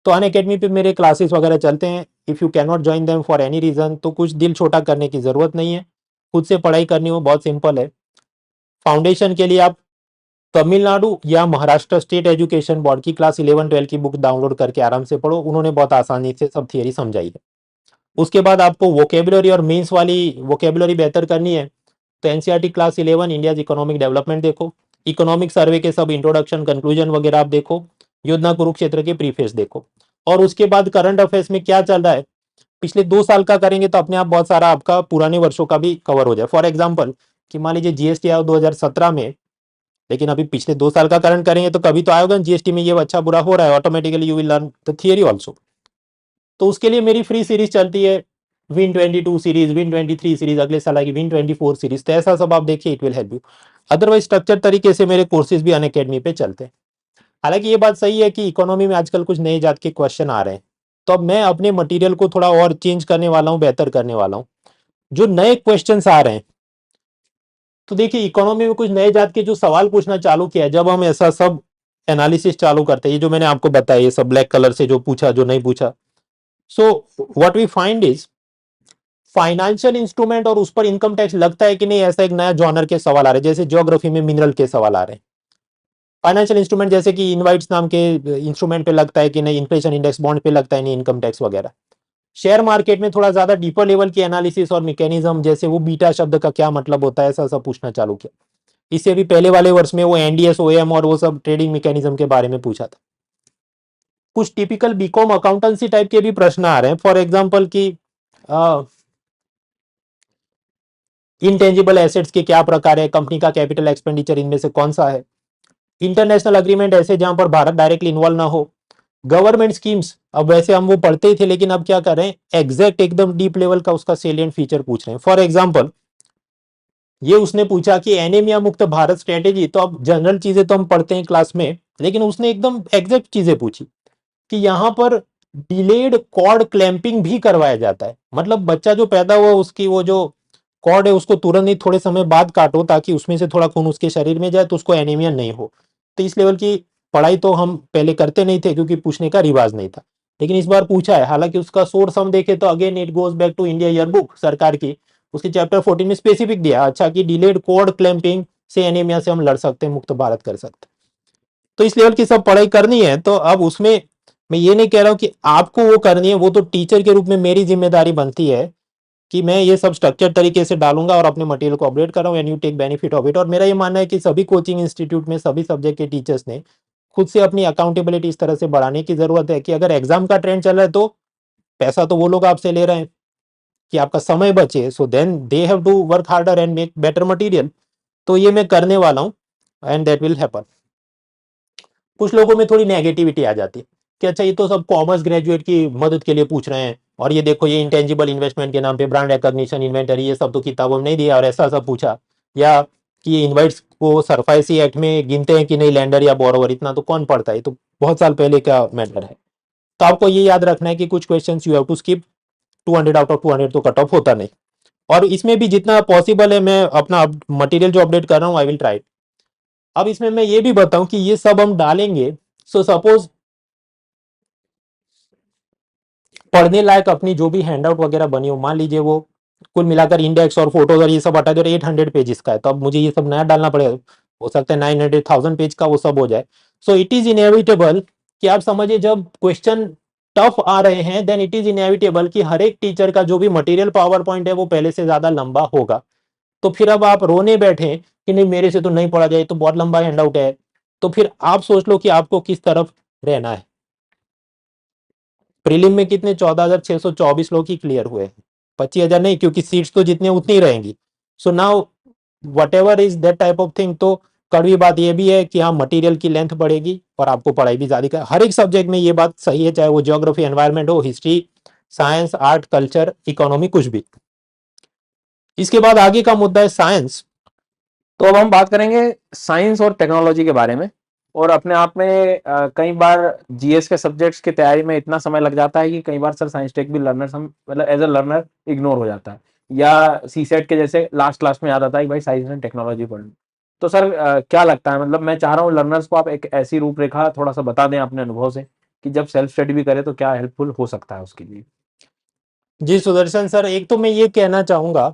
[SPEAKER 2] तो अनअकैडमी पे मेरे क्लासेस वगैरह चलते हैं। If you can not join them for any reason, तो कुछ दिल छोटा करने की जरूरत नहीं है, खुद से पढ़ाई करनी हो, बहुत सिंपल है। फाउंडेशन के लिए आप तमिलनाडु या महाराष्ट्र स्टेट एजुकेशन बोर्ड की क्लास 11-12 की बुक डाउनलोड करके आराम से पढ़ो, उन्होंने बहुत आसानी से सब थियरी समझाई है। उसके बाद आपको वोकेबुलरी और मीन्स वाली वोकेबुलरी बेहतर करनी है तो NCERT class 11 India economic development देखो, इकोनॉमिक सर्वे के सब इंट्रोडक्शन कंक्लूजन वगैरह आप देखो, योजना कुरुक्षेत्र के प्रीफेस देखो, और उसके बाद करंट अफेयर्स में क्या चल रहा है पिछले 2 साल का करेंगे तो अपने आप बहुत सारा आपका पुराने वर्षों का भी कवर हो जाए। फॉर एग्जाम्पल कि मान लीजिए जीएसटी आया 2017 में, लेकिन अभी पिछले 2 साल का करंट करेंगे तो कभी तो आएगा जीएसटी में ये अच्छा बुरा हो रहा है, automatically you will learn the theory also. तो उसके लिए मेरी फ्री सीरीज चलती है विन 22 सीरीज, विन 23 सीरीज, अगले साल आएगी विन 24 सीरीज, तो ऐसा सब आप देखिए, it will help you. Otherwise structure तरीके से मेरे कोर्सेज भी अनअकैडमी पे चलते हैं। हालांकि ये बात सही है कि इकोनॉमी में आजकल कुछ नए जात के क्वेश्चन आ रहे हैं, तो अब मैं अपने मटेरियल को थोड़ा और चेंज करने वाला हूँ, बेहतर करने वाला हूँ। जो नए क्वेश्चंस आ रहे हैं तो देखिए इकोनॉमी में कुछ नए जात के जो सवाल पूछना चालू किया है, जब हम ऐसा सब एनालिसिस चालू करते हैं, ये जो मैंने आपको बताया ये सब ब्लैक कलर से जो पूछा जो नहीं पूछा, so what we find is financial instrument और उस पर इनकम टैक्स लगता है कि नहीं, ऐसा एक नया जॉनर के सवाल आ रहे हैं। जैसे ज्योग्राफी में मिनरल के सवाल आ रहे हैं, फाइनेंशियल इंस्ट्रूमेंट जैसे कि इनवाइट्स नाम के इंस्ट्रूमेंट पे लगता है कि नहीं, इन्फ्लेशन इंडेक्स बॉन्ड पे लगता है नहीं, इनकम टैक्स वगैरह। शेयर मार्केट में थोड़ा ज्यादा डीपर लेवल की एनालिसिस और मैकेनिज्म, जैसे वो बीटा शब्द का क्या मतलब होता है, ऐसा सब पूछना चालू किया। इससे भी पहले वाले वर्ष में वो एनडीएस ओएम और वो सब ट्रेडिंग मैकेनिज्म के बारे में पूछा था। कुछ टिपिकल बीकॉम अकाउंटेंसी टाइप के भी प्रश्न आ रहे हैं। फॉर एग्जाम्पल की इंटेंजिबल एसेट्स के क्या प्रकार है, कंपनी का कैपिटल एक्सपेंडिचर इनमें से कौन सा है, इंटरनेशनल अग्रीमेंट ऐसे जहां पर भारत डायरेक्टली इन्वॉल्व ना हो, गवर्नमेंट स्कीम्स, अब वैसे हम वो पढ़ते ही थे लेकिन अब क्या कर रहे हैं, एग्जैक्ट एकदम डीप लेवल का उसका सेलिएंट फीचर पूछ रहे हैं। फॉर एग्जाम्पल ये उसने पूछा कि एनीमिया मुक्त भारत स्ट्रेटेजी, तो अब जनरल चीजें तो हम पढ़ते हैं क्लास में, लेकिन उसने एकदम एग्जैक्ट चीजें पूछी कि यहाँ पर डिलेड कॉर्ड क्लैंपिंग भी करवाया जाता है, मतलब बच्चा जो पैदा हुआ उसकी वो जो कॉर्ड है उसको तुरंत ही थोड़े समय बाद काटो ताकि उसमें से थोड़ा खून उसके शरीर में जाए तो उसको एनीमिया नहीं हो। तो इस लेवल की पढ़ाई तो हम पहले करते नहीं थे क्योंकि पूछने का रिवाज नहीं था, लेकिन इस बार पूछा है। हालांकि उसका सोर्स हम देखे तो again it goes back to India yearbook सरकार की, उसके चैप्टर 14 में स्पेसिफिक दिया अच्छा कि डिलेड कॉर्ड क्लैंपिंग से एनीमिया से हम लड़ सकते हैं, मुक्त भारत कर सकते हैं। तो इस लेवल की सब पढ़ाई करनी है। तो अब उसमें मैं ये नहीं कह रहा हूं कि आपको वो करनी है, वो तो टीचर के रूप में मेरी जिम्मेदारी बनती है कि मैं ये सब स्ट्रक्चर तरीके से डालूंगा और अपने मटेरियल को अपडेट कर रहा हूँ and you take benefit of it. और मेरा ये मानना है कि सभी कोचिंग इंस्टीट्यूट में सभी सब्जेक्ट के टीचर्स ने खुद से अपनी अकाउंटेबिलिटी इस तरह से बढ़ाने की जरूरत है कि अगर एग्जाम का ट्रेंड चल रहा है तो पैसा तो वो लोग आपसे ले रहे हैं कि आपका समय बचे, so then they have to work harder and make better material. तो ये मैं करने वाला हूँ एंड दैट विल हैपन। कुछ लोगों में थोड़ी नेगेटिविटी आ जाती है कि अच्छा ये तो सब कॉमर्स ग्रेजुएट की मदद के लिए पूछ रहे हैं, और ये देखो ये इंटेंजिबल इन्वेस्टमेंट के नाम पे ब्रांड रिकॉग्निशन इन्वेंटरी ये सब तो किताबों में नहीं दिया और ऐसा सब पूछा, या कि ये इन्वाइट्स को सरफाइसी एक्ट में गिनते हैं कि नहीं लैंडर या बोरोवर, इतना तो कौन पढ़ता है, तो बहुत साल पहले का मैटर है। तो आपको ये याद रखना है कि कुछ question you have to skip, 200 out of 200 तो कट ऑफ होता नहीं, और इसमें भी जितना पॉसिबल है मैं अपना मटेरियल जो अपडेट कर रहा हूँ आई विल ट्राई। अब इसमें मैं ये भी बताऊं कि ये सब हम डालेंगे, सो सपोज पढ़ने लायक अपनी जो भी हैंडआउट वगैरह बनी हो, मान लीजिए वो कुल मिलाकर इंडेक्स और फोटोज और ये सब हटा दे और 800 पेजेस का है, तो अब मुझे ये सब नया डालना पड़ेगा, हो सकता है 900,000 पेज का वो सब हो जाए। सो इट इज इनएविटेबल कि आप समझिए जब क्वेश्चन टफ आ रहे हैं देन इट इज इनएविटेबल कि हर एक टीचर का जो भी मटेरियल पावर पॉइंट है वो पहले से ज्यादा लंबा होगा। तो फिर अब आप रोने बैठे कि नहीं मेरे से तो नहीं पढ़ा जाए, तो बहुत लंबा हैंडआउट है, तो फिर आप सोच लो कि आपको किस तरफ रहना है। प्रीलिम में कितने 14,624 लोग ही क्लियर हुए हैं, 25,000 नहीं, क्योंकि सीट्स तो जितनी उतनी रहेंगी। So now what ever is that type of thing. तो कड़वी बात यह भी है कि हाँ मटेरियल की लेंथ बढ़ेगी और आपको पढ़ाई भी ज्यादा हर एक सब्जेक्ट में, ये बात सही है, चाहे वो ज्योग्राफी एनवायरमेंट हो, history, science, art, culture, economy, कुछ भी। इसके बाद आगे का मुद्दा है साइंस।
[SPEAKER 3] तो अब हम बात करेंगे साइंस और टेक्नोलॉजी के बारे में। और अपने आप में कई बार जीएस के सब्जेक्ट्स की तैयारी में इतना समय लग जाता है कि कई बार सर साइंस टेक भी लर्नर मतलब एज अ लर्नर इग्नोर हो जाता है, या सीसेट के जैसे लास्ट क्लास में याद आता है कि भाई साइंस एंड टेक्नोलॉजी पढ़नी। तो सर क्या लगता है, मतलब मैं चाह रहा हूँ लर्नर्स को आप एक ऐसी रूपरेखा थोड़ा सा बता दें अपने अनुभव से कि जब सेल्फ स्टडी भी करे तो क्या हेल्पफुल हो सकता है उसके लिए।
[SPEAKER 2] जी सुदर्शन सर, एक तो मैं ये कहना चाहूंगा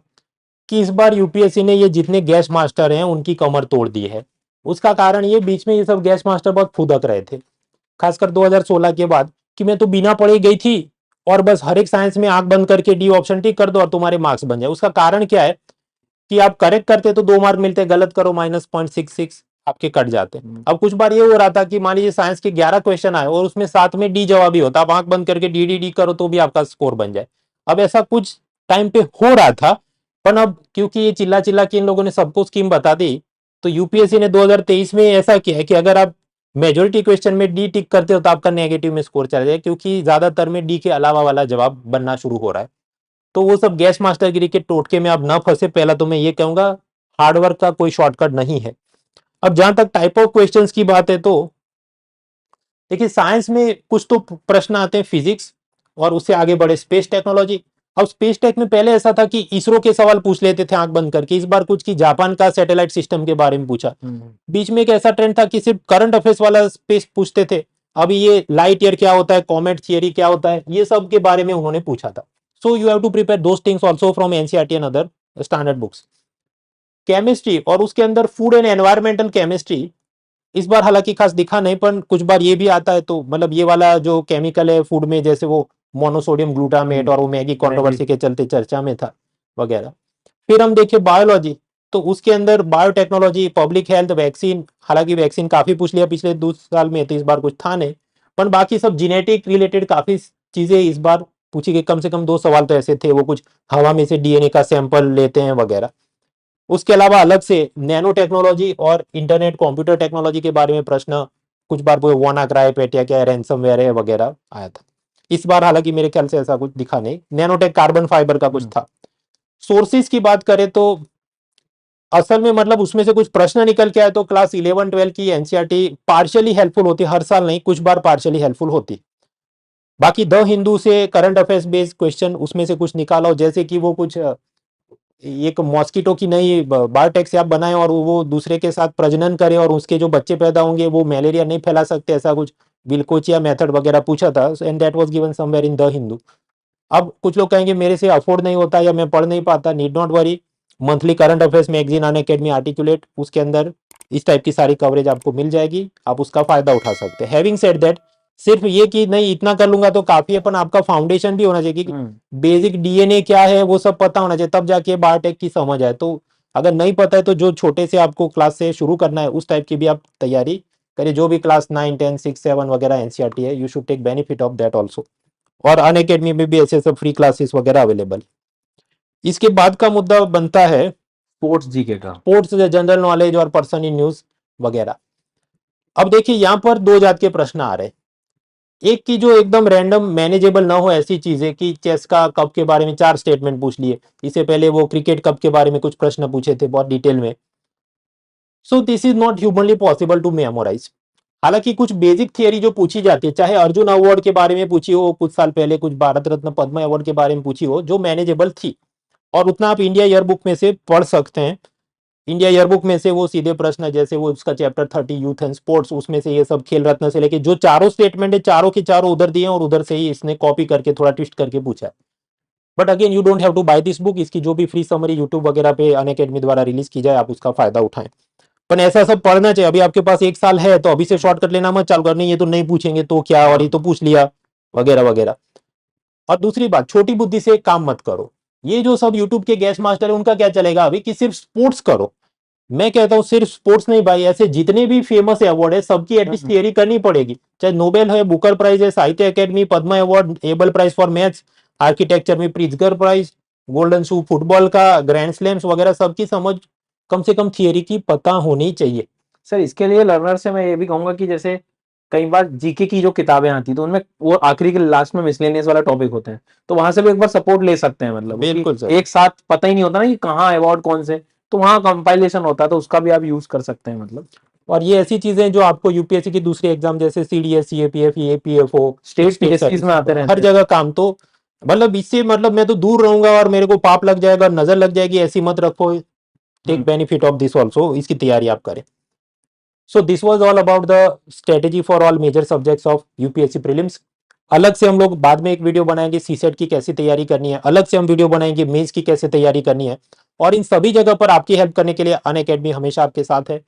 [SPEAKER 2] कि इस बार यूपीएससी ने ये जितने गैस मास्टर हैं उनकी कमर तोड़ दी है। उसका कारण ये बीच में ये सब गैस मास्टर बहुत फुदक रहे थे, खासकर 2016 के बाद, कि मैं तो बिना पढ़े गई थी और बस हर एक साइंस में आंख बंद करके डी ऑप्शन टिक कर दो और तुम्हारे मार्क्स बन जाए। उसका कारण क्या है कि आप करेक्ट करते तो 2 मार्क मिलते, गलत करो -0.66 आपके कट जाते। अब कुछ बार ये हो रहा था कि मान लीजिए साइंस के 11 क्वेश्चन आए और उसमें 7 में डी जवाब ही होता, आप आंख बंद करके डी करो तो भी आपका स्कोर बन जाए। अब ऐसा कुछ टाइम पे हो रहा था, पर अब क्योंकि ये चिल्ला चिल्ला के इन लोगों ने सबको स्कीम बता दी, तो यूपीएससी ने 2023 में ऐसा किया है कि अगर आप मेजोरिटी क्वेश्चन में डी टिक करते हो तो आपका नेगेटिव में स्कोर चला जाए, क्योंकि ज्यादातर में डी के अलावा वाला जवाब बनना शुरू हो रहा है। तो वो सब गैस मास्टरगिरी के टोटके में आप ना फंसे, पहला तो मैं ये कहूंगा हार्डवर्क का कोई शॉर्टकट नहीं है। अब जहां तक टाइप ऑफ क्वेश्चंस की बात है, तो देखिए साइंस में कुछ तो प्रश्न आते हैं फिजिक्स, और उससे आगे बढ़े स्पेस टेक्नोलॉजी। अब स्पेस टेक में पहले ऐसा था कि इसरो के सवाल पूछ लेते थे आंख बंद करके, इस बार कुछ की जापान का सैटेलाइट सिस्टम के बारे में पूछा। बीच में एक ऐसा ट्रेंड था कि सिर्फ करंट अफेयर्स वाला स्पेस पूछते थे, अभी ये लाइट ईयर क्या होता है, कॉमेट थियरी क्या होता है, ये सब के बारे में उन्होंने पूछा था। So you have to prepare those things also from NCERT and other standard books. Chemistry और उसके अंदर फूड एंड एनवायरमेंटल केमिस्ट्री इस बार हालांकि खास दिखा नहीं, पर कुछ बार ये भी आता है, तो मतलब ये वाला जो केमिकल है फूड में, जैसे वो मोनोसोडियम ग्लूटामेट और वो मैगी कंट्रोवर्सी के चलते चर्चा में था वगैरह। फिर हम देखें बायोलॉजी, तो उसके अंदर बायोटेक्नोलॉजी, पब्लिक हेल्थ, वैक्सीन, हालांकि वैक्सीन काफी पूछ लिया पिछले 2 साल में, तो इस बार कुछ था नहीं, पर बाकी सब जीनेटिक रिलेटेड काफी चीजें इस बार पूछी गई। कम से कम 2 सवाल तो ऐसे थे, वो कुछ हवा में से डीएनए का सैंपल लेते हैं वगैरह। उसके अलावा अलग से नैनो टेक्नोलॉजी और इंटरनेट कंप्यूटर टेक्नोलॉजी के बारे में प्रश्न कुछ बार वो वानाक्राई पेटिया क्या रैंसमवेयर है वगैरह आया था। इस बार हालांकि मेरे ख्याल से ऐसा कुछ दिखा नहीं, नैनोटेक कार्बन फाइबर का कुछ था। सोर्सेज की बात करें तो असल में मतलब उसमें से कुछ प्रश्न निकल के आए तो क्लास 11-12 की एनसीईआरटी पार्शियली हेल्पफुल होती, हर साल नहीं, कुछ बार पार्शियली हेल्पफुल होती। बाकी द हिंदू से करंट अफेयर्स बेस्ड क्वेश्चन उसमें से कुछ निकाला हो, जैसे कि वो कुछ एक मॉस्किटो की नई बायोटेक से आप बनाए और वो दूसरे के साथ प्रजनन करे और उसके जो बच्चे पैदा होंगे वो मलेरिया नहीं फैला सकते, ऐसा कुछ विल्कोचिया मेथड वगैरह पूछा था, and that was given somewhere in the Hindu. अब कुछ लोग कहेंगे मेरे से अफोर्ड नहीं होता या मैं पढ़ नहीं पाता, need not worry, monthly current affairs magazine Unacademy articulate, उसके अंदर इस टाइप की सारी कवरेज आपको मिल जाएगी, आप उसका फायदा उठा सकते हैं। हैविंग सेड दैट, सिर्फ ये कि नहीं इतना कर लूंगा तो काफी है, पर आपका फाउंडेशन भी होना चाहिए कि बेसिक डीएनए क्या है वो सब पता होना चाहिए, तब जाके बायोटेक की समझ आए। तो अगर नहीं पता है तो जो छोटे से आपको क्लास से शुरू करना है उस टाइप की भी आप तैयारी करिए, जो भी क्लास 9, 10, 6, 7 वगैरह एनसीईआरटी है, you should take benefit of that also. और अनअकैडमी में भी ऐसे सब फ्री क्लासेस वगैरह अवेलेबल। इसके बाद का मुद्दा बनता है
[SPEAKER 3] स्पोर्ट्स जीके का,
[SPEAKER 2] स्पोर्ट्स, जनरल नॉलेज और पर्सन इन न्यूज वगैरह। अब देखिए यहाँ पर 2 जात के प्रश्न आ रहे हैं, एक की जो एकदम रैंडम मैनेजेबल ना हो, ऐसी चीजें कि चेस का कप के बारे में 4 स्टेटमेंट पूछ लिए, इससे पहले वो क्रिकेट कप के बारे में कुछ प्रश्न पूछे थे बहुत डिटेल में। So this is not humanly possible to memorise. हालांकि कुछ बेसिक थियरी जो पूछी जाती है, चाहे अर्जुन अवार्ड के बारे में पूछी हो कुछ साल पहले, कुछ भारत रत्न पद्म अवार्ड के बारे में पूछी हो, जो मैनेजेबल थी, और उतना आप इंडिया ईयरबुक में से पढ़ सकते हैं। इंडिया ईयरबुक में से वो सीधे प्रश्न, जैसे वो उसका चैप्टर 30 यूथ एंड स्पोर्ट्स, उसमें से ये सब खेल रत्न से लेके जो चारों स्टेटमेंट है, चारों के चारों उधर दिए और उधर से ही इसने कॉपी करके थोड़ा ट्विस्ट करके पूछा है। But again you don't have to buy this book, इसकी जो भी फ्री समरी यूट्यूब वगैरह पे अनअकैडमी द्वारा रिलीज की जाए, आप उसका फायदा उठाएं। पर ऐसा सब पढ़ना चाहिए। अभी आपके पास 1 साल है तो अभी से शॉर्टकट लेना मत चालू करनी, ये तो नहीं पूछेंगे तो क्या, और ये तो पूछ लिया वगैरह वगैरह। और दूसरी बात, छोटी बुद्धि से काम मत करो। ये जो सब यूट्यूब के गैस मास्टर है उनका क्या चलेगा अभी कि सिर्फ स्पोर्ट्स करो। मैं कहता हूँ सिर्फ स्पोर्ट्स नहीं भाई, ऐसे जितने भी फेमस अवार्ड है सबकी एटलीस्ट थियरी करनी पड़ेगी, चाहे नोबेल है, बुकर प्राइज है, Sahitya Akademi, Padma award, Abel prize for maths, architecture में Pritzker prize, golden shoe football का, ग्रैंड स्लैम्स वगैरह, सबकी समझ कम से कम थियरी की पता होनी चाहिए।
[SPEAKER 3] सर इसके लिए लर्नर से मैं ये भी कहूंगा कि जैसे कई बार जीके की जो किताबें आती तो उनमें वो आखिरी के लास्ट में मिसलेनियस वाला टॉपिक होते हैं, तो वहां से भी एक बार सपोर्ट ले सकते हैं, मतलब
[SPEAKER 2] बिल्कुल सर।
[SPEAKER 3] एक साथ पता ही नहीं होता ना कि कहाँ अवार्ड कौन से, तो वहाँ कंपाइलेशन होता है, तो उसका भी आप यूज कर सकते हैं मतलब।
[SPEAKER 2] और ये ऐसी चीजें जो आपको यूपीएससी की दूसरी एग्जाम जैसे सीडीएस, सीएपीएफ, एपीएफओ,
[SPEAKER 3] स्टेट पीएससीज में आते रहते
[SPEAKER 2] हर जगह काम, तो मतलब इससे मतलब मैं तो दूर रहूंगा और मेरे को पाप लग जाएगा, नजर लग जाएगी, ऐसी मत रखो। Take benefit of this also, इसकी तैयारी आप करें। So this was all about the strategy for all major subjects of UPSC prelims. अलग से हम लोग बाद में एक वीडियो बनाएंगे सीसेट की कैसे तैयारी करनी है, अलग से हम वीडियो बनाएंगे मेंस की कैसे तैयारी करनी है, और इन सभी जगह पर आपकी हेल्प करने के लिए अनअकैडमी हमेशा आपके साथ है।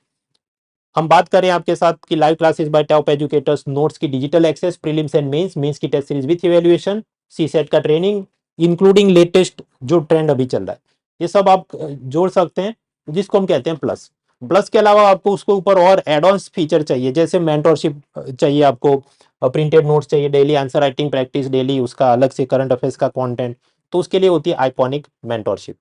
[SPEAKER 2] हम बात करें आपके साथ कि live classes by top educators, notes की digital access, prelims and mains की test series with evaluation, CSAT का ट्रेनिंग इंक्लूडिंग लेटेस्ट जो ट्रेंड अभी चल रहा है, ये सब आप जोड़ सकते हैं, जिसको हम कहते हैं प्लस। प्लस के अलावा आपको उसके ऊपर और एडवांस फीचर चाहिए, जैसे मेंटरशिप चाहिए आपको, प्रिंटेड नोट्स चाहिए, daily answer writing practice, daily उसका अलग से करंट अफेयर्स का कंटेंट, तो उसके लिए होती है आइकॉनिक मेंटरशिप।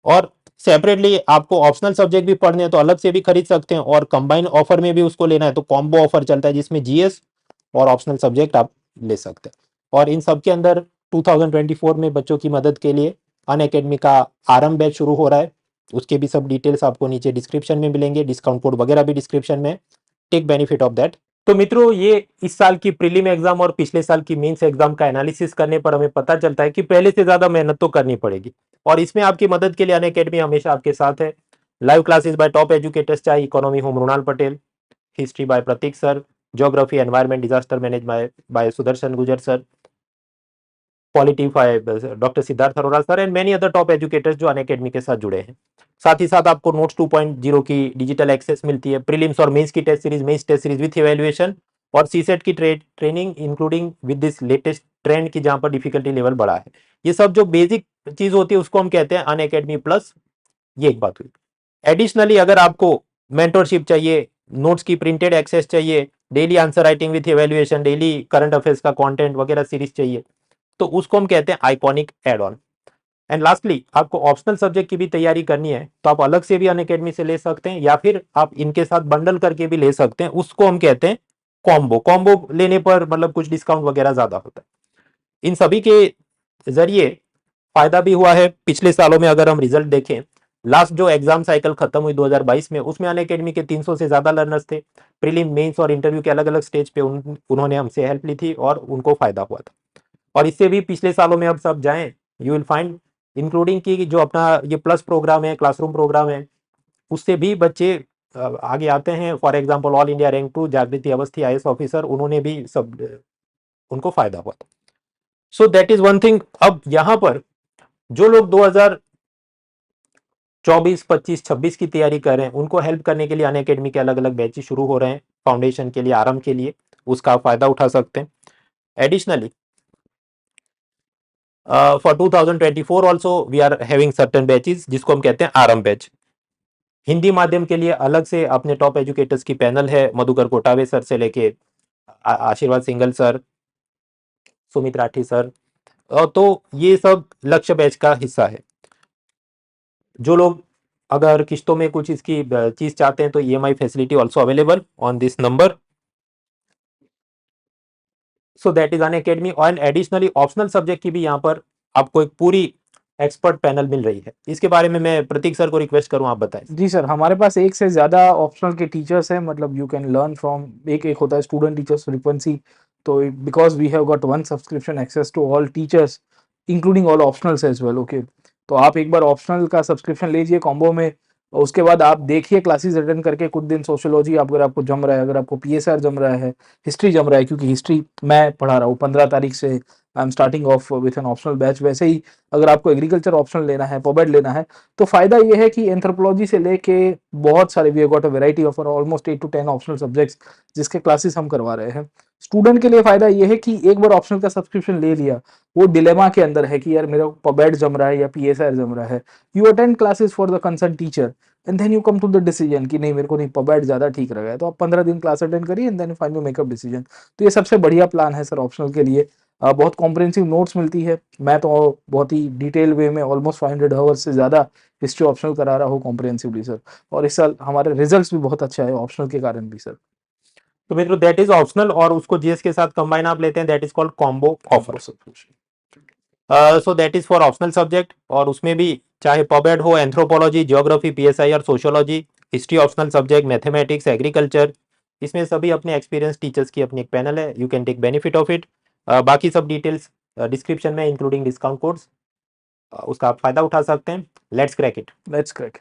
[SPEAKER 2] और सेपरेटली आपको ऑप्शनल सब्जेक्ट भी पढ़ने हैं तो अलग से भी खरीद सकते हैं, और कंबाइन ऑफर में भी उसको लेना है तो कॉम्बो ऑफर चलता है, जिसमें जीएस और ऑप्शनल सब्जेक्ट आप ले सकते हैं। और इन सब के अंदर 2024 में बच्चों की मदद के लिए अनअकैडमी का आरंभ बैच शुरू हो रहा है, उसके भी सब डिटेल्स आपको नीचे डिस्क्रिप्शन में मिलेंगे, डिस्काउंट कोड वगैरह भी डिस्क्रिप्शन में, टेक बेनिफिट ऑफ दैट। तो मित्रों, ये इस साल की प्रीलिम एग्जाम और पिछले साल की मेंस एग्जाम का एनालिसिस करने पर हमें पता चलता है कि पहले से ज्यादा मेहनत तो करनी पड़ेगी, और इसमें आपकी मदद के लिए अनअकैडमी हमेशा आपके साथ है। Live classes by top educators, चाहे इकोनॉमी हो Mrinal Patel, history by Prateek sir, geography environment disaster management by Sudarshan Gujar sir, polity by doctor Siddharth Arora sir, and many other top educators जो अनअकैडमी के साथ जुड़े हैं। साथ ही साथ आपको नोट्स 2.0 की डिजिटल एक्सेस मिलती है, प्रीलिम्स और मेंस की test series, mains test series with evaluation, और सीसेट की training including with this latest trend की, जहां पर डिफिकल्टी लेवल बढ़ा है। ये सब जो बेसिक चीज होती है उसको हम कहते हैं अनअकैडमी प्लस। ये एक बात हुई। एडिशनली अगर आपको मेंटरशिप चाहिए, नोट्स की प्रिंटेड एक्सेस चाहिए, daily answer writing with evaluation, daily current affairs का कंटेंट वगैरह सीरीज चाहिए, तो उसको हम कहते हैं iconic add on. And lastly आपको ऑप्शनल सब्जेक्ट की भी तैयारी करनी है तो आप अलग से भी अनअकैडमी से ले सकते हैं, या फिर आप इनके साथ बंडल करके भी ले सकते हैं, उसको हम कहते हैं कॉम्बो। कॉम्बो लेने पर मतलब कुछ डिस्काउंट वगैरह ज्यादा होता है। इन सभी के जरिए फायदा भी हुआ है। पिछले सालों में अगर हम रिजल्ट देखें, लास्ट जो एग्जाम साइकिल खत्म हुई 2022 में, उसमें अनअकैडमी के 300 से ज्यादा लर्नर्स थे। प्रीलिम, मेंस और इंटरव्यू के अलग अलग स्टेज पे उन्होंने हमसे हेल्प ली थी और उनको फायदा हुआ था। और इससे भी पिछले सालों में अब सब जाएं, यू विल फाइंड इंक्लूडिंग की जो अपना ये प्लस प्रोग्राम है, क्लासरूम प्रोग्राम है, उससे भी बच्चे आगे आते हैं। For example all India rank 2 जागृति अवस्थी आईएएस ऑफिसर, उन्होंने भी सब उनको फायदा हुआ था। So that is one thing. अब यहाँ पर जो लोग 2024, 25, 26 की तैयारी कर रहे हैं, उनको हेल्प करने के लिए अनअकैडमी के अलग अलग बैचेस शुरू हो रहे हैं, फाउंडेशन के लिए, आरंभ के लिए, उसका आप फायदा उठा सकते हैं। Additionally for 2024 also we are having certain batches, जिसको हम कहते हैं आरंभ बैच। हिंदी माध्यम के लिए अलग से अपने टॉप एजुकेटर्स की पैनल है, मधुकर कोटावे सर से लेके आशीर्वाद single sir, Sumit Rathi sir, तो ये सब लक्ष्य बैच का हिस्सा है। जो लोग अगर किस्तों में कुछ इसकी चीज चाहते हैं तो EMI facility also available on this number. So that is Unacademy. और एडिशनली ऑप्शनल सब्जेक्ट की भी यहाँ पर आपको एक पूरी एक्सपर्ट पैनल मिल रही है। इसके बारे में मैं प्रतीक सर को रिक्वेस्ट करूं, आप बताएं।
[SPEAKER 4] जी सर, हमारे पास एक से ज़्यादा ऑप्शनल के टीचर्स हैं, मतलब यू कैन लर्न फ्रॉम, एक होता है स्टूडेंट टीचर्स फ्रीक्वेंसी, तो because we have got one subscription access to all teachers including all optionals as well. Okay, तो आप एक बार ऑप्शनल का सब्सक्रिप्शन लीजिए कॉम्बो में, उसके बाद आप देखिए क्लासेस अटेंड करके कुछ दिन सोशियोलॉजी अगर आपको जम रहा है, अगर आपको पीएसआर जम रहा है, हिस्ट्री जम रहा है, क्योंकि हिस्ट्री मैं पढ़ा रहा हूँ 15 तारीख से, I am starting of with an optional batch. वैसे ही अगर आपको एग्रीकल्चर ऑप्शनल लेना है, पॉबेड लेना है, तो फायदा ये है कि एंथ्रोपोलॉजी से लेके बहुत सारे, we have got a variety of almost 8 to 10 optional subjects जिसके क्लासेस हम करवा रहे हैं। स्टूडेंट के लिए फायदा ये है कि एक बार ऑप्शनल का सब्सक्रिप्शन ले लिया, वो डिलेमा के अंदर है कि यार मेरा पॉबेड जम रहा है या पीएसआर जम रहा है, you attend classes for the concern teacher and then you come to the decision कि नहीं, मेरे को नहीं, पॉबेड ज्यादा ठीक रहेगा, तो आप 15 दिन क्लास अटेंड करिए and then finally make up decision. तो ये सबसे बढ़िया प्लान है सर ऑप्शनल के लिए। बहुत कॉम्प्रिहेंसिव नोट्स मिलती है, मैं तो बहुत ही डिटेल वे में ऑलमोस्ट 500 आवर्स से ज़्यादा हिस्ट्री ऑप्शनल करा रहा हूँ कॉम्प्रिहेंसिवली सर, और इस साल हमारे रिजल्ट्स भी बहुत अच्छा है ऑप्शनल के कारण भी सर।
[SPEAKER 2] तो मित्रों दैट इज ऑप्शनल, और उसको जीएस के साथ कंबाइन आप लेते हैं, that is called combo offer. So that is for optional subject, और उसमें भी चाहे पॉबेड हो, एंथ्रोपोलॉजी, जियोग्राफी, पीएसआई और sociology, history optional subject, mathematics, agriculture, इसमें सभी अपने एक्सपीरियंस टीचर्स की अपनी एक पैनल है, you can take benefit of it. बाकी सब डिटेल्स डिस्क्रिप्शन में इंक्लूडिंग डिस्काउंट कोड्स, उसका आप फायदा उठा सकते हैं। Let's crack it.
[SPEAKER 4] Let's crack.